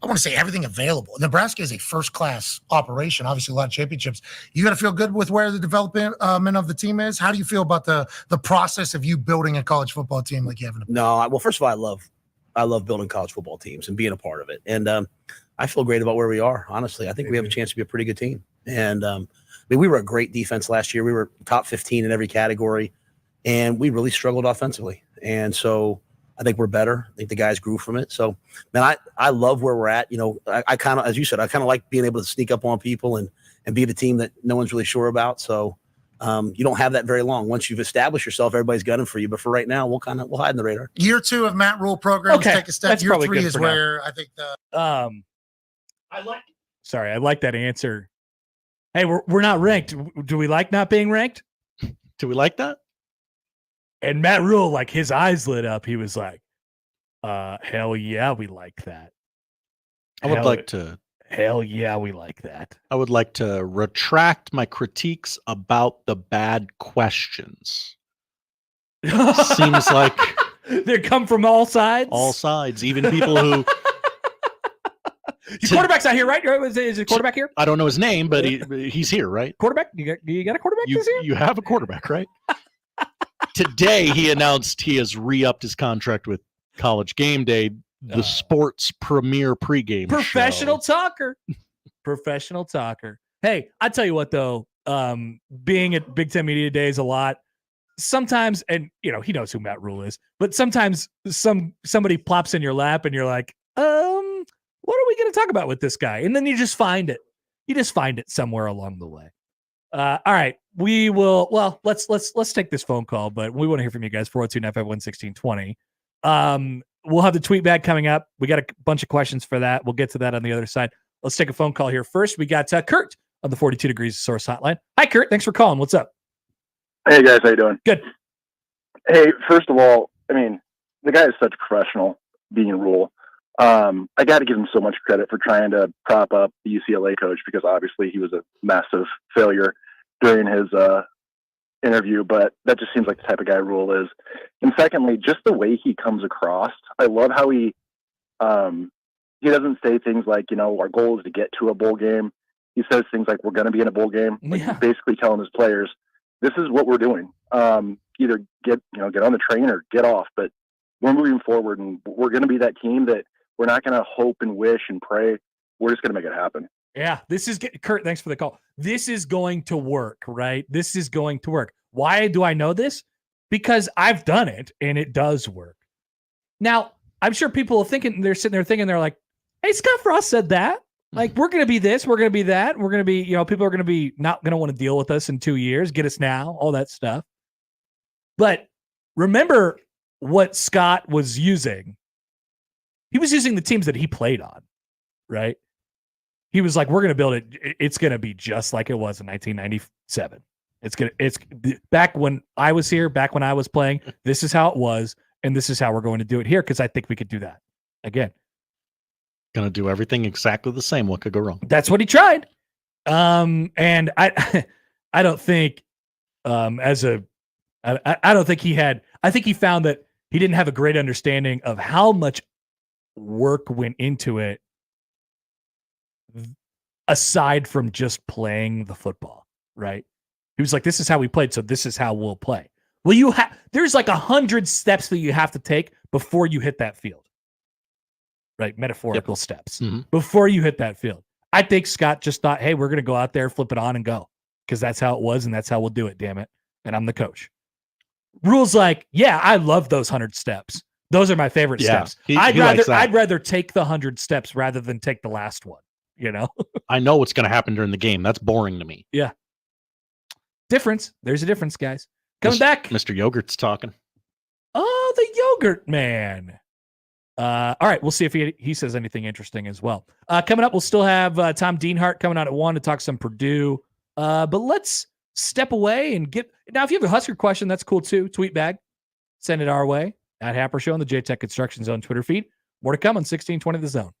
I want to say everything available. Nebraska is a first-class operation. Obviously, a lot of championships. You got to feel good with where the development of the team is. How do you feel about the process of you building a college football team like you have in Well, first of all, I love building college football teams and being a part of it. And I feel great about where we are. Honestly, I think we have a chance to be a pretty good team. And we were a great defense last year. We were top 15 in every category, and we really struggled offensively. And so I think we're better. I think the guys grew from it. So, man, I love where we're at. I kind of, as you said, I kind of like being able to sneak up on people and be the team that no one's really sure about. So you don't have that very long. Once you've established yourself, everybody's gunning for you. But for right now, we'll hide in the radar. Year 2 of Matt Rhule programs Okay, take a step. that's Year probably 3 good is for now. where I think the I like that answer. Hey, we're not ranked. Do we like not being ranked? Do we like that? And Matt Rhule, like, his eyes lit up. He was like, hell yeah, we like that. Hell yeah, we like that. I would like to retract my critiques about the bad questions. Seems like they come from all sides. All sides, even people who. Your quarterback's not here, right? Is the quarterback here? I don't know his name, but he's here, right? Quarterback? You got a quarterback this year? You have a quarterback, right? Today, he announced he has re-upped his contract with College Game Day, the sports premier pregame Professional show. talker. Professional talker. Hey, I tell you what, though, being at Big Ten Media Days a lot, sometimes, and he knows who Matt Rhule is, but sometimes somebody plops in your lap and you're like, what are we going to talk about with this guy? And then you just find it. You just find it somewhere along the way. All right. We will. Well, let's take this phone call, but we want to hear from you guys. 402-951-1620. We'll have the tweet bag coming up. We got a bunch of questions for that. We'll get to that on the other side. Let's take a phone call here first. We got Kurt on the 42 Degrees Source Hotline. Hi, Kurt. Thanks for calling. What's up? Hey guys, how you doing? Good. Hey, first of all, I mean, the guy is such a professional, being Rhule. I got to give him so much credit for trying to prop up the UCLA coach because obviously he was a massive failure during his interview, but that just seems like the type of guy Rhule is. And secondly, just the way he comes across, I love how he doesn't say things like, our goal is to get to a bowl game. He says things like, we're going to be in a bowl game. Like, he's basically telling his players, this is what we're doing. Either get on the train or get off, but we're moving forward and we're going to be that team that we're not going to hope and wish and pray. We're just going to make it happen. Yeah, Kurt, thanks for the call. This is going to work, right? This is going to work. Why do I know this? Because I've done it and it does work. Now, I'm sure people are thinking, they're sitting there thinking, they're like, hey, Scott Frost said that. Like, we're going to be this, we're going to be that. We're going to be, people are going to be not going to want to deal with us in 2 years, get us now, all that stuff. But remember what Scott was using. He was using the teams that he played on, right? He was like, we're going to build it. It's going to be just like it was in 1997. It's back when I was here, back when I was playing. This is how it was. And this is how we're going to do it here. Cause I think we could do that again. Going to do everything exactly the same. What could go wrong? That's what he tried. And I don't think, I don't think he had, I think he found that he didn't have a great understanding of how much work went into it aside from just playing the football, right? He was like, this is how we played, so this is how we'll play. Well, there's like 100 steps that you have to take before you hit that field, right? Metaphorical steps before you hit that field. I think Scott just thought, hey, we're going to go out there, flip it on and go because that's how it was and that's how we'll do it, damn it. And I'm the coach. Rhule's like, yeah, I love those 100 steps. Those are my favorite steps. I'd rather take the 100 steps rather than take the last one, I know what's going to happen during the game. That's boring to me. Yeah. Difference. There's a difference, guys. Coming back. Mr. Yogurt's talking. Oh, the yogurt man. All right. We'll see if he says anything interesting as well. Coming up, we'll still have Tom Dienhart coming out at 1 to talk some Purdue. But let's step away and get. Now, if you have a Husker question, that's cool too. Tweet bag, send it our way at Happer Show on the JTech Construction Zone Twitter feed. More to come on 1620 The Zone.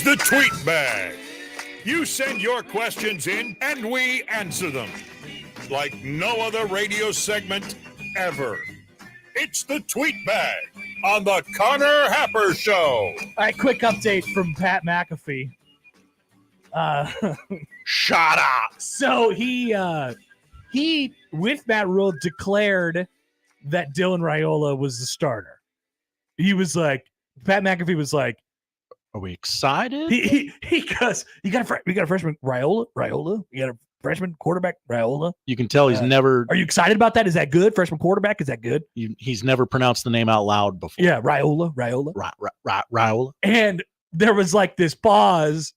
the Tweet Bag. You send your questions in, and we answer them. Like no other radio segment ever. It's the Tweet Bag on the Connor Happer Show. All right, quick update from Pat McAfee. Shut up. So he with Matt Rhule declared that Dylan Raiola was the starter. He was like, Pat McAfee was like, are we excited? He goes, we got a freshman Raiola. You got a freshman quarterback Raiola. You can tell he's never. Are you excited about that? Is that good? Freshman quarterback, is that good? He's never pronounced the name out loud before. Yeah, Raiola. Raiola. And there was like this pause,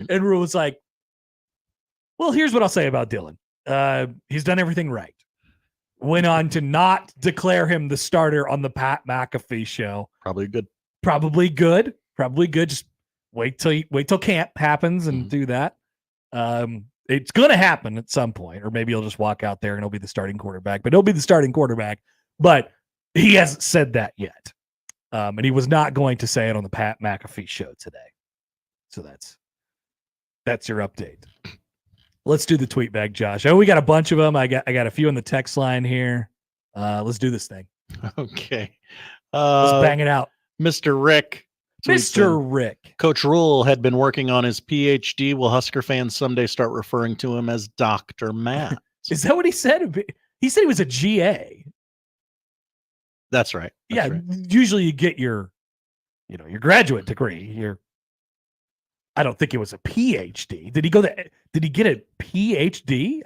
and Rhule was like, well, here's what I'll say about Dylan. He's done everything right. Went on to not declare him the starter on the Pat McAfee show. Probably good. Just wait till camp happens and do that. It's going to happen at some point, or maybe he'll just walk out there and he'll be the starting quarterback. But he'll be the starting quarterback. But he hasn't said that yet, and he was not going to say it on the Pat McAfee show today. So that's your update. Let's do the tweet bag, Josh. Oh, we got a bunch of them. I got a few in the text line here. Let's do this thing. Okay. Let's bang it out. Mr. Rick. Mr. Rick. Coach Rhule had been working on his PhD. Will Husker fans someday start referring to him as Dr. Matt? Is that what he said? He said he was a GA. That's right. Usually you get your graduate degree. I don't think it was a PhD. Did he get a PhD?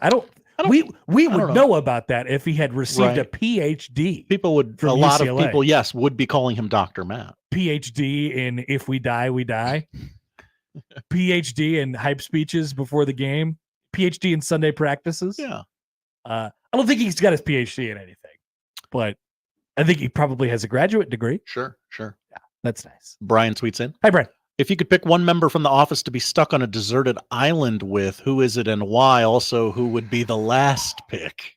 We would know about that if he had received a PhD. People would, a lot of people, yes, would be calling him Dr. Matt. PhD in If We Die, We Die. PhD in hype speeches before the game. PhD in Sunday practices. Yeah. I don't think he's got his PhD in anything, but I think he probably has a graduate degree. Sure. Yeah, that's nice. Brian tweets in. Hi, Brian. If you could pick one member from the office to be stuck on a deserted island with, who is it and why? Also, who would be the last pick?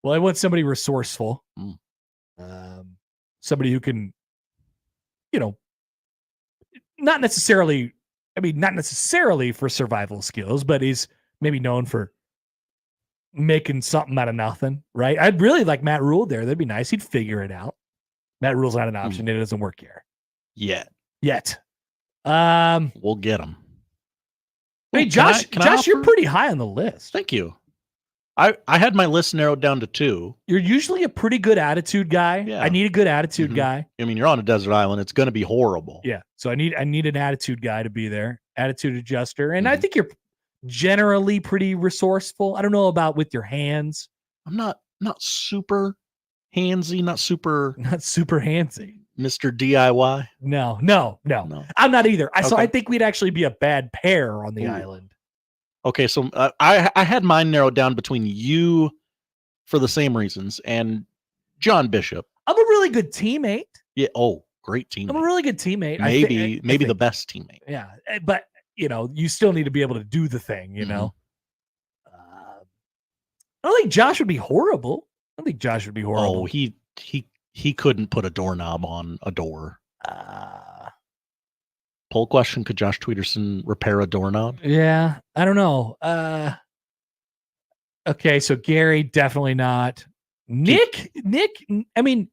Well, I want somebody resourceful. Somebody who can, not necessarily for survival skills, but is maybe known for making something out of nothing, right? I'd really like Matt Rhule there. That'd be nice. He'd figure it out. Matt Rule's not an option. It doesn't work here. Yet. We'll get him. Hey, Josh, you're pretty high on the list. Thank you. I had my list narrowed down to 2. You're usually a pretty good attitude guy. Yeah. I need a good attitude guy. I mean, you're on a desert island. It's going to be horrible. Yeah. So I need an attitude guy to be there, attitude adjuster. And I think you're generally pretty resourceful. I don't know about with your hands. I'm not super handsy, not super handsy. Mr. DIY? No. I'm not either. So I think we'd actually be a bad pair on the island. Okay, so I had mine narrowed down between you for the same reasons and John Bishop. I'm a really good teammate. Yeah. Oh, great teammate. I'm a really good teammate. Maybe the best teammate. Yeah, but you still need to be able to do the thing. I don't think Josh would be horrible. Oh, he couldn't put a doorknob on a door. Poll question: could Josh Tweederson repair a doorknob? Yeah, I don't know. Okay, so Gary definitely not. Nick. I mean,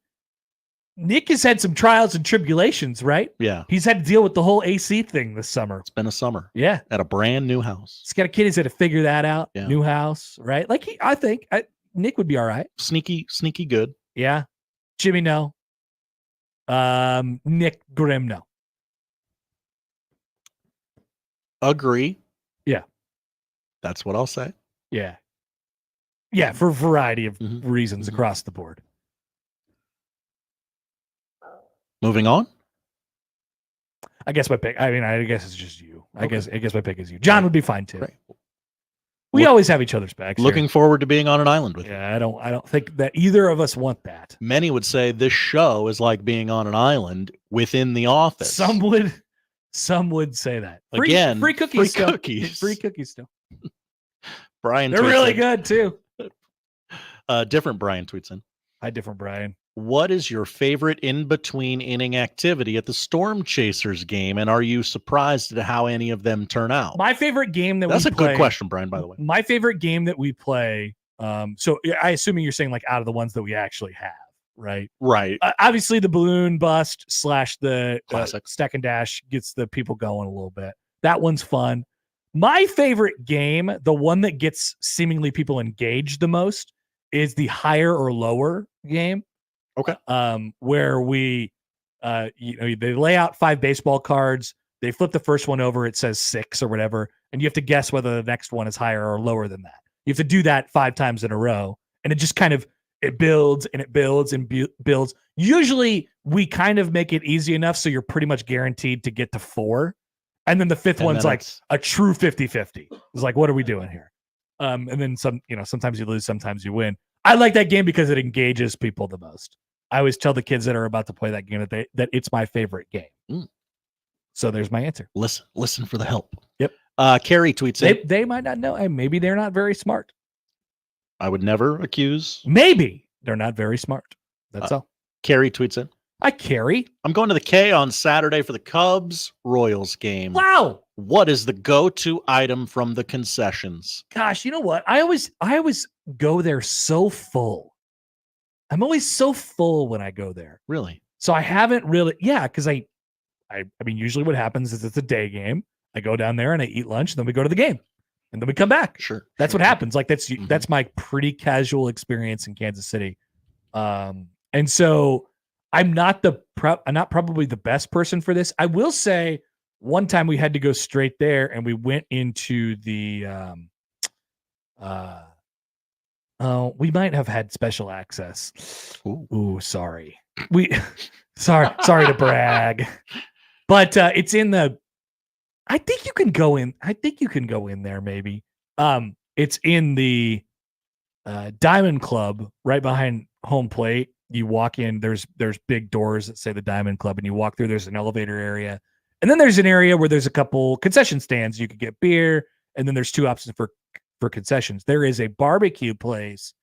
Nick has had some trials and tribulations, right? Yeah, he's had to deal with the whole AC thing this summer. It's been a summer. Yeah, at a brand new house. He's got a kid. He's had to figure that out. Yeah. New house, right? Like I think Nick would be all right. Sneaky good. Yeah. Jimmy, no. Nick Grimm, no. Agree. Yeah. That's what I'll say. Yeah. Yeah, for a variety of reasons across the board. Moving on. I guess my pick. I guess it's just you. Okay. I guess my pick is you. John would be fine too. Great. We always have each other's backs. Looking forward to being on an island with you. Yeah, I don't think that either of us want that. Many would say this show is like being on an island within the office. Some would say that. Free cookies. Free cookies still. Brian, they're really good too. Different Brian tweets in. Hi, different Brian. What is your favorite in-between inning activity at the Storm Chasers game, and are you surprised at how any of them turn out? My favorite game That's we a play, good question, Brian, by the way. My favorite game that we play, so I assuming you're saying like out of the ones that we actually have, right? Right. Obviously, the balloon bust / the Classic. stack and dash gets the people going a little bit. That one's fun. My favorite game, the one that gets seemingly people engaged the most, is the higher or lower game. Okay. Where we, they lay out 5 baseball cards. They flip the first one over. It says 6 or whatever. And you have to guess whether the next one is higher or lower than that. You have to do that 5 times in a row. And it just kind of, it builds and it builds and builds. Usually we kind of make it easy enough so you're pretty much guaranteed to get to 4. And then the 5th one's like a true 50-50. It's like, what are we doing here? And then sometimes you lose, sometimes you win. I like that game because it engages people the most. I always tell the kids that are about to play that game that it's my favorite game. So there's my answer. Listen for the help. Yep. Carrie tweets in. They might not know, and maybe they're not very smart. I would never accuse. Maybe they're not very smart. That's all. Carrie tweets in. Hi, Carrie. I'm going to the K on Saturday for the Cubs-Royals game. Wow. What is the go-to item from the concessions? Gosh, you know what? I always go there so full. I'm always so full when I go there. Really? So I haven't really, because I mean, usually what happens is it's a day game. I go down there and I eat lunch, and then we go to the game, and then we come back. Sure. That's what happens. Like that's my pretty casual experience in Kansas City. And so I'm not probably the best person for this. I will say one time we had to go straight there, and we went into the we might have had special access. Ooh, sorry. Sorry to brag. But it's in the I think you can go in there maybe. It's in the Diamond Club right behind home plate. You walk in, there's big doors that say the Diamond Club, and you walk through, there's an elevator area. And then there's an area where there's a couple concession stands. You could get beer, and then there's 2 options for concessions. There is a barbecue place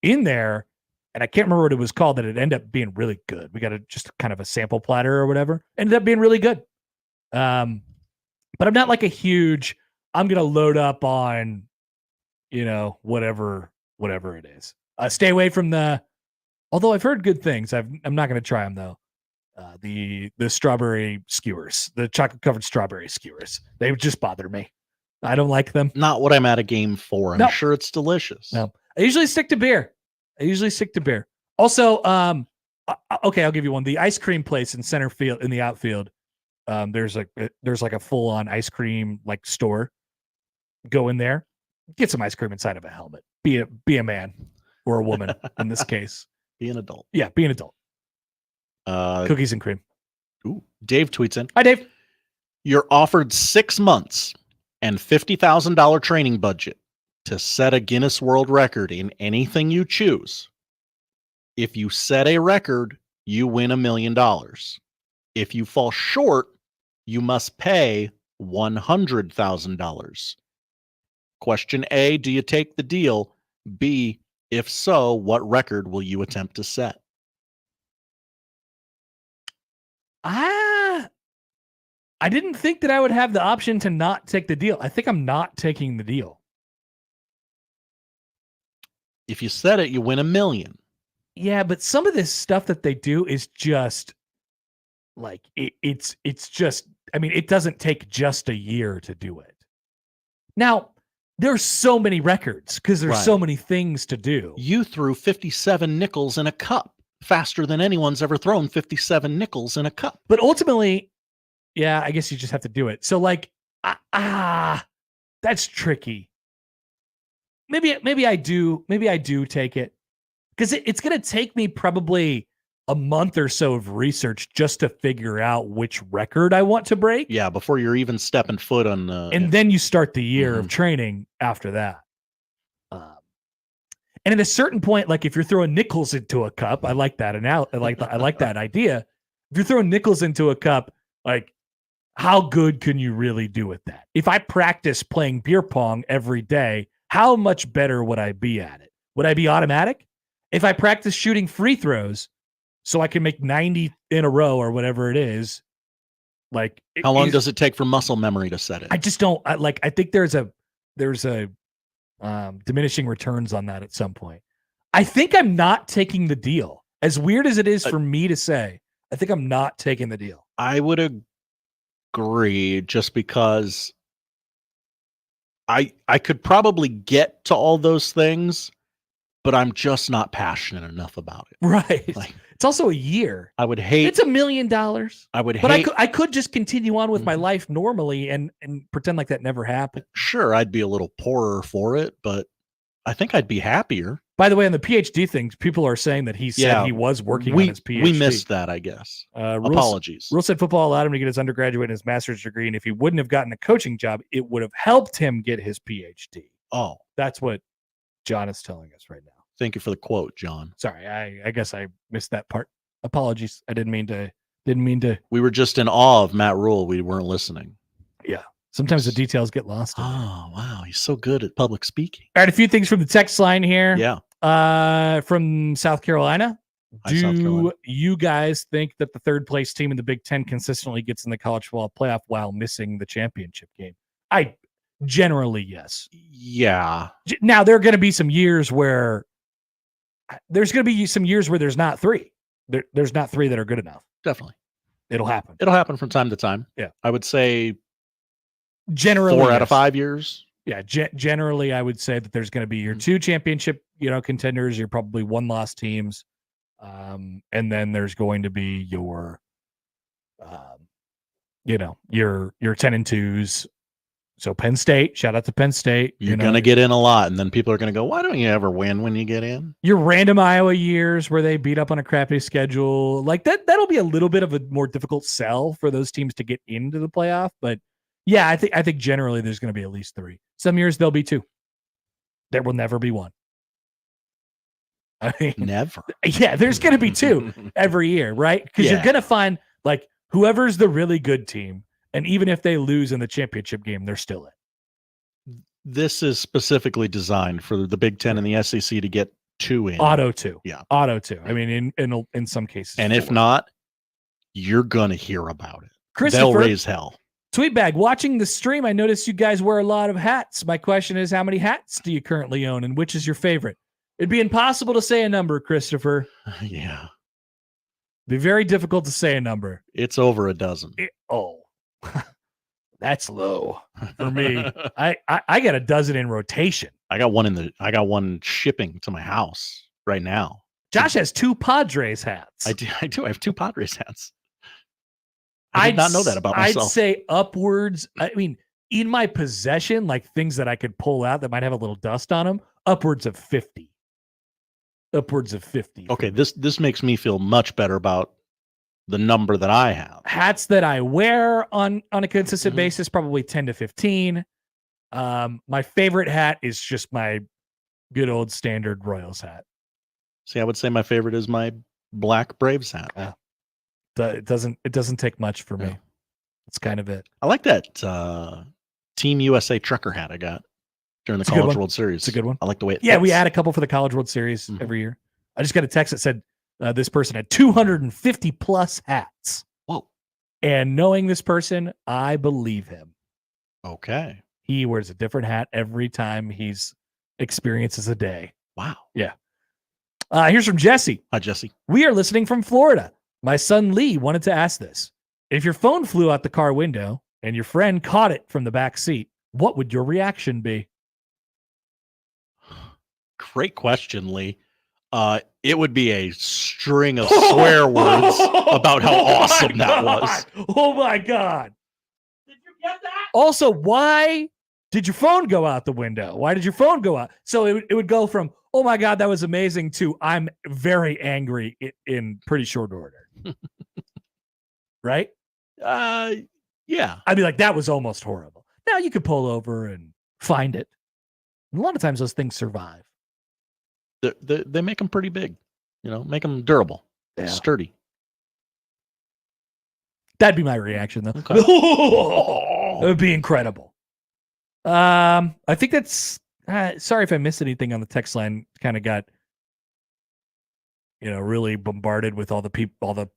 in there, and I can't remember what it was called, that it ended up being really good. We got just kind of a sample platter or whatever. Ended up being really good. But I'm not like a huge, I'm going to load up on, whatever it is. Stay away from although I've heard good things. I'm not going to try them though. The strawberry skewers, the chocolate covered strawberry skewers, they just bother me. I don't like them. Not what I'm at a game for. I'm sure it's delicious. No, I usually stick to beer. Also, okay, I'll give you one. The ice cream place in center field, in the outfield, there's like a full on ice cream like store. Go in there, get some ice cream inside of a helmet. Be a man or a woman in this case. Be an adult. Yeah, be an adult. Cookies and cream. Ooh, Dave tweets in. Hi, Dave. You're offered 6 months and $50,000 training budget to set a Guinness World Record in anything you choose. If you set a record, you win $1 million. If you fall short, you must pay $100,000. Question A, do you take the deal? B, if so, what record will you attempt to set? I didn't think that I would have the option to not take the deal. I think I'm not taking the deal. If you set it, you win $1 million. Yeah, but some of this stuff that they do is just like it's just, I mean, it doesn't take just a year to do it. Now, there's so many records because there's so many things to do. You threw 57 nickels in a cup faster than anyone's ever thrown 57 nickels in a cup. But ultimately, yeah, I guess you just have to do it. So like, that's tricky. Maybe I do take it because it's going to take me probably a month or so of research just to figure out which record I want to break. Yeah, before you're even stepping foot on and then you start the year of training after that. And at a certain point, like if you're throwing nickels into a cup, I like that. And I like that idea. If you're throwing nickels into a cup, like how good can you really do with that? If I practice playing beer pong every day, how much better would I be at it? Would I be automatic? If I practice shooting free throws so I can make 90 in a row or whatever it is. Like, how long does it take for muscle memory to set it? I just don't. I think there's a diminishing returns on that at some point. I think I'm not taking the deal. As weird as it is for me to say, I think I'm not taking the deal. I would agree, just because I could probably get to all those things, but I'm just not passionate enough about it. Right. Like, it's also a year. I would hate. It's $1 million. I would but hate. I could just continue on with my life normally and pretend like that never happened. Sure, I'd be a little poorer for it, but I think I'd be happier. By the way, on the PhD things, people are saying that he said he was working on his PhD. We missed that, I guess. Apologies. Rhule said football allowed him to get his undergraduate and his master's degree, and if he wouldn't have gotten a coaching job, it would have helped him get his PhD. Oh. That's what John is telling us right now. Thank you for the quote, John. Sorry, I guess I missed that part. Apologies. I didn't mean to. We were just in awe of Matt Rhule. We weren't listening. Yeah. Sometimes the details get lost. Oh, wow. He's so good at public speaking. All right, a few things from the text line here. Yeah. From South Carolina. Hi, South Carolina. You guys think that the third place team in the Big Ten consistently gets in the college football playoff while missing the championship game? I generally, yes. Yeah. Now, there are going to be some years where there's not three. There's not three that are good enough. Definitely. It'll happen. It'll happen from time to time. Yeah. I would say generally 4 out of 5 years. Yeah. Generally, I would say that there's going to be your 2 championship, contenders. You're probably 1-loss teams. And then there's going to be your 10-2s. So Penn State, shout out to Penn State. You're going to get in a lot, and then people are going to go, why don't you ever win when you get in? Your random Iowa years where they beat up on a crappy schedule. Like that'll be a little bit of a more difficult sell for those teams to get into the playoff. But yeah, I think generally there's going to be at least 3. Some years there'll be 2. There will never be 1. I mean, never. Yeah, there's going to be 2 every year, right? Because you're going to find like whoever's the really good team. And even if they lose in the championship game, they're still in. This is specifically designed for the Big Ten and the SEC to get 2 in. Auto 2. Yeah. Auto 2. I mean, in some cases. And 4. if not, you're going to hear about it. Christopher, they'll raise hell. Tweetbag, watching the stream, I noticed you guys wear a lot of hats. My question is, how many hats do you currently own, and which is your favorite? It'd be impossible to say a number, Christopher. Yeah. It'd be very difficult to say a number. It's over a dozen. That's low for me. I got a dozen in rotation. I got one shipping to my house right now. Josh has 2 Padres hats. I do. I have 2 Padres hats. I did not know that about myself. I'd say upwards. I mean, in my possession, like things that I could pull out that might have a little dust on them, upwards of 50. Upwards of 50. Okay, this makes me feel much better about the number that I have. Hats that I wear on a consistent basis, probably 10 to 15. My favorite hat is just my good old standard Royals hat. See, I would say my favorite is my black Braves hat. It doesn't take much for me. That's kind of it. I like that Team USA trucker hat I got during the College World Series. It's a good one. I like the way it fits. We fits. add a couple for the College World Series every year. I just got a text that said this person had 250 plus hats. Whoa. And knowing this person, I believe him. Okay. He wears a different hat every time he's experiences a day. Wow. Yeah. Here's from Jesse. Hi, Jesse. We are listening from Florida. My son Lee wanted to ask this. If your phone flew out the car window and your friend caught it from the back seat, what would your reaction be? Great question, Lee. It would be a string of swear words about how awesome that was. Oh my God. Did you get that? Also, why did your phone go out the window? Why did your phone go out? So it would go from, oh my God, that was amazing, to I'm very angry in pretty short order. Right? Yeah. I'd be like, that was almost horrible. Now you could pull over and find it. And a lot of times those things survive. They make them pretty big, make them durable, sturdy. That'd be my reaction, though. Okay. It would be incredible. I think that's. Sorry if I missed anything on the text line. Kind of got really bombarded with all the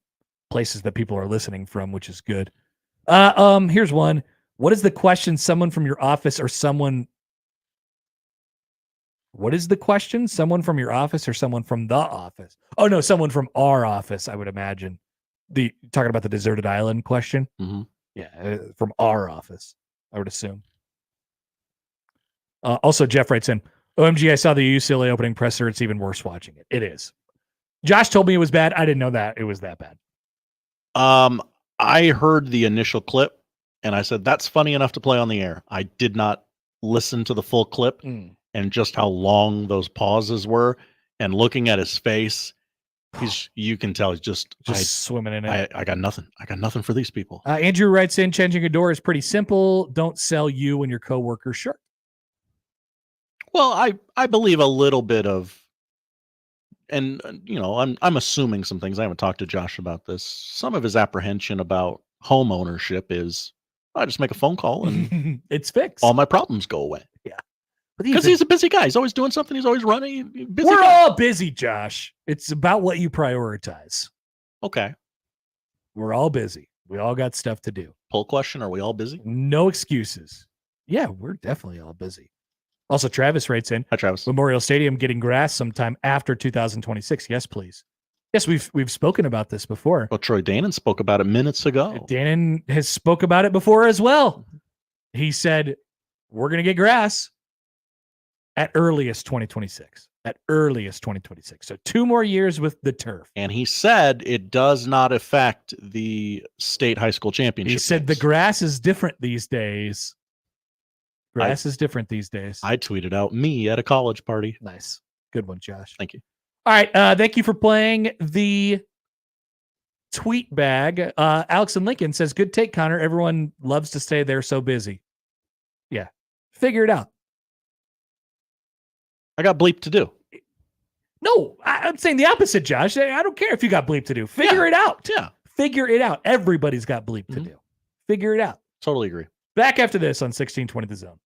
places that people are listening from, which is good. Here's one. What is the question someone from your office or someone What is the question? Someone from your office or someone from the office? Oh no, someone from our office, I would imagine. Talking about the deserted island question? Mm-hmm. Yeah, from our office, I would assume. Also, Jeff writes in, OMG, I saw the UCLA opening presser. It's even worse watching it. It is. Josh told me it was bad. I didn't know that it was that bad. I heard the initial clip and I said, that's funny enough to play on the air. I did not listen to the full clip and just how long those pauses were, and looking at his face, you can tell he's just swimming in it. I got nothing. I got nothing for these people. Andrew writes in, changing a door is pretty simple. Don't sell you and your coworker shirt. Well, I believe a little bit of, and I'm assuming some things. I haven't talked to Josh about this. Some of his apprehension about home ownership is, I just make a phone call and it's fixed. All my problems go away. Yeah, because he's a busy guy. He's always doing something. He's always running. Busy We're guy. all busy, Josh. It's about what you prioritize. Okay. We're all busy. We all got stuff to do. Poll question: are we all busy? No excuses. Yeah, we're definitely all busy. Also, Travis writes in, hi, Travis. Memorial Stadium getting grass sometime after 2026. Yes, please. Yes, we've spoken about this before. Well, Troy Danon spoke about it minutes ago. Danon has spoke about it before as well. He said, we're going to get grass at earliest 2026. At earliest 2026. So 2 more years with the turf. And he said it does not affect the state high school championship. He said the grass is different these days. Grass is different these days. I tweeted out me at a college party. Nice. Good one, Josh. Thank you. All right. Thank you for playing the tweet bag. Alex and Lincoln says, good take, Connor. Everyone loves to stay there so busy. Yeah. Figure it out. I got bleep to do. No, I'm saying the opposite, Josh. I don't care if you got bleep to do. Figure it out. Yeah. Figure it out. Everybody's got bleep to do. Figure it out. Totally agree. Back after this on 1620 The Zone.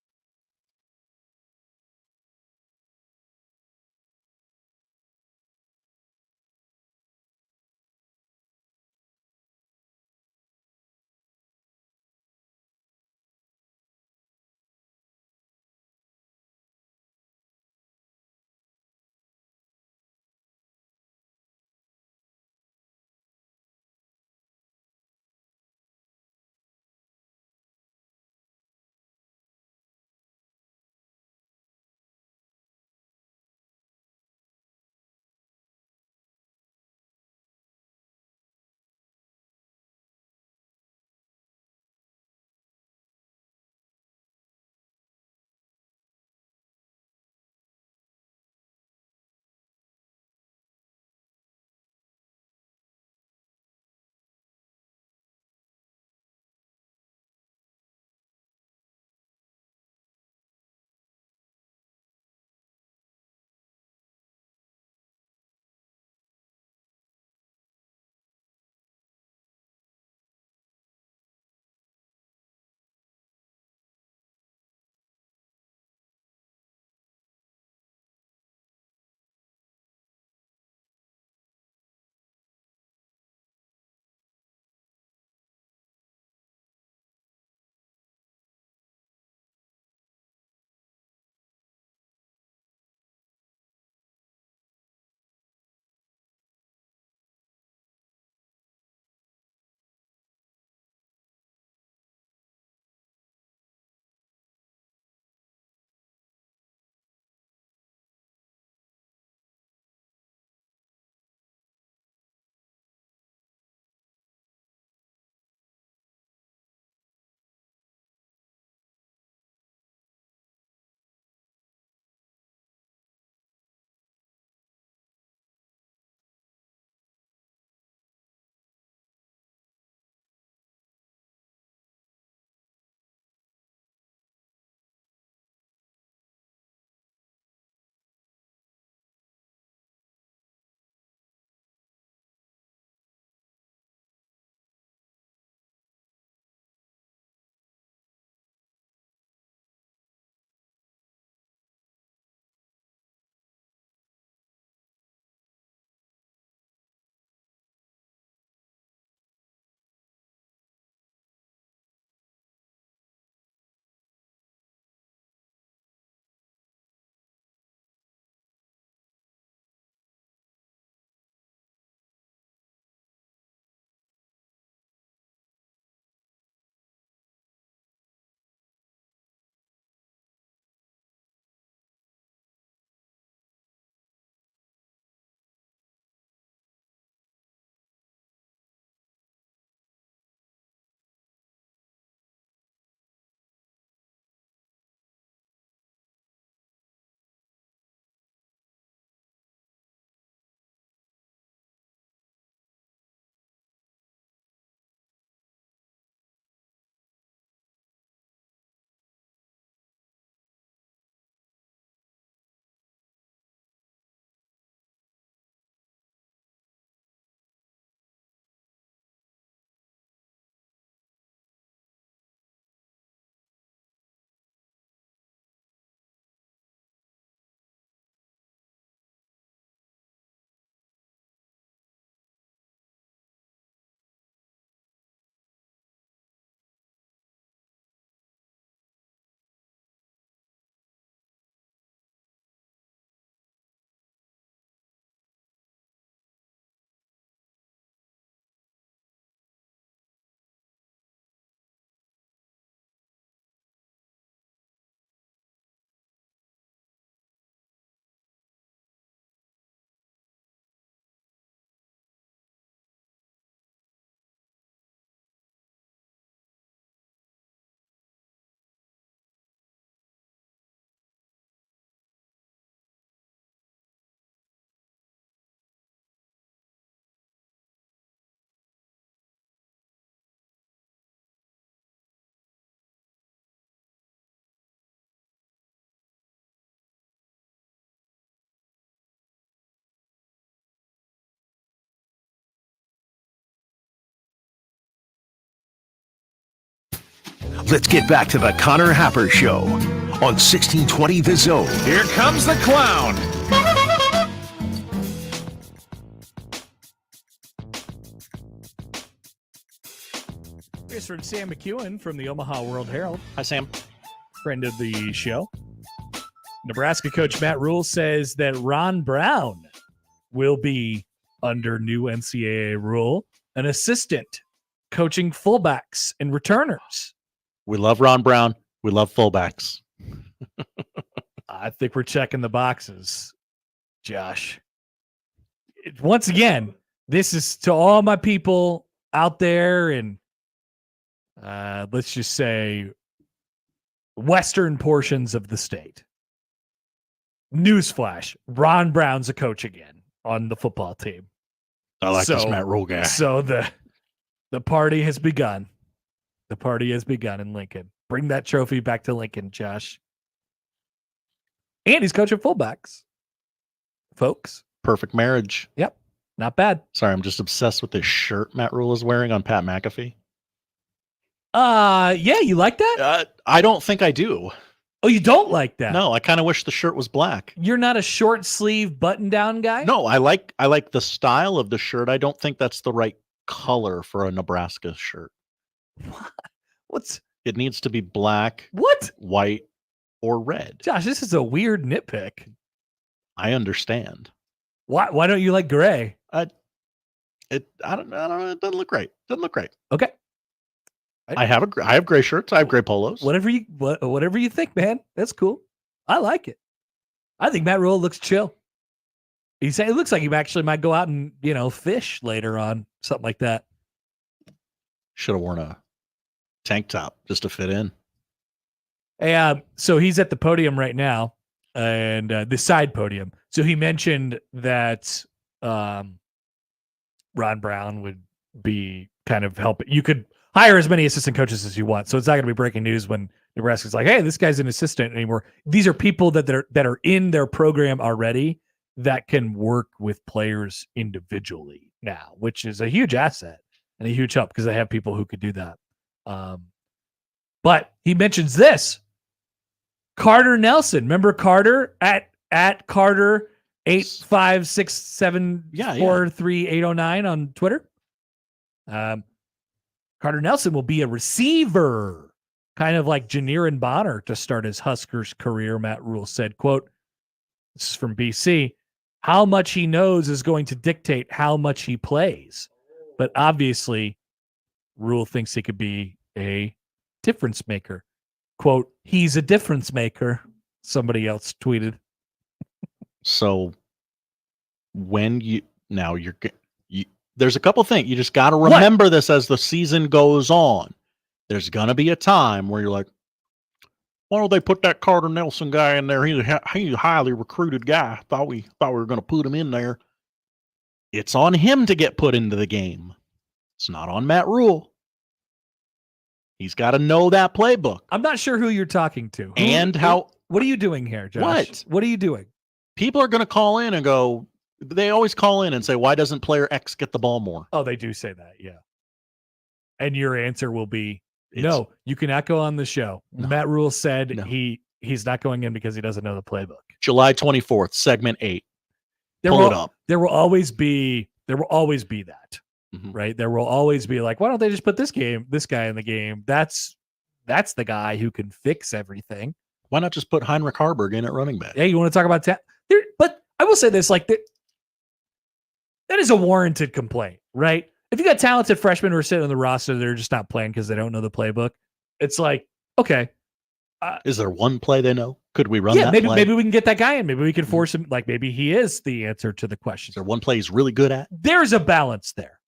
Let's get back to the Connor Happer Show on 1620 The Zone. Here comes the clown. Here's from Sam McEwen from the Omaha World Herald. Hi, Sam. Friend of the show. Nebraska coach Matt Rhule says that Ron Brown will be, under new NCAA rule, an assistant coaching fullbacks and returners. We love Ron Brown. We love fullbacks. I think we're checking the boxes, Josh. Once again, this is to all my people out there in, let's just say, western portions of the state. Newsflash, Ron Brown's a coach again on the football team. I like this Matt Rhule guy. So the party has begun. The party has begun in Lincoln. Bring that trophy back to Lincoln, Josh. And he's coaching fullbacks, folks. Perfect marriage. Yep. Not bad. Sorry, I'm just obsessed with this shirt Matt Rhule is wearing on Pat McAfee. Yeah, you like that? I don't think I do. Oh, you don't like that? No, I kind of wish the shirt was black. You're not a short sleeve button down guy? No, I like the style of the shirt. I don't think that's the right color for a Nebraska shirt. It needs to be black, white, or red. Josh, this is a weird nitpick. I understand. Why don't you like gray? I don't know. It doesn't look great. Okay. I have gray shirts. I have gray polos. Whatever you think, man. That's cool. I like it. I think Matt Rhule looks chill. It looks like he actually might go out and, fish later on, something like that. Should have worn a tank top just to fit in. Hey, so he's at the podium right now, and the side podium. So he mentioned that Ron Brown would be kind of helping. You could hire as many assistant coaches as you want. So it's not going to be breaking news when Nebraska's like, hey, this guy's an assistant anymore. These are people that are in their program already that can work with players individually now, which is a huge asset and a huge help because they have people who could do that. But he mentions this. Carter Nelson. Remember Carter at Carter 856743809 on Twitter? Carter Nelson will be a receiver, kind of like Janiran Bonner to start his Huskers career, Matt Rhule said, quote, this is from BC, how much he knows is going to dictate how much he plays. But obviously, Rhule thinks he could be a difference maker. Quote, he's a difference maker, somebody else tweeted. So there's a couple things. You just got to remember this as the season goes on. There's going to be a time where you're like, why don't they put that Carter Nelson guy in there? He's a highly recruited guy. Thought we were going to put him in there. It's on him to get put into the game. It's not on Matt Rhule. He's got to know that playbook. I'm not sure who you're talking to. What are you doing here, Josh? What are you doing? People are going to call in and go, they always call in and say, why doesn't player X get the ball more? Oh, they do say that, yeah. And your answer will be, no, you cannot go on the show. No. Matt Rhule said he's not going in because he doesn't know the playbook. July 24th, segment 8. Pull it up. There will always be that, right? There will always be like, why don't they just put this guy in the game? That's the guy who can fix everything. Why not just put Heinrich Harburg in at running back? Yeah, you want to talk about but I will say this, like that is a warranted complaint, right? If you got talented freshmen who are sitting on the roster, they're just not playing because they don't know the playbook. It's like, okay. Is there one play they know? Could we run that maybe play? Maybe we can get that guy in. Maybe we can force him. Like maybe he is the answer to the question. Is there one play he's really good at? There's a balance there.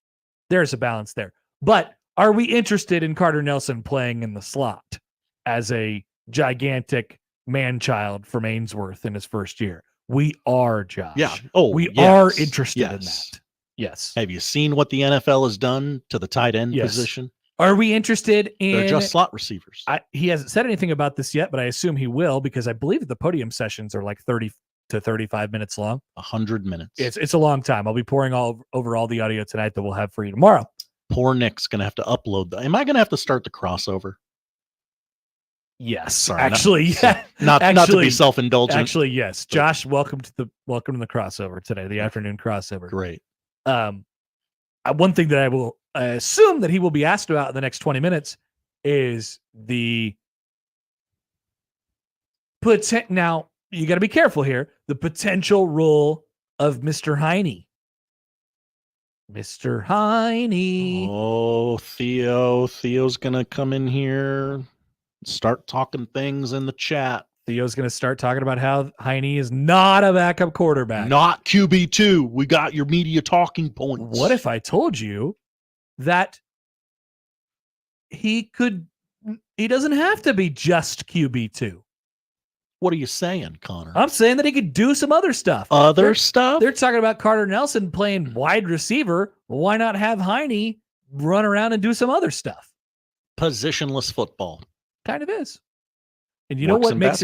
But are we interested in Carter Nelson playing in the slot as a gigantic man-child from Ainsworth in his first year? We are, Josh. Yeah. We are interested in that. Yes. Have you seen what the NFL has done to the tight end position? Are we interested in... They're just slot receivers. He hasn't said anything about this yet, but I assume he will because I believe the podium sessions are like 30 to 35 minutes long. 100 minutes. It's a long time. I'll be pouring over all the audio tonight that we'll have for you tomorrow. Poor Nick's going to have to upload. Am I going to have to start the crossover? Yes, Sorry, actually, not to be Actually- self-indulgent. Actually, yes. Josh, welcome to the crossover today, the afternoon crossover. Great. One thing that I will assume that he will be asked about in the next 20 minutes is the now you got to be careful here. The potential role of Mr. Heine. Mr. Heine. Oh, Theo's gonna come in here, start talking things in the chat. Theo's going to start talking about how Heine is not a backup quarterback. Not QB2. We got your media talking points. What if I told you that he doesn't have to be just QB2? What are you saying, Connor? I'm saying that he could do some other stuff. Stuff? They're talking about Carter Nelson playing wide receiver. Why not have Heine run around and do some other stuff? Positionless football. Kind of is. And you know what makes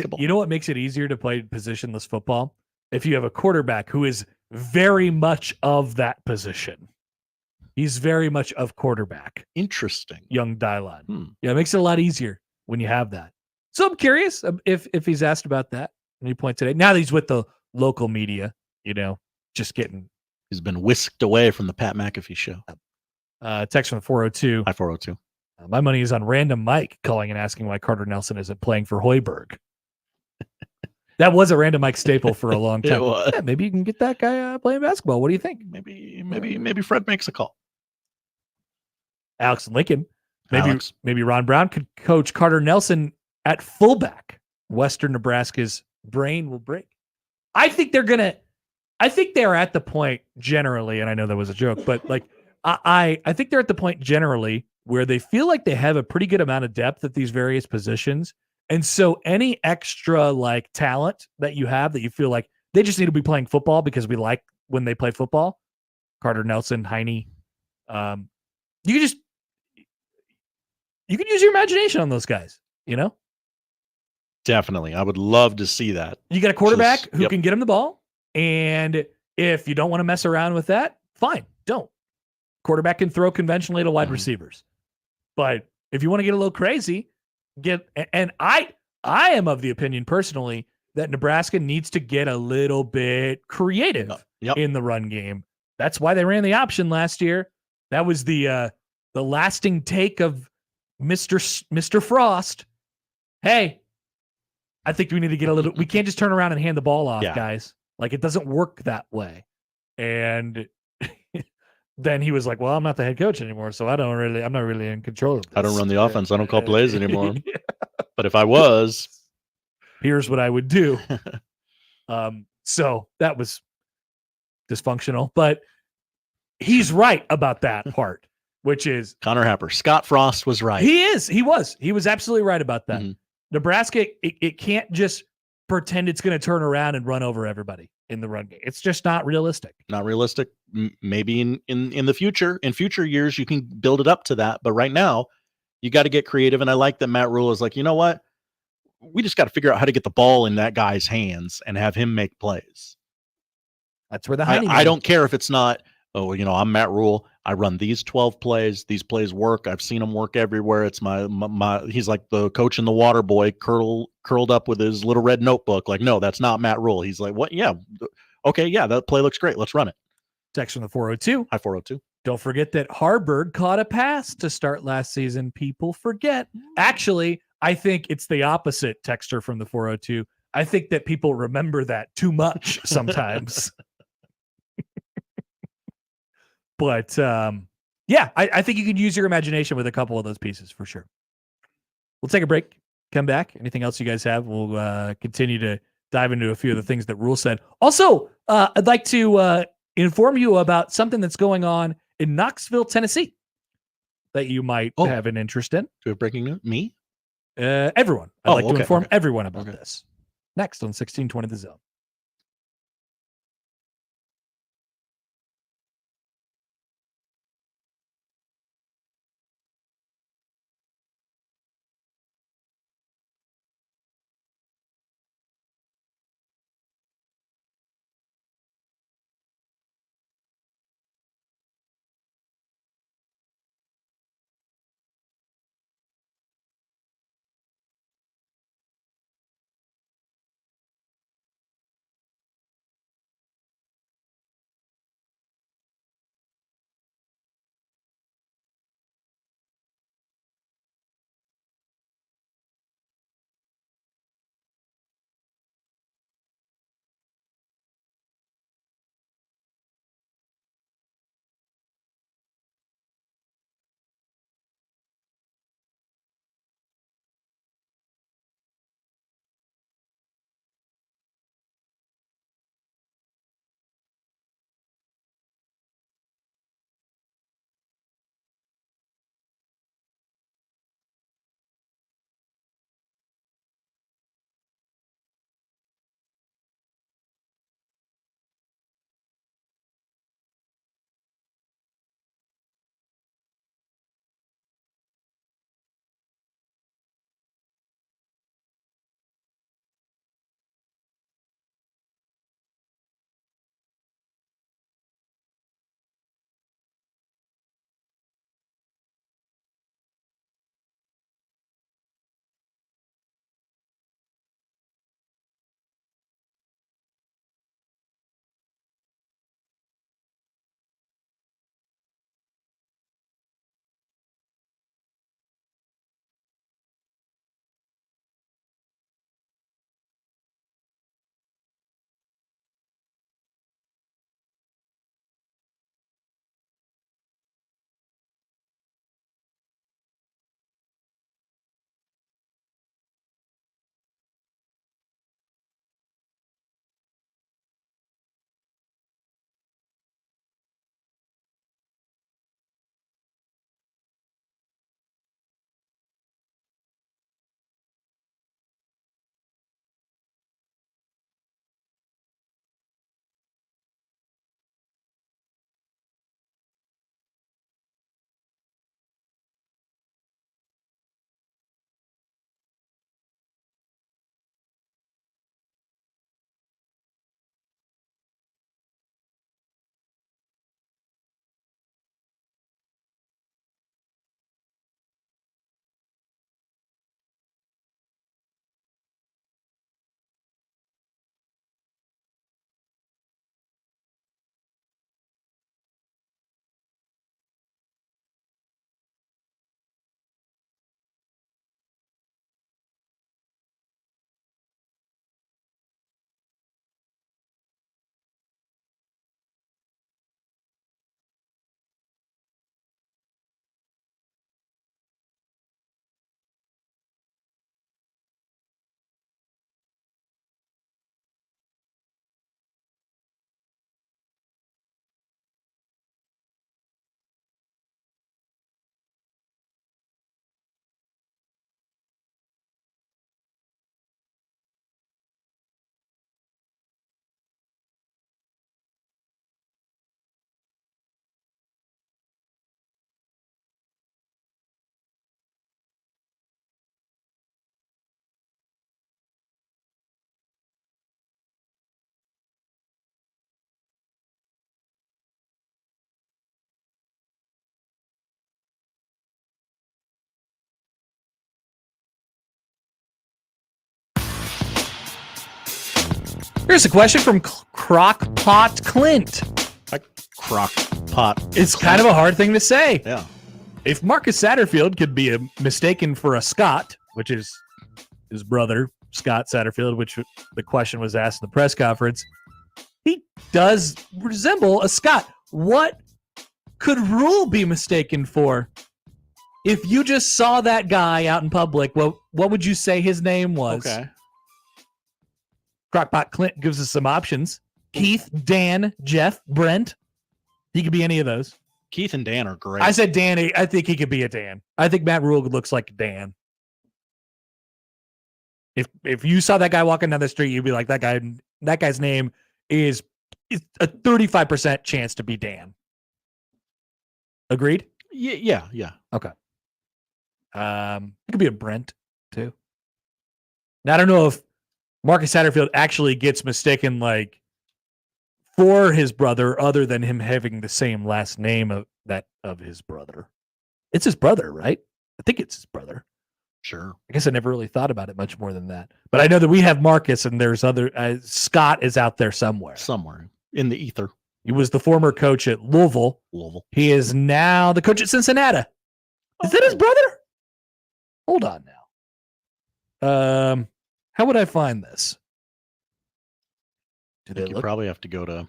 it easier to play positionless football? If you have a quarterback who is very much of that position. He's very much of quarterback. Interesting. Young Dylon. Yeah, it makes it a lot easier when you have that. So I'm curious if he's asked about that at any point today. Now that he's with the local media, just getting. He's been whisked away from the Pat McAfee show. Text from 402. Hi, 402. My money is on Random Mike calling and asking why Carter Nelson isn't playing for Hoiberg. That was a Random Mike staple for a long time. It was. Yeah, maybe you can get that guy playing basketball. What do you think? Maybe Fred makes a call. Alex Lincoln. Alex. Maybe Ron Brown could coach Carter Nelson at fullback. Western Nebraska's brain will break. I think they're at the point generally, and I know that was a joke, but I think they're at the point generally where they feel like they have a pretty good amount of depth at these various positions. And so any extra talent that you have that you feel like they just need to be playing football because we like when they play football, Carter Nelson, Heine, you could use your imagination on those guys, Definitely. I would love to see that. You got a quarterback who can get him the ball. And if you don't want to mess around with that, fine, don't. Quarterback can throw conventionally to wide receivers. But if you want to get a little crazy, I am of the opinion personally that Nebraska needs to get a little bit creative in the run game. That's why they ran the option last year. That was the lasting take of Mr. Frost. Hey, I think we need to get a little. We can't just turn around and hand the ball off, guys. It doesn't work that way. And then he was like, "Well, I'm not the head coach anymore, so I'm not really in control of this. I don't run the offense. I don't call plays anymore. But if I was, here's what I would do." So that was dysfunctional, but he's right about that part, which is Connor Happer. Scott Frost was right. He was absolutely right about that. Mm-hmm. Nebraska, it can't just pretend it's going to turn around and run over everybody in the run game. It's just not realistic. Not realistic. Maybe in the future, in future years, you can build it up to that. But right now, you got to get creative. And I like that Matt Rhule is like, you know what? We just got to figure out how to get the ball in that guy's hands and have him make plays. That's where the I don't care if it's not, I'm Matt Rhule. I run these 12 plays. These plays work. I've seen them work everywhere. It's my he's like the coach in the water boy curled up with his little red notebook. No, that's not Matt Rhule. He's like, what? Yeah. Okay. Yeah. That play looks great. Let's run it. Text from the 402. Hi, 402. Don't forget that Harburg caught a pass to start last season. People forget. Actually, I think it's the opposite, texter from the 402. I think that people remember that too much sometimes. But I think you can use your imagination with a couple of those pieces for sure. We'll take a break, come back. Anything else you guys have? We'll continue to dive into a few of the things that Rhule said. Also, I'd like to inform you about something that's going on in Knoxville, Tennessee that you might have an interest in. Do we have breaking news? Me? Everyone. I'd like to inform everyone about this. Next on 1620 The Zone. Here's a question from Crockpot Clint. Crockpot. It's kind of a hard thing to say. Yeah. If Marcus Satterfield could be mistaken for a Scott, which is his brother, Scott Satterfield, which the question was asked in the press conference, he does resemble a Scott. What could Rhule be mistaken for? If you just saw that guy out in public, what would you say his name was? Okay. Crockpot Clint gives us some options. Keith, Dan, Jeff, Brent. He could be any of those. Keith and Dan are great. I said Dan. I think he could be a Dan. I think Matt Rhule looks like Dan. If you saw that guy walking down the street, you'd be like, that guy's name is a 35% chance to be Dan. Agreed? Yeah. Okay. It could be a Brent too. Now I don't know if Marcus Satterfield actually gets mistaken like for his brother, other than him having the same last name of his brother. It's his brother, right? I think it's his brother. Sure. I guess I never really thought about it much more than that. But I know that we have Marcus, and there's other Scott is out there somewhere. Somewhere in the ether. He was the former coach at Louisville. He is now the coach at Cincinnati. Is that his brother? Hold on now. How would I find this? You probably have to go to.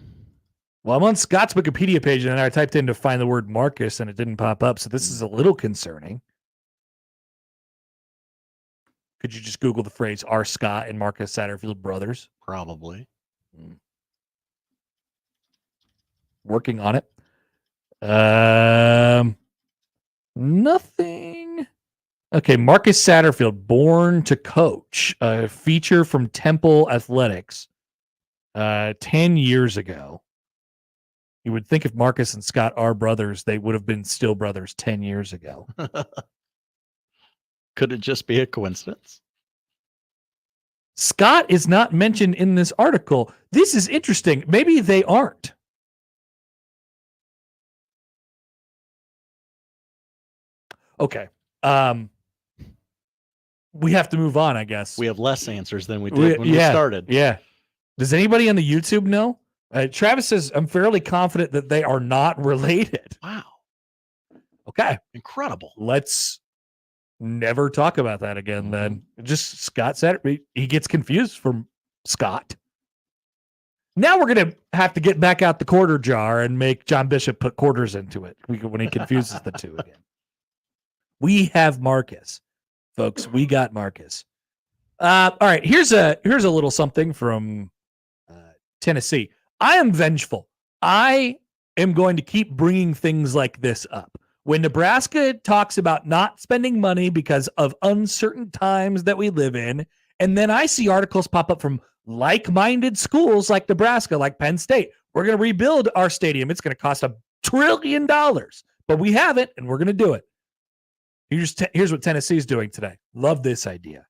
Well, I'm on Scott's Wikipedia page, and I typed in to find the word Marcus, and it didn't pop up. So this is a little concerning. Could you just Google the phrase "Are Scott and Marcus Satterfield brothers"? Probably. Working on it. Nothing. Okay, Marcus Satterfield, born to coach, a feature from Temple Athletics 10 years ago. You would think if Marcus and Scott are brothers, they would have been still brothers 10 years ago. Could it just be a coincidence? Scott is not mentioned in this article. This is interesting. Maybe they aren't. Okay. We have to move on, I guess. We have less answers than we did when we started. Yeah. Does anybody on the YouTube know? Travis says, I'm fairly confident that they are not related. Wow. Okay. Incredible. Let's never talk about that again then. Just Scott said it. He gets confused from Scott. Now we're going to have to get back out the quarter jar and make John Bishop put quarters into it when he confuses the two again. We have Marcus, folks. We got Marcus. All right. Here's a little something from Tennessee. I am vengeful. I am going to keep bringing things like this up. When Nebraska talks about not spending money because of uncertain times that we live in, and then I see articles pop up from like-minded schools like Nebraska, like Penn State. We're going to rebuild our stadium. It's going to cost $1 trillion, but we have it, and we're going to do it. Here's what Tennessee is doing today. Love this idea.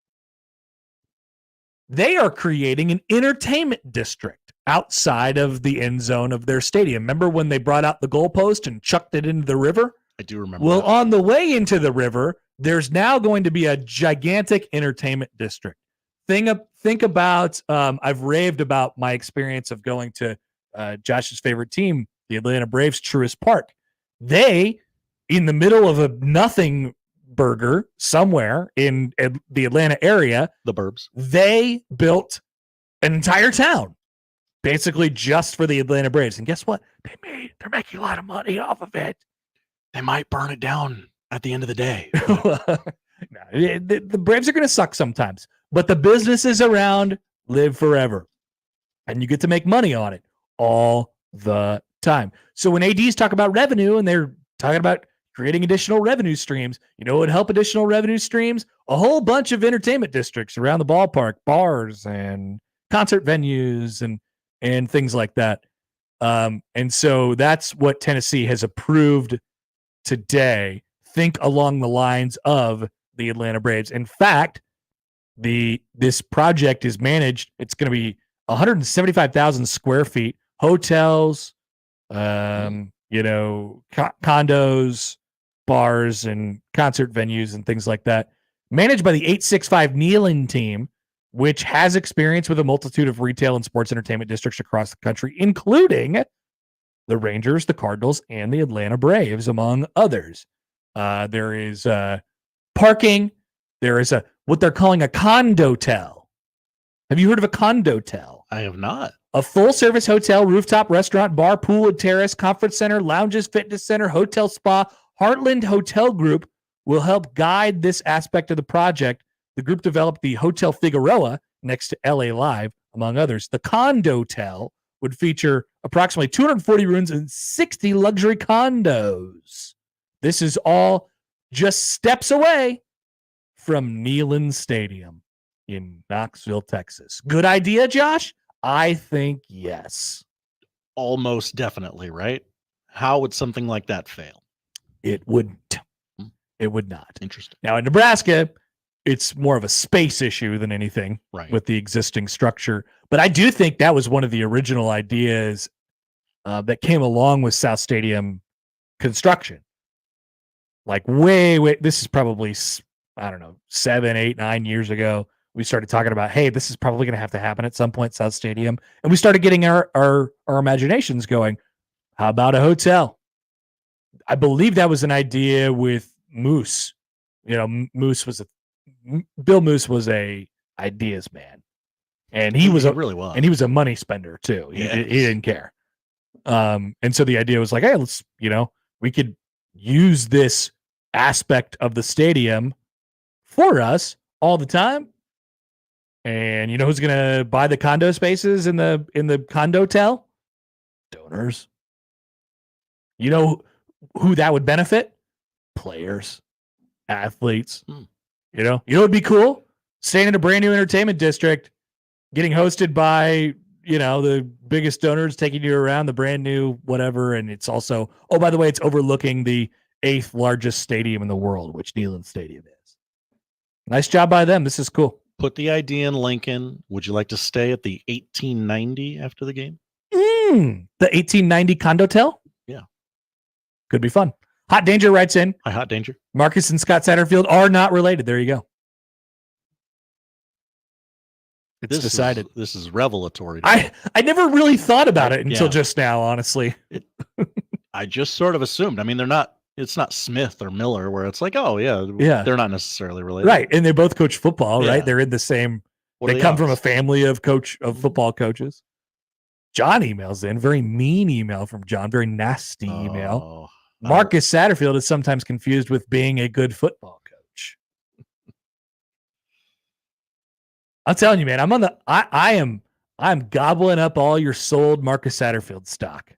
They are creating an entertainment district outside of the end zone of their stadium. Remember when they brought out the goalpost and chucked it into the river? I do remember. Well, that. on the way into the river, there's now going to be a gigantic entertainment district. Think about, I've raved about my experience of going to Josh's favorite team, the Atlanta Braves, Truist Park. They, in the middle of a nothing burger somewhere in the Atlanta area, the burbs, they built an entire town basically just for the Atlanta Braves. And guess what? They're making a lot of money off of it. They might burn it down at the end of the day. The Braves are going to suck sometimes, but the businesses around live forever, and you get to make money on it all the time. So when ADs talk about revenue and they're talking about creating additional revenue streams, you know what would help additional revenue streams? A whole bunch of entertainment districts around the ballpark, bars and concert venues and things like that. And so that's what Tennessee has approved today. Think along the lines of the Atlanta Braves. In fact, this project is managed. It's going to be 175,000 square feet, hotels, condos, bars, and concert venues and things like that. Managed by the 865 Kneeling team, which has experience with a multitude of retail and sports entertainment districts across the country, including the Rangers, the Cardinals, and the Atlanta Braves, among others. There is parking. There is what they're calling a condotel. Have you heard of a condotel? I have not. A full-service hotel, rooftop, restaurant, bar, pool, and terrace, conference center, lounges, fitness center, hotel, spa. Heartland Hotel Group will help guide this aspect of the project. The group developed the Hotel Figueroa next to LA Live, among others. The condotel would feature approximately 240 rooms and 60 luxury condos. This is all just steps away from Neyland Stadium in Knoxville, Texas. Good idea, Josh? I think yes. Almost definitely, right? How would something like that fail? It wouldn't. It would not. Interesting. Now, in Nebraska, it's more of a space issue than anything right. with the existing structure. But I do think that was one of the original ideas that came along with South Stadium construction. Like way, this is probably, I don't know, 7, 8, 9 years ago. We started talking about, hey, this is probably going to have to happen at some point, South Stadium. And we started getting our imaginations going. How about a hotel? I believe that was an idea with Moose. You know, Bill Moose was a ideas man. And he really was. And he was a money spender too. He didn't care. And so the idea was like, hey, let's, we could use this aspect of the stadium for us all the time. And you know who's going to buy the condo spaces in the condotel? Donors. You know who that would benefit? Players, athletes. You know what would be cool? Staying in a brand new entertainment district, getting hosted by, the biggest donors, taking you around the brand new whatever. And it's also, oh, by the way, it's overlooking the 8th largest stadium in the world, which Neyland Stadium is. Nice job by them. This is cool. Put the idea in Lincoln. Would you like to stay at the 1890 after the game? The 1890 condotel? Yeah. Could be fun. Hot Danger writes in. Hi, Hot Danger. Marcus and Scott Satterfield are not related. There you go. It's decided. This is revelatory. I never really thought about it until just now, honestly. I just sort of assumed. I mean, it's not Smith or Miller where it's like, oh, yeah, they're not necessarily related. Right. And they both coach football, right? They're in the same. They come from a family of football coaches. John emails in. Very mean email from John. Very nasty email. Marcus Satterfield is sometimes confused with being a good football coach. I'm telling you, man, I'm gobbling up all your sold Marcus Satterfield stock.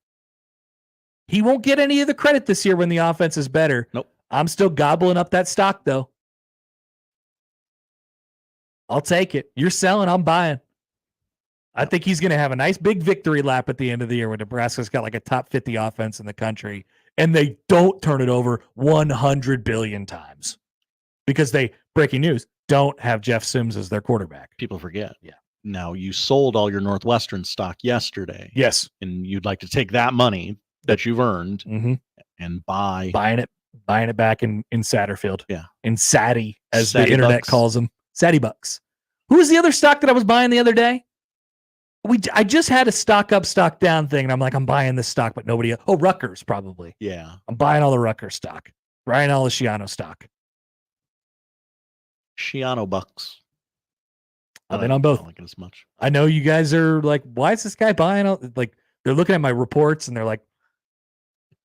He won't get any of the credit this year when the offense is better. Nope. I'm still gobbling up that stock, though. I'll take it. You're selling, I'm buying. I think he's going to have a nice big victory lap at the end of the year when Nebraska's got like a top 50 offense in the country, and they don't turn it over 100 billion times because they, breaking news, don't have Jeff Sims as their quarterback. People forget. Yeah. Now, you sold all your Northwestern stock yesterday. Yes. And you'd like to take that money that you've earned and buying it back in Satterfield. Yeah. In Satty, as Satty the internet bucks. calls him. Satty bucks. Who was the other stock that I was buying the other day? I just had a stock up, stock down thing, and I'm like, I'm buying this stock, but nobody. Oh, Rutgers probably. Yeah. I'm buying all the Rutgers stock. Brian Alesciano stock. Shiano bucks. I've been on both. I don't like it as much. I know you guys are like, why is this guy buying all, like, they're looking at my reports and they're like,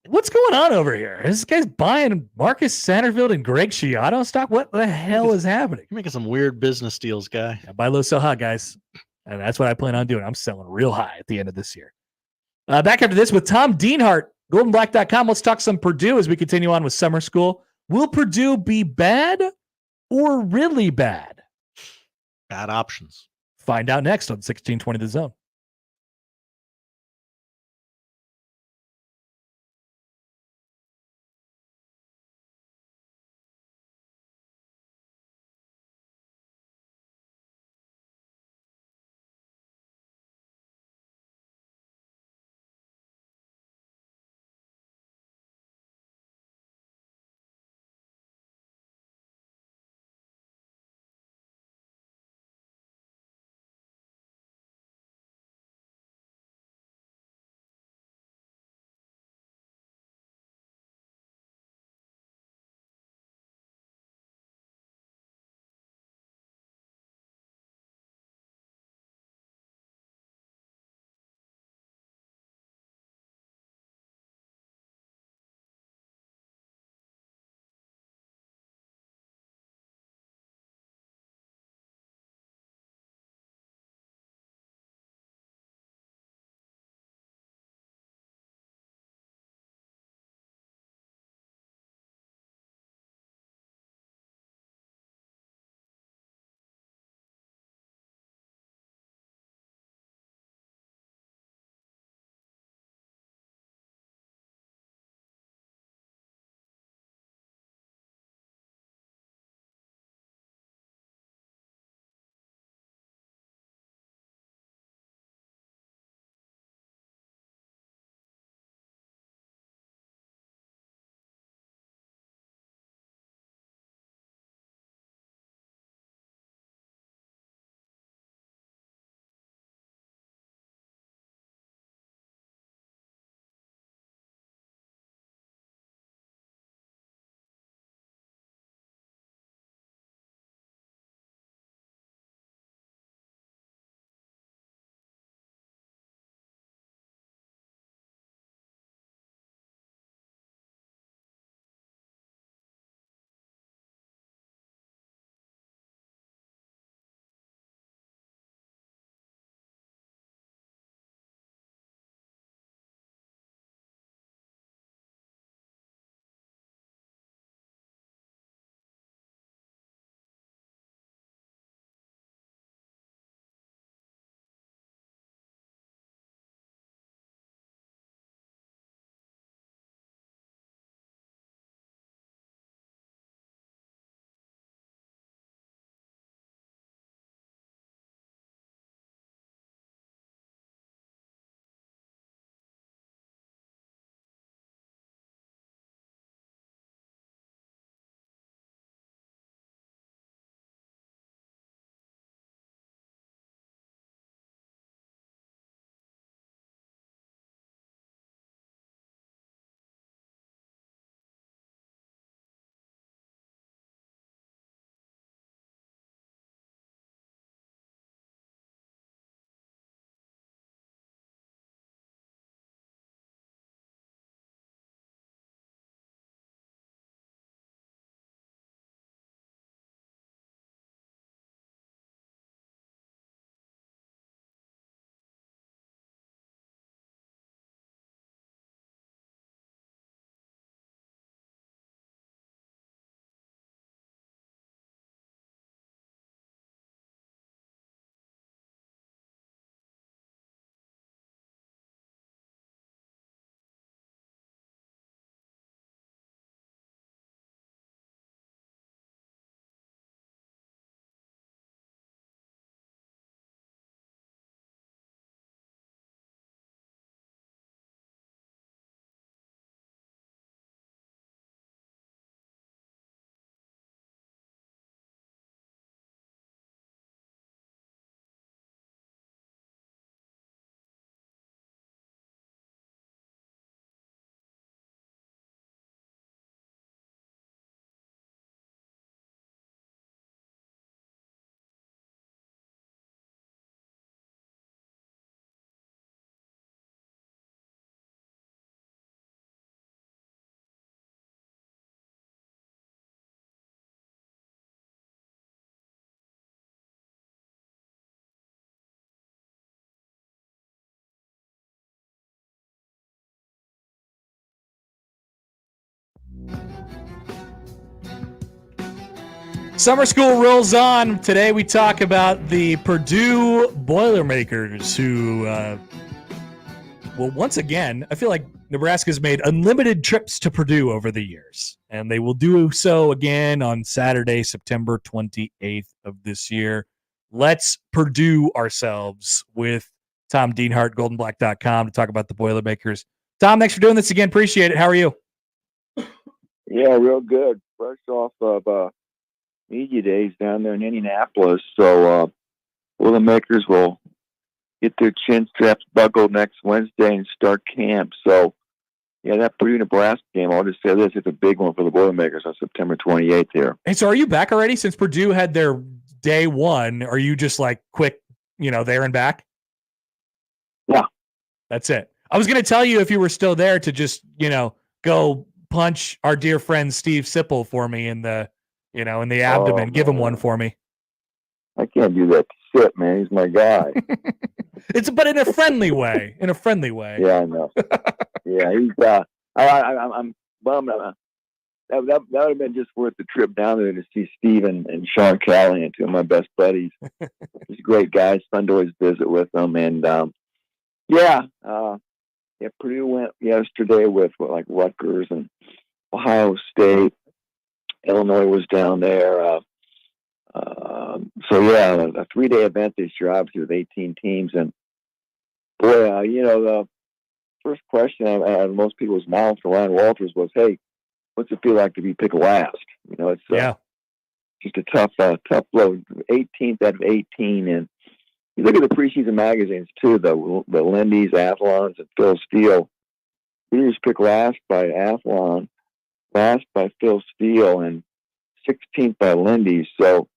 what's going on over here? This guy's buying Marcus Satterfield and Greg Schiano stock? What the hell is happening? You're making some weird business deals, guy. Yeah, buy low, sell high, guys. And that's what I plan on doing. I'm selling real high at the end of this year. Back after this with Tom Dienhart, goldenblack.com. Let's talk some Purdue as we continue on with summer school. Will Purdue be bad or really bad? Bad options. Find out next on 1620 The Zone. Summer school rolls on. Today we talk about the Purdue Boilermakers who, well, once again, I feel like Nebraska's made unlimited trips to Purdue over the years, and they will do so again on Saturday, September 28th of this year. Let's Purdue ourselves with Tom Dienhart, goldenblack.com, to talk about the Boilermakers. Tom, thanks for doing this again. Appreciate it. How are you? Yeah, real good. Fresh off of media days down there in Indianapolis. So Boilermakers will get their chin straps buckled next Wednesday and start camp. So, yeah, that Purdue-Nebraska game, I'll just say this, it's a big one for the Boilermakers on September 28th here. And so are you back already? Since Purdue had their day one, are you just like quick, there and back? Yeah. That's it. I was going to tell you if you were still there to just, go punch our dear friend Steve Sipple for me in the, in the abdomen. Give him one for me. I can't do that to Sip, man. He's my guy. But in a friendly way. In a friendly way. Yeah, I know. Yeah, he's. I'm bummed. That would have been just worth the trip down there to see Steve and Sean Callahan, two of my best buddies. He's great guys. Fun to always visit with them. And Purdue went yesterday with Rutgers and Ohio State. Illinois was down there. A 3-day event this year, obviously with 18 teams. And boy, the first question out of most people's mouths for Ryan Walters was, "Hey, what's it feel like to be picked last?" It's just a tough blow. 18th out of 18, and you look at the preseason magazines too. The Lindy's, Athlons, and Phil Steele. He was picked last by Athlon, last by Phil Steele, and 16th by Lindy's. So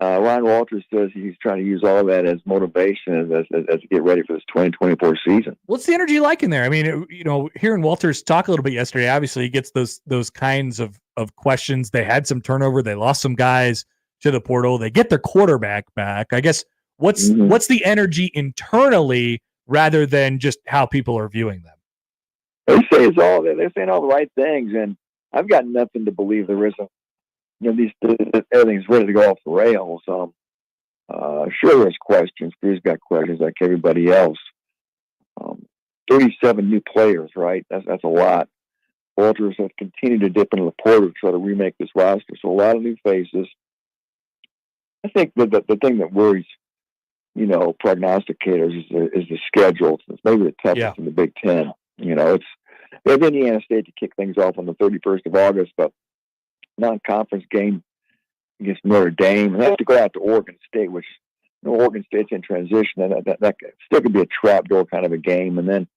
Ryan Walters says he's trying to use all of that as motivation as to get ready for this 2024 season. What's the energy like in there? I mean, hearing Walters talk a little bit yesterday, obviously he gets those kinds of questions. They had some turnover. They lost some guys to the portal. They get their quarterback back. I guess what's the energy internally rather than just how people are viewing them? They say they're saying all the right things, and I've got nothing to believe there isn't. Everything's ready to go off the rails. Sure, there's questions. Purdue's got questions like everybody else. 37 new players, right? That's a lot. Walters has continued to dip into the portal to try to remake this roster. So a lot of new faces. I think the thing that worries, prognosticators is the schedule. It's maybe the toughest in the Big Ten. They have Indiana State to kick things off on the 31st of August, but non-conference game against Notre Dame, and they have to go out to Oregon State, which Oregon State's in transition, and that still could be a trapdoor kind of a game. And then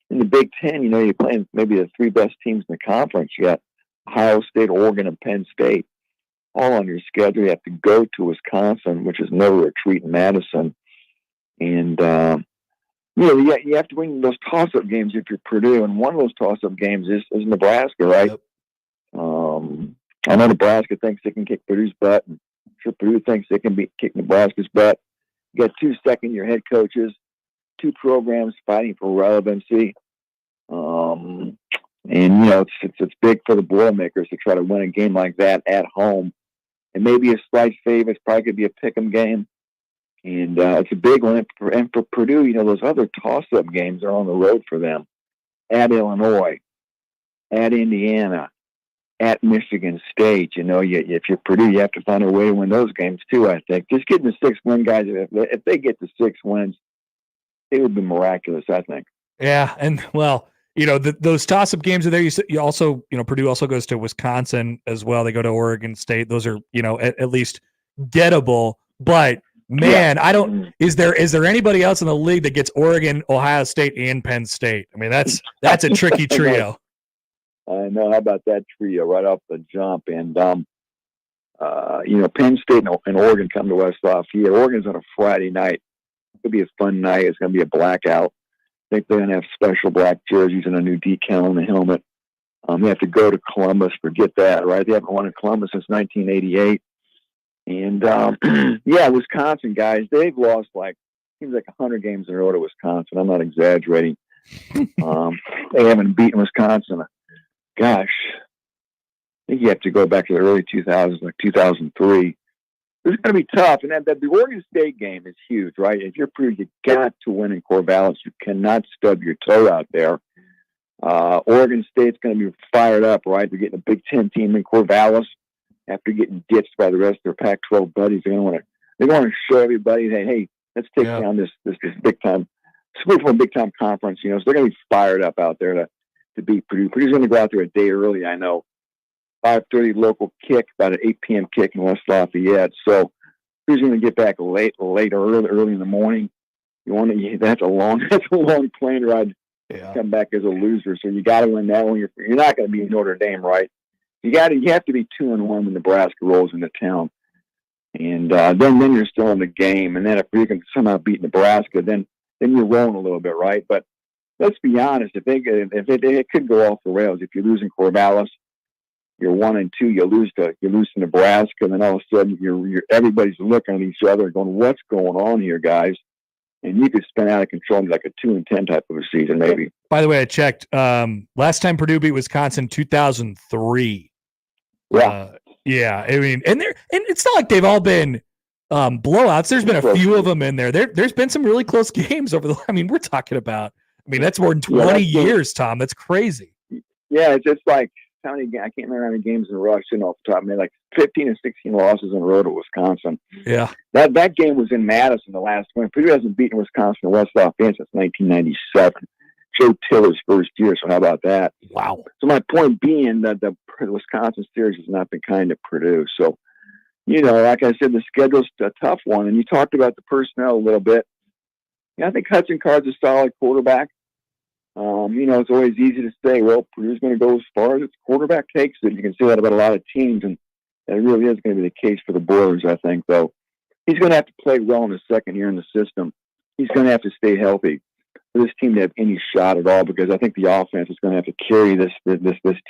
in the Big Ten, you're playing maybe the three best teams in the conference. You got Ohio State, Oregon, and Penn State all on your schedule. You have to go to Wisconsin, which is never a treat in Madison, and you have to win those toss-up games if you're Purdue, and one of those toss-up games is Nebraska, right? Yep. I know Nebraska thinks they can kick Purdue's butt, and I'm sure Purdue thinks they can kick Nebraska's butt. You got two second-year head coaches, two programs fighting for relevancy, and it's big for the Boilermakers to try to win a game like that at home, and maybe a slight favorite. It's probably could be a pick'em game, and it's a big one. And for Purdue, those other toss-up games are on the road for them, at Illinois, at Indiana, at Michigan State. If you're Purdue, you have to find a way to win those games too, I think. Just getting the 6 win, guys, if they get the 6 wins, it would be miraculous, I think. Yeah, and those toss-up games are there. You also, Purdue also goes to Wisconsin as well. They go to Oregon State. Those are, at least gettable. But man, I don't. Is there anybody else in the league that gets Oregon, Ohio State, and Penn State? I mean, that's a tricky trio. I know. How about that trio right off the jump? And Penn State and Oregon come to West Lafayette. Oregon's on a Friday night. It'll be a fun night. It's going to be a blackout. I think they're going to have special black jerseys and a new decal on the helmet. They have to go to Columbus. Forget that, right? They haven't won in Columbus since 1988. And Wisconsin guys, they've lost seems like 100 games in a row to Wisconsin. I'm not exaggerating. They haven't beaten Wisconsin. Gosh, think you have to go back to the early 2000s, like 2003. It's going to be tough. And that the Oregon State game is huge, right? If you're Purdue, you got to win in Corvallis. You cannot stub your toe out there. Oregon State's going to be fired up, right? They're getting a Big Ten team in Corvallis after getting ditched by the rest of their Pac-12 buddies. They're going to show everybody that, hey, let's take down this big time, school from a big time conference. So they're going to be fired up out there to beat Purdue. Purdue's going to go out there a day early, I know. 5:30 local kick, about an 8 p.m. kick in West Lafayette. So who's going to get back late or early in the morning? That's a long plane ride. Yeah. Come back as a loser. So you got to win that one. You're not going to be Notre Dame, right? You have to be 2-1 when Nebraska rolls into town, and then you're still in the game. And then if you can somehow beat Nebraska, then you're rolling a little bit, right? But let's be honest. If it could go off the rails. If you lose in Corvallis, you're 1-2. You lose to Nebraska, and then all of a sudden everybody's looking at each other, going, "What's going on here, guys?" And you could spin out of control like a 2-10 type of a season, maybe. By the way, I checked. Last time Purdue beat Wisconsin, 2003. Yeah. I mean, and it's not like they've all been blowouts. There's been a few of them in there. There's been some really close games over the. I mean, we're talking about. I mean, that's more than 20 years, Tom. That's crazy. Yeah, it's just like how many. I can't remember how many games in a row. I shouldn't off the top of my head, like 15 or 16 losses in a row to Wisconsin. Yeah, that game was in Madison, the last one. Purdue hasn't beaten Wisconsin in West Lafayette since 1997. Joe Tiller's first year. So how about that? Wow. So my point being that the Wisconsin series has not been kind to Purdue. So, like I said, the schedule's a tough one. And you talked about the personnel a little bit. I think Hudson Card's a solid quarterback. It's always easy to say, well, Purdue's going to go as far as its quarterback takes it. You can say that about a lot of teams, and that really is going to be the case for the Boilers, I think, though. He's going to have to play well in his second year in the system. He's going to have to stay healthy for this team to have any shot at all, because I think the offense is going to have to carry this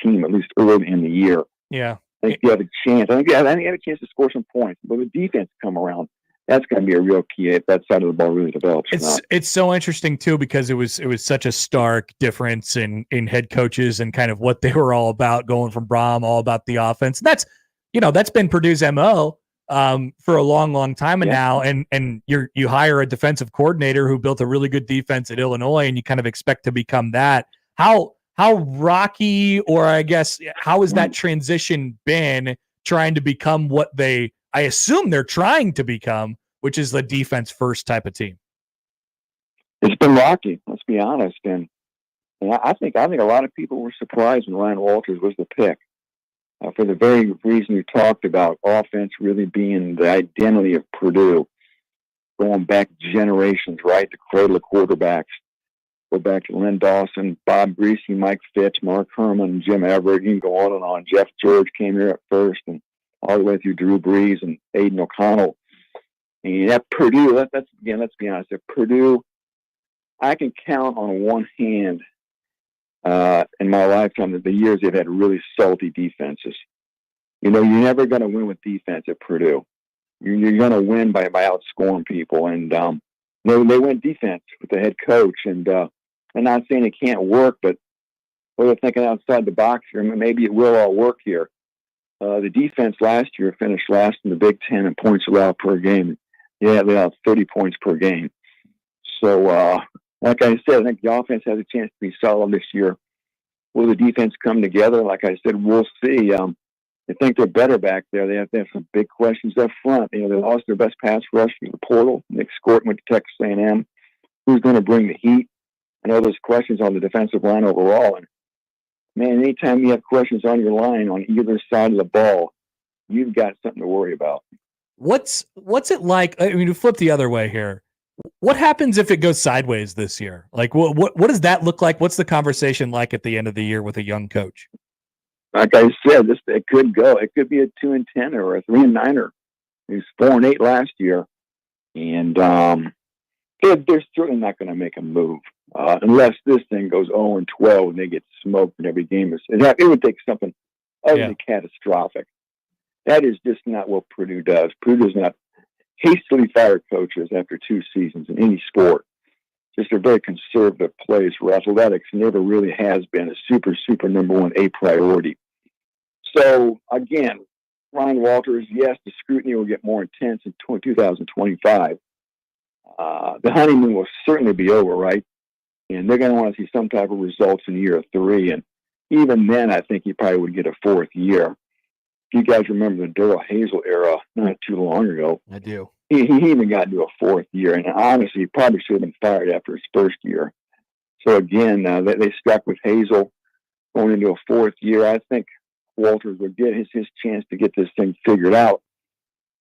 team at least early in the year. Yeah. I think you have a chance. I think you have a chance to score some points, but the defense come around. That's going to be a real key if that side of the ball really develops. It's so interesting too, because it was such a stark difference in head coaches and kind of what they were all about, going from Braum, all about the offense. That's been Purdue's MO for a long time now. And you hire a defensive coordinator who built a really good defense at Illinois, and you kind of expect to become that. How rocky, or I guess how has that transition been, trying to become what I assume they're trying to become, which is the defense first type of team? It's been rocky, let's be honest. And I think a lot of people were surprised when Ryan Walters was the pick. For the very reason you talked about, offense really being the identity of Purdue, going back generations, right? The cradle of quarterbacks. Go back to Lynn Dawson, Bob Greasy, Mike Fitz, Mark Herman, Jim Everett. You can go on and on. Jeff George came here at first, and all the way through Drew Brees and Aiden O'Connell. And at Purdue, let's be honest. At Purdue, I can count on one hand in my lifetime the years they've had really salty defenses. You're never going to win with defense at Purdue. You're going to win by outscoring people. And they went defense with the head coach. And I'm not saying it can't work, but they're thinking outside the box here. Maybe it will all work here. The defense last year finished last in the Big Ten in points allowed per game. Yeah, they allowed 30 points per game. So, like I said, I think the offense has a chance to be solid this year. Will the defense come together? Like I said, we'll see. I think they're better back there. They have some big questions up front. They lost their best pass rush from the portal. Nick Scorton went to Texas A&M. Who's going to bring the heat? I know there's questions on the defensive line overall. And, man, anytime you have questions on your line on either side of the ball, you've got something to worry about. What's it like? I mean, to flip the other way here, what happens if it goes sideways this year? Like, what does that look like? What's the conversation like at the end of the year with a young coach? Like I said, it could go. It could be a 2-10 or a 3-9. He was 4-8 last year, and they're certainly not going to make a move unless this thing goes 0-12 and they get smoked in every game. It would take something utterly catastrophic. That is just not what Purdue does. Purdue does not hastily fire coaches after 2 seasons in any sport. Just a very conservative place where athletics never really has been a super number one A priority. So again, Ryan Walters, yes, the scrutiny will get more intense in 2025. The honeymoon will certainly be over, right? And they're going to want to see some type of results in year 3. And even then, I think he probably would get a 4th year. If you guys remember the Daryl Hazel era not too long ago, I do. He even got into a 4th year. And honestly, he probably should have been fired after his 1st year. So again, they stuck with Hazel going into a 4th year. I think Walters would get his chance to get this thing figured out.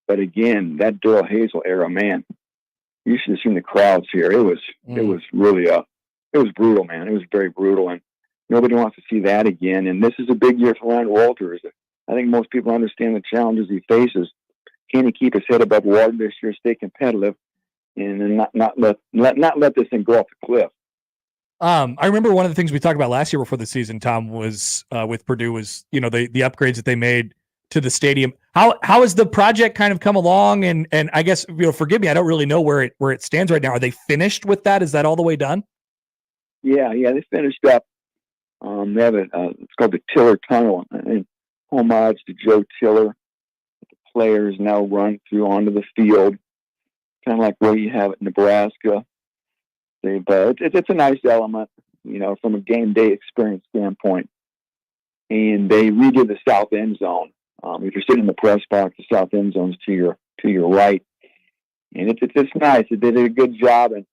But again, that Daryl Hazel era, man, you should have seen the crowds here. It was really it was brutal, man. It was very brutal, and nobody wants to see that again. And this is a big year for Ryan Walters. I think most people understand the challenges he faces. Can he keep his head above water this year, stay competitive, and then not let this thing go off the cliff? I remember one of the things we talked about last year before the season, Tom, was with Purdue was, the upgrades that they made to the stadium. How has the project kind of come along? And I guess, forgive me, I don't really know where it stands right now. Are they finished with that? Is that all the way done? Yeah, they finished up. They have it's called the Tiller Tunnel, and homage to Joe Tiller. The players now run through onto the field, kind of like what you have at Nebraska. It's a nice element, from a game day experience standpoint. And they redid the south end zone. If you're sitting in the press box, the south end zone's to your right, and it's nice. They did a good job, and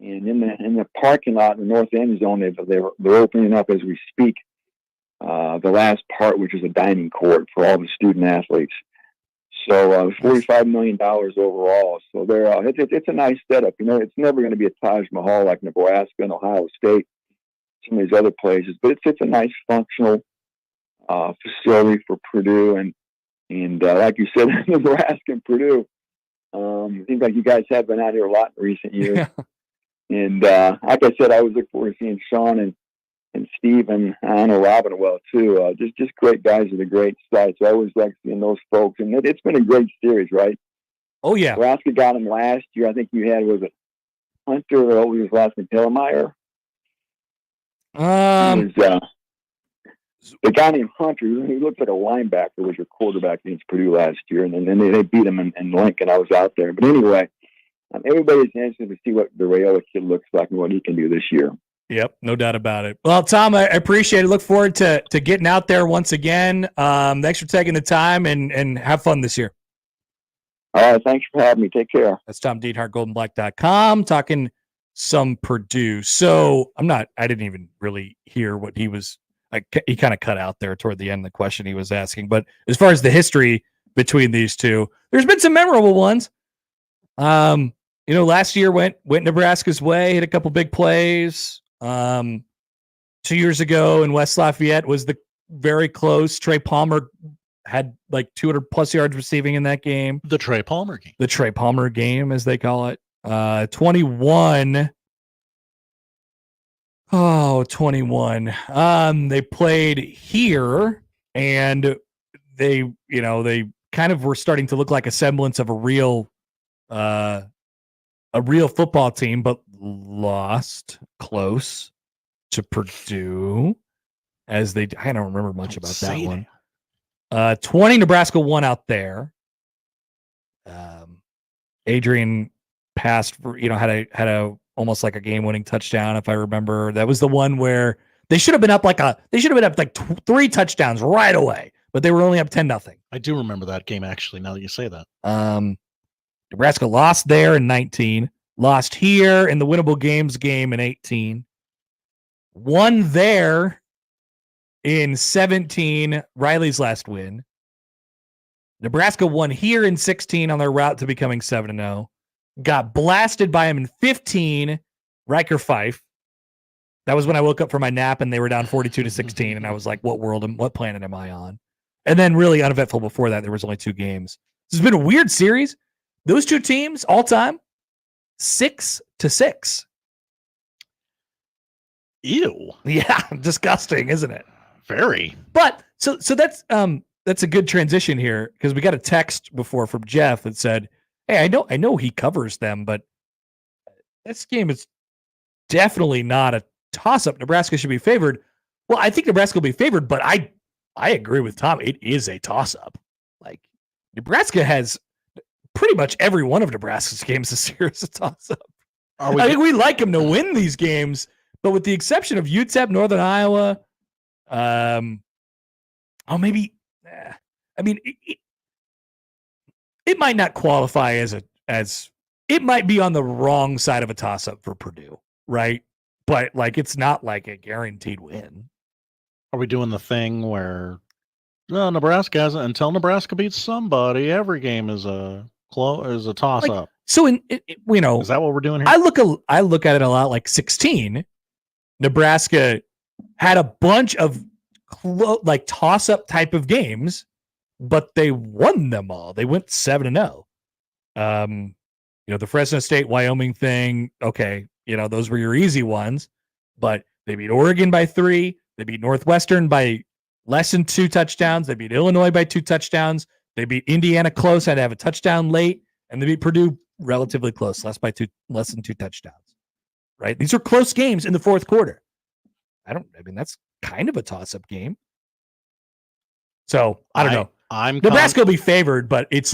in the parking lot in the north end zone, they're opening up as we speak. The last part, which is a dining court for all the student athletes. So $45 million overall. So it's a nice setup. It's never going to be a Taj Mahal like Nebraska and Ohio State, some of these other places, but it's a nice functional facility for Purdue. And like you said, Nebraska and Purdue, it seems like you guys have been out here a lot in recent years. Yeah. And like I said, I always look forward to seeing Sean and Steve, and I know Robin well too. Just great guys at a great site. So I always like seeing those folks, and it's been a great series, right? Oh yeah. Nebraska got him last year. I think you had was it Hunter or what was his last name, Hillemeyer? The guy named Hunter, he looked like a linebacker, was your quarterback against Purdue last year, and then they beat him in Lincoln. I was out there, but anyway, everybody's interested to see what the Rayola kid looks like and what he can do this year. Yep, no doubt about it. Well, Tom, I appreciate it. Look forward to getting out there once again. Thanks for taking the time, and have fun this year. All right, thanks for having me. Take care. That's Tom Dienhart, goldenblack.com, talking some Purdue. So I didn't even really hear what he was, he kind of cut out there toward the end of the question he was asking. But as far as the history between these two, there's been some memorable ones. Last year went Nebraska's way, hit a couple big plays. 2 years ago in West Lafayette was the very close. Trey Palmer had like 200 plus yards receiving in that game. The Trey Palmer game, as they call it. 21. Oh, 21. They played here, and they kind of were starting to look like a semblance of a real football team, but lost close to Purdue I don't remember much about that one. 20 Nebraska won out there. Adrian passed for, had a almost like a game-winning touchdown, if I remember. That was the one where they should have been up like 3 touchdowns right away, but they were only up 10-0. I do remember that game, actually, now that you say that. Nebraska lost there in 19, lost here in the winnable games game in 18, won there in 17, Riley's last win. Nebraska won here in 16 on their route to becoming 7-0. Got blasted by him in 15, Riker Fife. That was when I woke up from my nap and they were down 42-16, and I was like, what planet am I on? And then really uneventful before that, there was only 2 games. This has been a weird series. Those 2 teams all time, 6-6. Ew. Yeah, disgusting, isn't it? Very. But so that's a good transition here, because we got a text before from Jeff that said, "Hey, I know he covers them, but this game is definitely not a toss-up. Nebraska should be favored." Well, I think Nebraska will be favored, but I I agree with Tom. It is a toss-up. Like, Nebraska has pretty much every one of Nebraska's games this year is a toss-up. I think we like them to win these games, but with the exception of UTEP, Northern Iowa, maybe. I mean, it might not qualify as it might be on the wrong side of a toss-up for Purdue, right? But like, it's not like a guaranteed win. Are we doing the thing where Nebraska hasn't until Nebraska beats somebody? Every game is a toss up. So is that what we're doing here? I look at it a lot like 16. Nebraska had a bunch of toss-up type of games, but they won them all. They went 7-0. The Fresno State, Wyoming thing, okay, those were your easy ones, but they beat Oregon by 3. They beat Northwestern by less than 2 touchdowns. They beat Illinois by 2 touchdowns. They beat Indiana close, had to have a touchdown late, and they beat Purdue relatively close, less than 2 touchdowns. Right? These are close games in the fourth quarter. That's kind of a toss-up game. So I don't know. Nebraska will be favored, but it's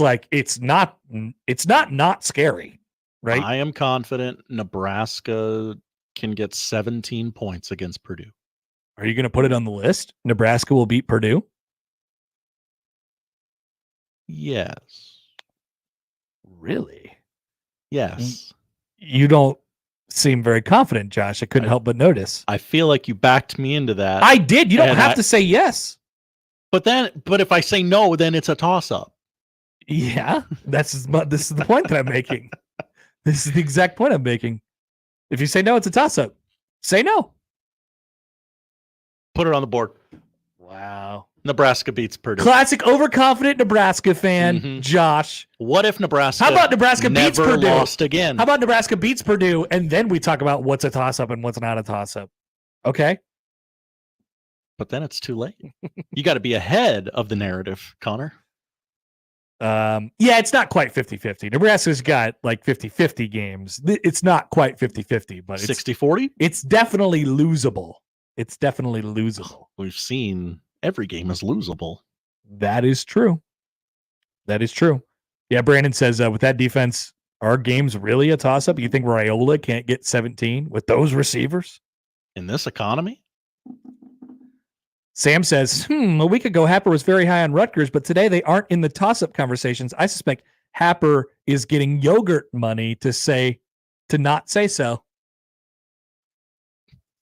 not scary, right? I am confident Nebraska can get 17 points against Purdue. Are you going to put it on the list? Nebraska will beat Purdue? Yes. Really? Yes. You don't seem very confident, Josh. I couldn't help but notice. I feel like you backed me into that. I did. You don't have to say yes. But if I say no, then it's a toss-up. Yeah, this is the point that I'm making. This is the exact point I'm making. If you say no, it's a toss-up. Say no. Put it on the board. Wow. Nebraska beats Purdue. Classic overconfident Nebraska fan, Josh. What if Nebraska? How about Nebraska beats Purdue? Lost again. How about Nebraska beats Purdue, and then we talk about what's a toss-up and what's not a toss-up? Okay. But then it's too late. You got to be ahead of the narrative, Connor. Yeah, it's not quite 50-50. Nebraska's got like 50-50 games. It's not quite 50-50, but 60-40? It's definitely losable. It's definitely losable. We've seen every game is losable. That is true. That is true. Yeah, Brandon says, with that defense, are games really a toss-up? You think Raiola can't get 17 with those receivers? In this economy? Sam says, a week ago, Happer was very high on Rutgers, but today they aren't in the toss-up conversations. I suspect Happer is getting yogurt money to not say so.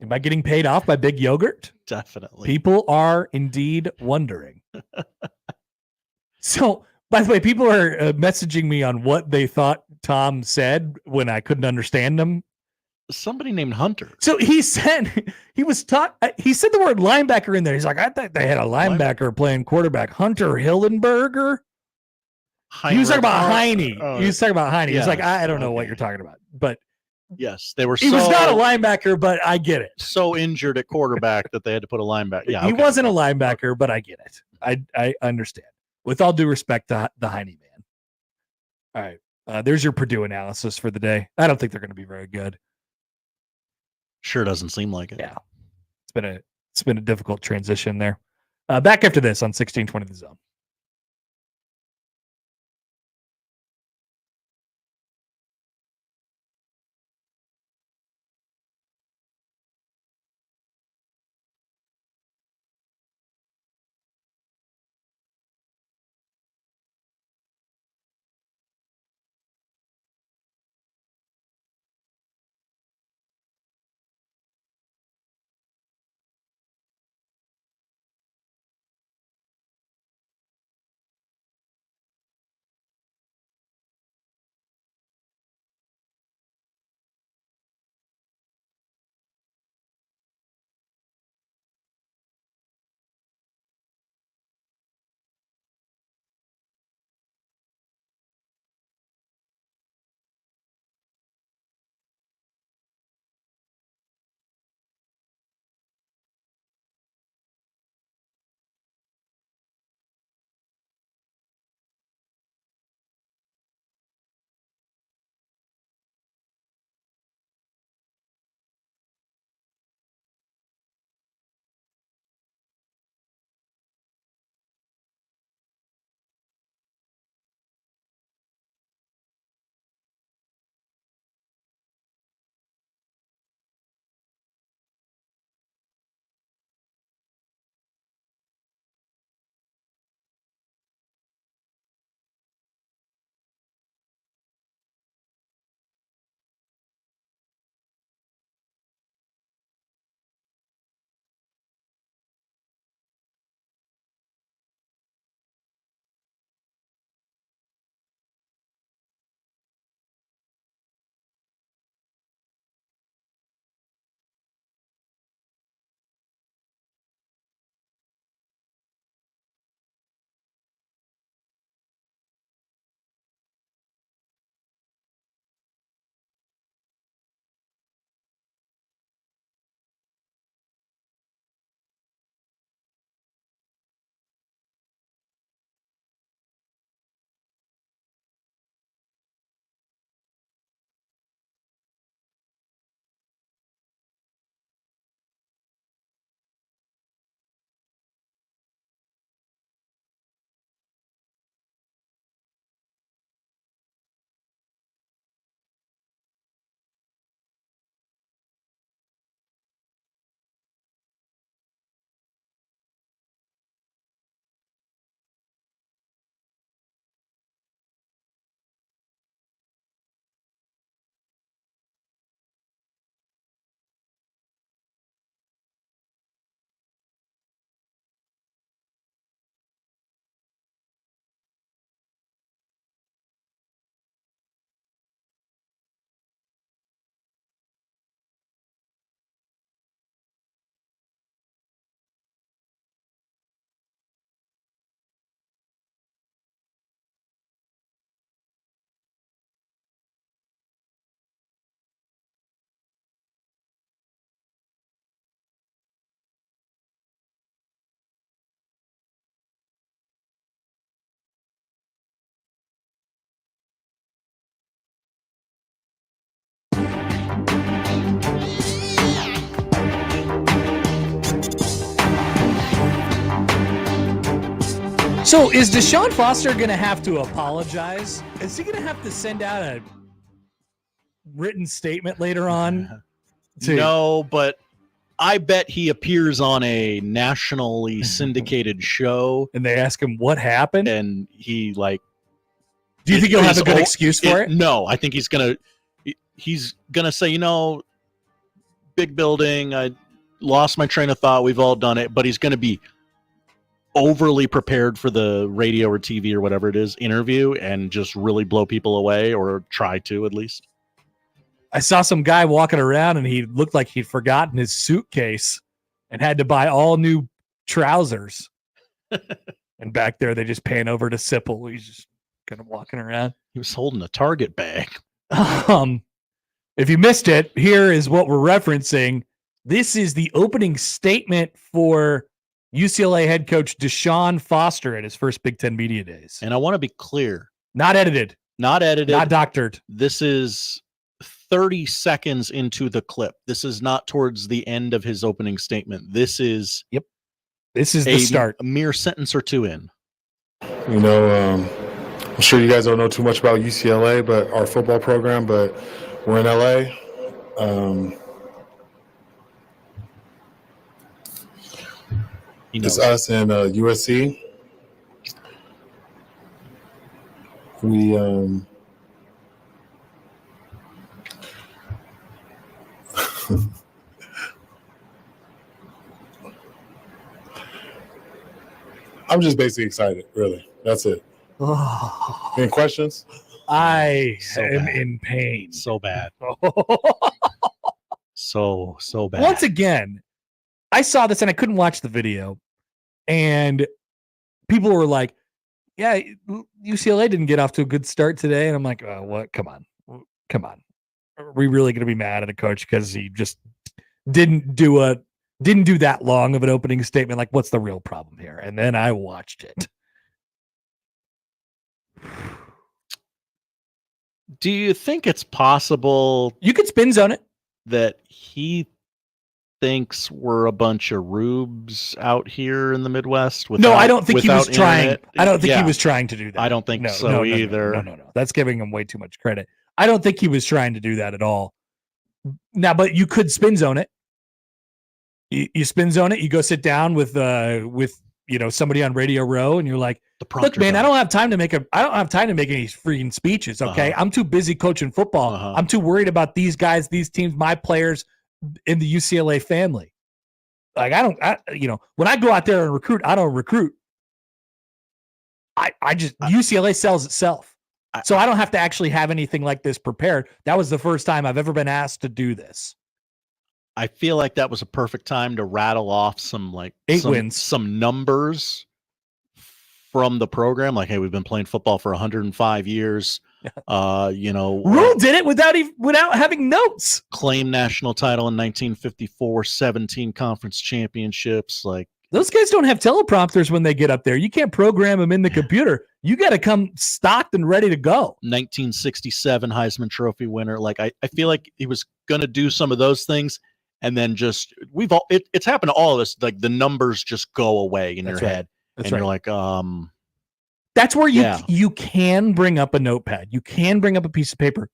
Am I getting paid off by Big Yogurt? Definitely. People are indeed wondering. So, by the way, people are messaging me on what they thought Tom said when I couldn't understand them. Somebody named Hunter. So he said he said the word linebacker in there. He's like, I thought they had a linebacker playing quarterback. Hunter Hillenberger. He was talking about Heine. He was talking about Heine. He's like, I don't know what you're talking about. But yes, they were. He was not a linebacker, but I get it. So injured at quarterback that they had to put a linebacker. Yeah, he wasn't a linebacker, but I get it. I understand. With all due respect to the Heine man. All right, there's your Purdue analysis for the day. I don't think they're going to be very good. Sure doesn't seem like it. Yeah. It's been a difficult transition there. Back after this on 1620 The Zone. So is Deshaun Foster going to have to apologize? Is he going to have to send out a written statement later on? No, but I bet he appears on a nationally syndicated show. And they ask him what happened? And he like... Do you think he'll have a good excuse for it? No, I think he's gonna say, big building, I lost my train of thought, we've all done it, but he's gonna be overly prepared for the radio or TV or whatever it is interview and just really blow people away, or try to at least. I saw some guy walking around and he looked like he'd forgotten his suitcase and had to buy all new trousers. And back there, they just pan over to Sipple. He's just kind of walking around. He was holding a Target bag. If you missed it, here is what we're referencing. This is the opening statement for UCLA head coach Deshaun Foster at his first Big Ten Media Days. And I want to be clear. Not edited. Not doctored. This is 30 seconds into the clip. This is not towards the end of his opening statement. This is This is the start. A mere sentence or two in. I'm sure you guys don't know too much about UCLA, but our football program, but we're in LA. It's us and USC. We I'm just basically excited, really. That's it. Any questions? I am in pain. So bad. so bad. Once again, I saw this and I couldn't watch the video. And people were like, yeah, UCLA didn't get off to a good start today. And I'm like, oh, what? Come on. Are we really going to be mad at a coach because he just didn't do that long of an opening statement? Like, what's the real problem here? And then I watched it. Do you think it's possible you could spin zone it that he thinks we're a bunch of rubes out here in the Midwest? No, I don't think he was trying. Internet? I don't think he was trying to do that. I don't think either. No. That's giving him way too much credit. I don't think he was trying to do that at all. Now, but you could spin zone it. You spin zone it. You go sit down with somebody on Radio Row, and you're like, "Look, man, I don't have time to make any freaking speeches. Okay, I'm too busy coaching football. I'm too worried about these guys, these teams, my players in the UCLA family. Like, when I go out there and recruit, I don't recruit. I just UCLA sells itself, so I don't have to actually have anything like this prepared. That was the first time I've ever been asked to do this. I feel like that was a perfect time to rattle off some wins, some numbers from the program. Like, hey, we've been playing football for 105 years. Rhule did it without having notes. Claimed national title in 1954, 17 conference championships. Like, those guys don't have teleprompters when they get up there. You can't program them in the computer. You got to come stocked and ready to go. 1967 Heisman Trophy winner. Like, I feel like he was going to do some of those things. And then just it's happened to all of us. Like, the numbers just go away in your head, and you're like, That's where you can bring up a notepad. You can bring up a piece of paper.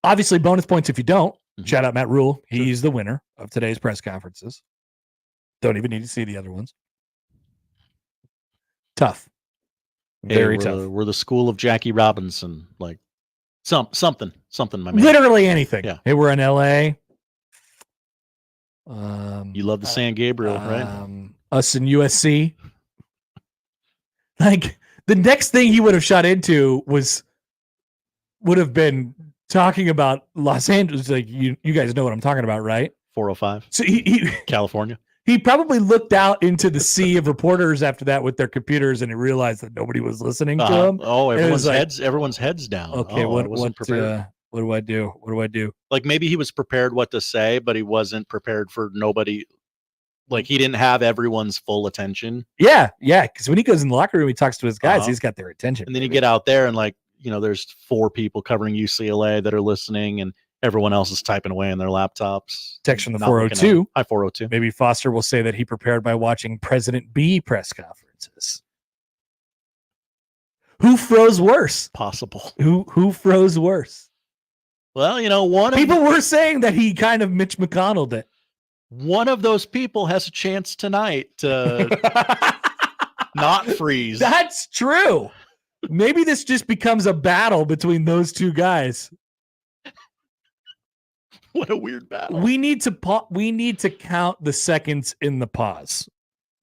Obviously, bonus points if you don't. Shout out Matt Rhule. He's the winner of today's press conferences. Don't even need to see the other ones. Tough. Very tough. We're the school of Jackie Robinson. Like, something, my man. Literally anything. Yeah. Hey, we're in LA. You love the San Gabriel, right? Us in USC. Like, the next thing he would have shot into would have been talking about Los Angeles. Like, you guys know what I'm talking about, right? 405. So he California. He probably looked out into the sea of reporters after that with their computers, and he realized that nobody was listening to him. Oh, everyone's heads down. Okay, what do I do? What do I do? Like, maybe he was prepared what to say, but he wasn't prepared for nobody. Like, he didn't have everyone's full attention. Yeah. Because when he goes in the locker room, he talks to his guys. He's got their attention. And then you get out there and, like, there's 4 people covering UCLA that are listening, and everyone else is typing away on their laptops. Text from the 402. Hi, 402. Maybe Foster will say that he prepared by watching President B press conferences. Who froze worse? Possible. Who froze worse? Well, people were saying that he kind of Mitch McConnelled it. One of those people has a chance tonight to not freeze. That's true. Maybe this just becomes a battle between those two guys. What a weird battle. We need to count the seconds in the pause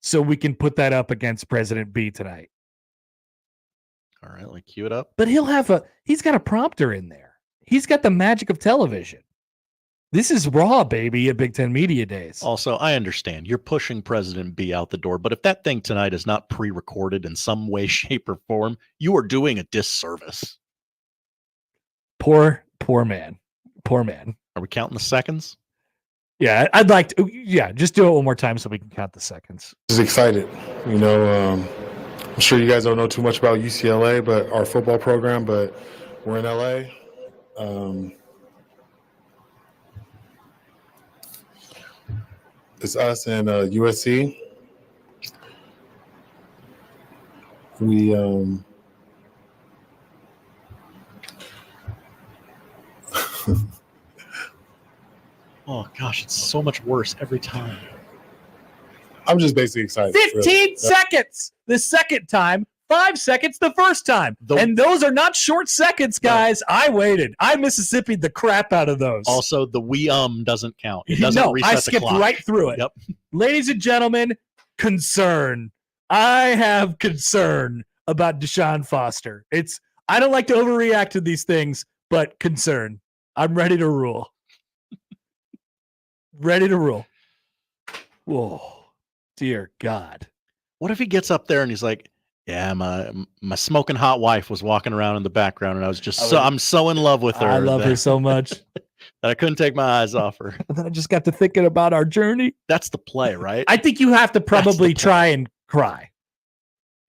so we can put that up against President B tonight. All right, like cue it up. But he's got a prompter in there. He's got the magic of television. This is raw, baby, at Big Ten Media Days. Also, I understand you're pushing President B out the door, but if that thing tonight is not pre-recorded in some way, shape, or form, you are doing a disservice. Poor man. Are we counting the seconds? Yeah, I'd like to. Yeah, just do it one more time so we can count the seconds. Just excited. I'm sure you guys don't know too much about UCLA, but our football program, but we're in LA. It's us and USC. We oh gosh, it's so much worse every time. I'm just basically excited. 15 seconds the second time, 5 seconds the first time. And those are not short seconds, guys. I waited. I Mississippi'd the crap out of those. Also, the doesn't count. It doesn't reset I the skipped clock. right through it. Yep. Ladies and gentlemen, concern. I have concern about Deshaun Foster. I don't like to overreact to these things, but concern. I'm ready to rule. Ready to rule. Whoa, dear God. What if he gets up there and he's like, yeah, my smoking hot wife was walking around in the background and I was just I'm so in love with her. I love her so much that I couldn't take my eyes off her. And then I just got to thinking about our journey. That's the play, right? I think you have to probably try and cry.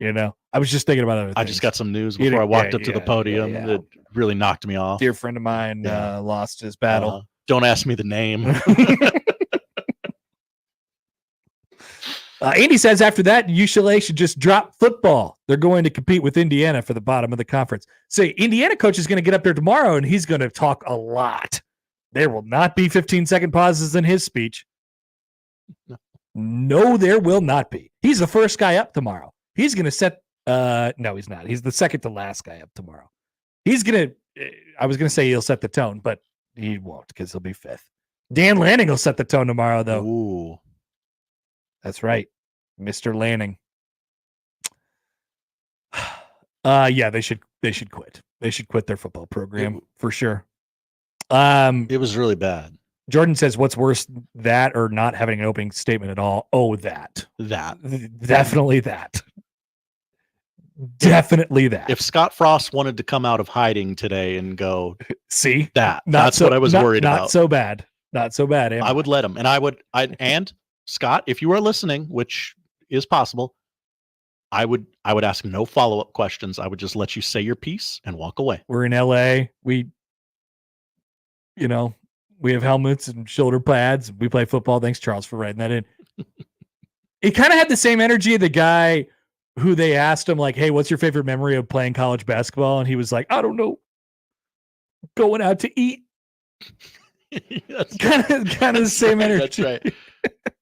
I was just thinking about other things. I just got some news before I walked up to the podium that really knocked me off. Dear friend of mine lost his battle. Don't ask me the name. Andy says after that, UCLA should just drop football. They're going to compete with Indiana for the bottom of the conference. Say, Indiana coach is going to get up there tomorrow, and he's going to talk a lot. There will not be 15-second pauses in his speech. No, there will not be. He's the first guy up tomorrow. He's going to set no, he's not. He's the second to last guy up tomorrow. He's going to I was going to say he'll set the tone, but he won't because he'll be fifth. Dan Lanning will set the tone tomorrow, though. Ooh. That's right. Mr. Lanning. Yeah, they should quit. They should quit their football program for sure. It was really bad. Jordan says, what's worse, that or not having an opening statement at all? Oh, that. Definitely that. Definitely that. If Scott Frost wanted to come out of hiding today and go, see, that's what I was worried about. Not so bad. Not so bad. I would let him. And and Scott, if you are listening, which is possible, I would ask no follow-up questions. I would just let you say your piece and walk away. We're in LA. We have helmets and shoulder pads. We play football. Thanks, Charles, for writing that in. It kind of had the same energy of the guy who they asked him, like, hey, what's your favorite memory of playing college basketball? And he was like, I don't know. Going out to eat. kind of the same energy. That's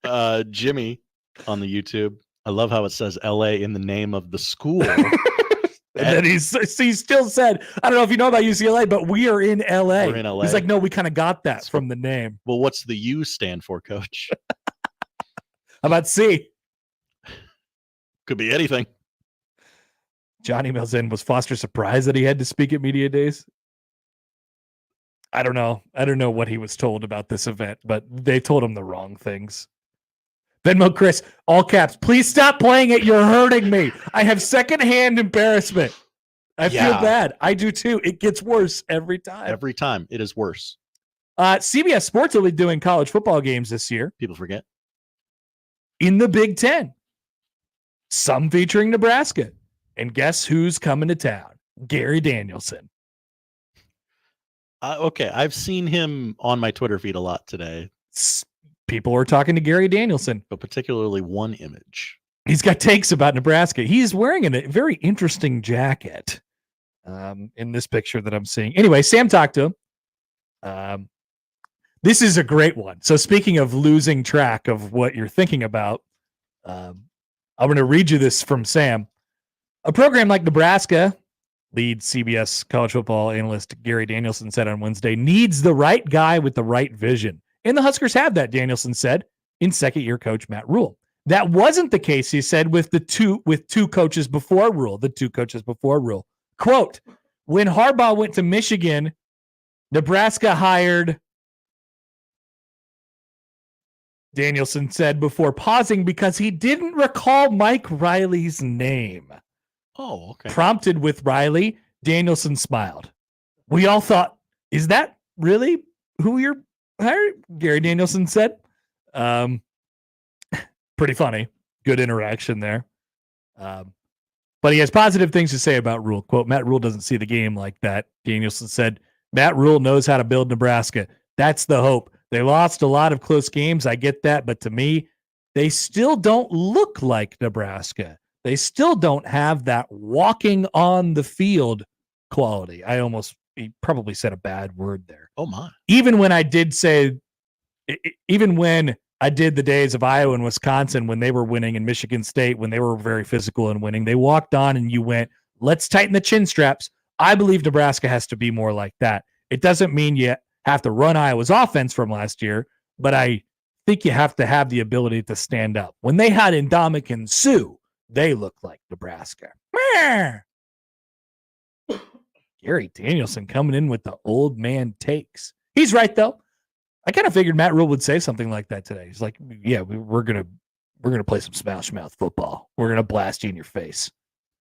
right. Jimmy on the YouTube. I love how it says LA in the name of the school. And then he still said, I don't know if you know about UCLA, but we are in LA. We're in LA. He's like, no, we kind of got that from the name. Well, what's the U stand for, Coach? How about C? Could be anything. Johnny emails in, was Foster surprised that he had to speak at media days? I don't know. I don't know what he was told about this event, but they told him the wrong things. Venmo Chris, all caps, please stop playing it. You're hurting me. I have secondhand embarrassment. I feel bad. I do too. It gets worse every time. Every time. It is worse. CBS Sports will be doing college football games this year. People forget. In the Big Ten. Some featuring Nebraska. And guess who's coming to town? Gary Danielson. Okay, I've seen him on my Twitter feed a lot today. People are talking to Gary Danielson. But particularly one image. He's got takes about Nebraska. He's wearing a very interesting jacket in this picture that I'm seeing. Anyway, Sam talked to him. This is a great one. So speaking of losing track of what you're thinking about, I'm going to read you this from Sam. A program like Nebraska, lead CBS college football analyst Gary Danielson said on Wednesday, needs the right guy with the right vision. And the Huskers have that, Danielson said, in second-year coach Matt Rhule. That wasn't the case, he said, with two coaches before Rhule, the two coaches before Rhule. Quote, when Harbaugh went to Michigan, Nebraska hired, Danielson said before pausing, because he didn't recall Mike Riley's name. Oh, okay. Prompted with Riley, Danielson smiled. We all thought, is that really who you're hiring? Gary Danielson said. Pretty funny. Good interaction there. But he has positive things to say about Rhule. Quote, Matt Rhule doesn't see the game like that. Danielson said, Matt Rhule knows how to build Nebraska. That's the hope. They lost a lot of close games. I get that. But to me, they still don't look like Nebraska. They still don't have that walking on the field quality. He probably said a bad word there. Oh, my. Even when I did the days of Iowa and Wisconsin when they were winning, and Michigan State when they were very physical and winning, they walked on and you went, let's tighten the chin straps. I believe Nebraska has to be more like that. It doesn't mean you have to run Iowa's offense from last year, but I think you have to have the ability to stand up. When they had Ndamukong Suh, they looked like Nebraska. Gary Danielson coming in with the old man takes. He's right, though. I kind of figured Matt Rhule would say something like that today. He's like, yeah, we're gonna play some smash mouth football. We're gonna blast you in your face.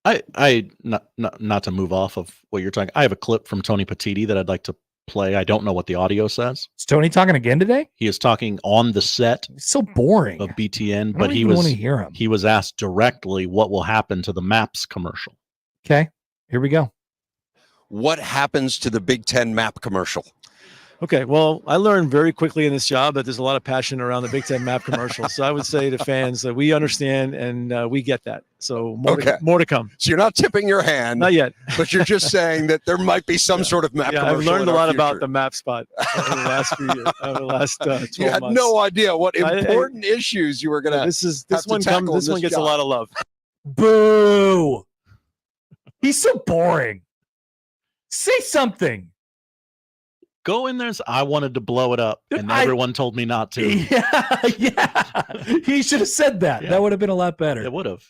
I not to move off of what you're talking. I have a clip from Tony Petitti that I'd like to play. I don't know what the audio says. Is Tony talking again today? He is talking on the set. It's so boring of BTN, I but don't he even was want to hear him. He was asked directly what will happen to the Maps commercial. Okay, here we go. What happens to the Big Ten map commercial? Okay, well, I learned very quickly in this job that there's a lot of passion around the Big Ten map commercial. So I would say to fans that we understand and we get that. So more to come. So you're not tipping your hand. Not yet. But you're just saying that there might be some sort of map commercial. I've learned in a our lot future. about the map spot over the last few years, over the last 12 You had months. no idea what important issues you were going to. This one gets a lot of love. Boo! He's so boring. Say something. Go in there. I wanted to blow it up, and everyone told me not to. Yeah. He should have said that. Yeah. That would have been a lot better. It would have.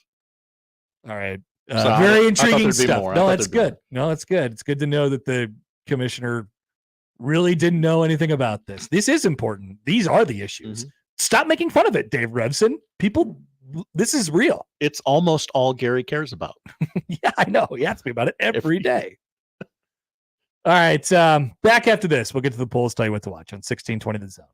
All right. So Very I intriguing thought there'd be stuff. more. No, that's good. No, that's good. It's good to know that the commissioner really didn't know anything about this. This is important. These are the issues. Stop making fun of it, Dave Revson. People, this is real. It's almost all Gary cares about. Yeah, I know. He asks me about it every day. All right. Back after this, we'll get to the polls, tell you what to watch on 1620 The Zone.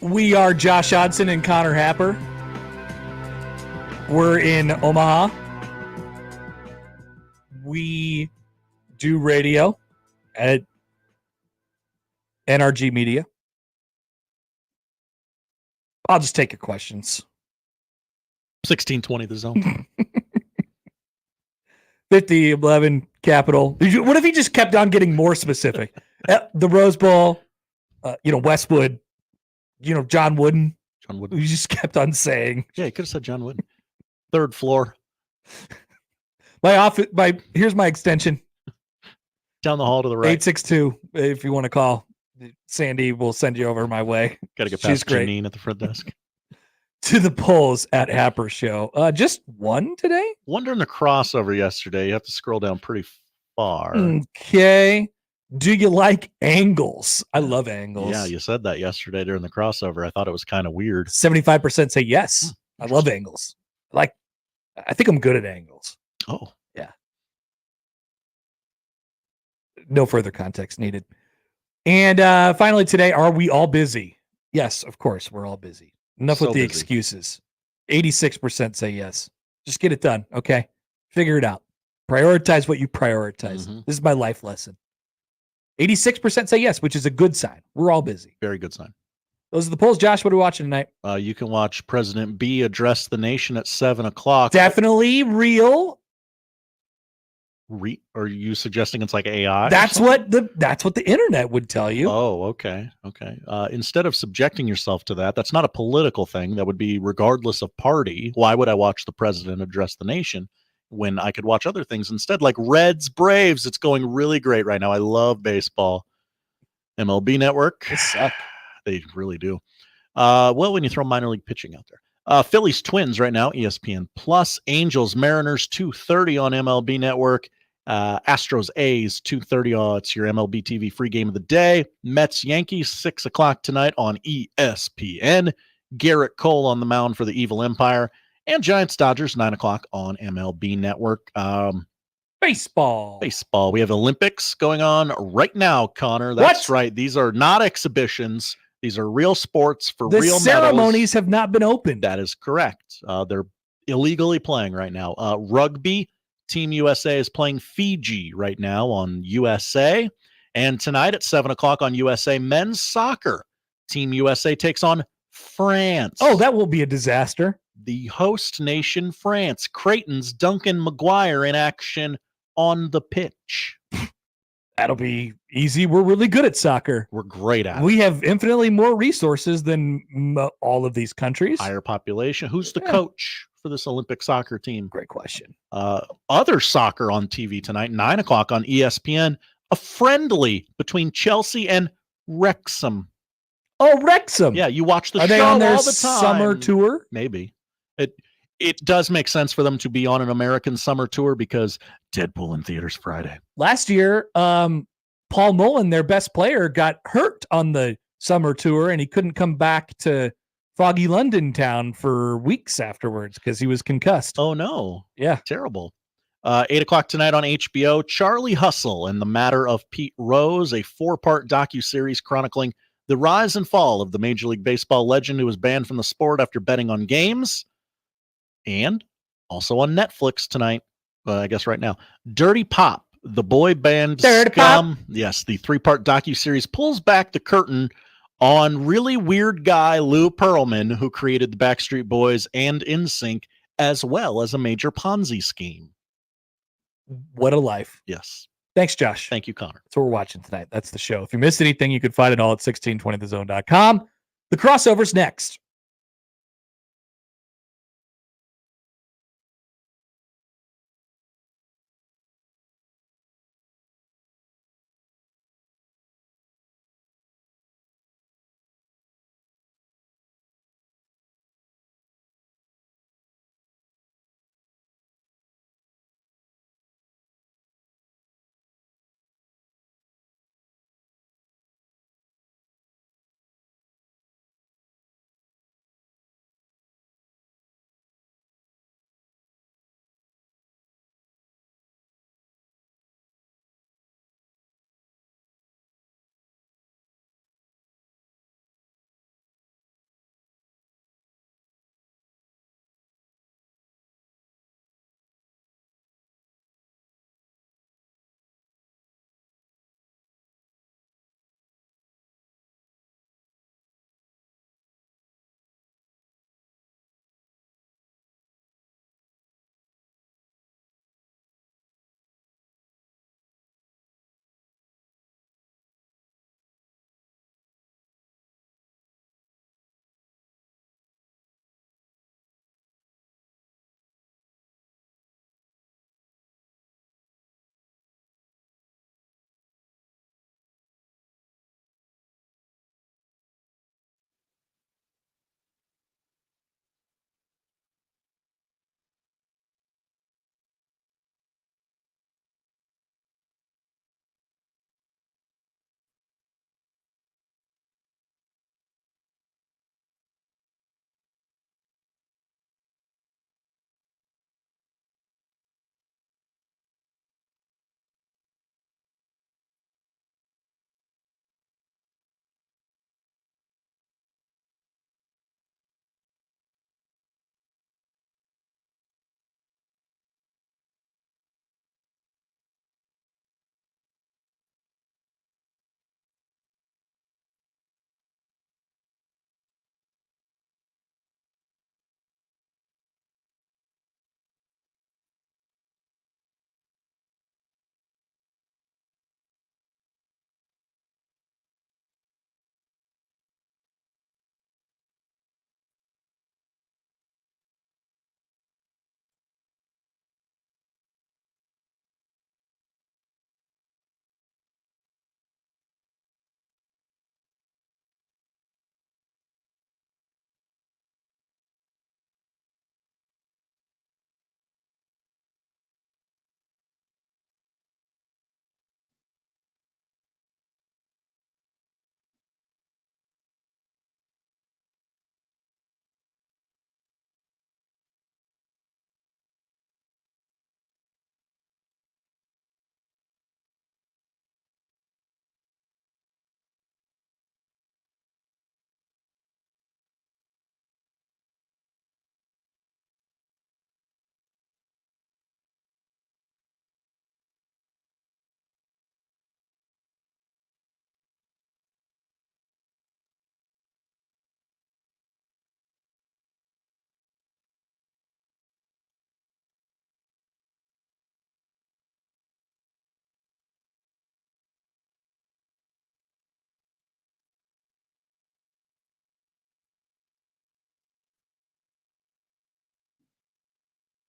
We are Josh Hodson and Connor Happer. We're in Omaha. We do radio at NRG Media. I'll just take your questions. 1620 the zone. 50-11 Capital. What if he just kept on getting more specific? The Rose Bowl, Westwood, John Wooden. John Wooden. You just kept on saying. Yeah, you could have said John Wooden. 3rd floor. My office. Here's my extension. Down the hall to the right. 862. If you want to call, Sandy will send you over my way. Got to get She's past great. Janine at the front desk. To the polls at Happer Show. Just one today? One during the crossover yesterday. You have to scroll down pretty far. Okay. Do you like angles? I love angles. Yeah, you said that yesterday during the crossover. I thought it was kind of weird. 75% say yes. I love angles. I think I'm good at angles. Oh. Yeah. No further context needed. And finally today, are we all busy? Yes, of course, we're all busy. Enough with the excuses. 86% say yes. Just get it done, okay? Figure it out. Prioritize what you prioritize. Mm-hmm. This is my life lesson. 86% say yes, which is a good sign. We're all busy. Very good sign. Those are the polls. Josh, what are we watching tonight? You can watch President B address the nation at 7 o'clock. Definitely real. Are you suggesting it's like AI? That's what the internet would tell you. Oh, okay. Instead of subjecting yourself to that's not a political thing. That would be regardless of party. Why would I watch the president address the nation when I could watch other things instead, like Reds Braves? It's going really great right now. I love baseball. MLB Network. They suck. They really do. Well, when you throw minor league pitching out there. Phillies Twins right now, ESPN Plus. Angels Mariners 2:30 on MLB Network. Astros A's 2:30. It's your MLB TV free game of the day. Mets Yankees 6 o'clock tonight on ESPN. Garrett Cole on the mound for the Evil Empire, and Giants Dodgers 9 o'clock on MLB Network. Baseball. We have Olympics going on right now, Connor. That's right. These are not exhibitions. These are real sports for the real ceremonies medals. Have not been opened. That is correct. They're illegally playing right now. Rugby. Team USA is playing Fiji right now on USA. And tonight at 7 o'clock on USA, men's soccer. Team USA takes on France. Oh, that will be a disaster. The host nation, France. Creighton's Duncan McGuire in action on the pitch. That'll be easy. We're really good at soccer. We're great at it. We have infinitely more resources than all of these countries. Higher population. Who's the coach for this Olympic soccer team? Great question. Other soccer on TV tonight, 9 o'clock on ESPN. A friendly between Chelsea and Wrexham. Oh, Wrexham. Yeah, you watch the Are show they on their all the time. summer tour? Maybe. It does make sense for them to be on an American summer tour because Deadpool in theaters Friday. Last year, Paul Mullen, their best player, got hurt on the summer tour, and he couldn't come back to foggy London town for weeks afterwards because he was concussed. Oh, no. Yeah. Terrible. 8 o'clock tonight on HBO, Charlie Hustle and the Matter of Pete Rose, a 4-part docuseries chronicling the rise and fall of the Major League Baseball legend who was banned from the sport after betting on games. And also on Netflix tonight, I guess right now, Dirty Pop, the boy band Dirty Scum. Pop. Yes, the 3-part docuseries pulls back the curtain on really weird guy Lou Pearlman, who created the Backstreet Boys and NSYNC, as well as a major Ponzi scheme. What a life. Yes. Thanks, Josh. Thank you, Connor. That's what we're watching tonight. That's the show. If you missed anything, you can find it all at 1620thezone.com. The crossover's next.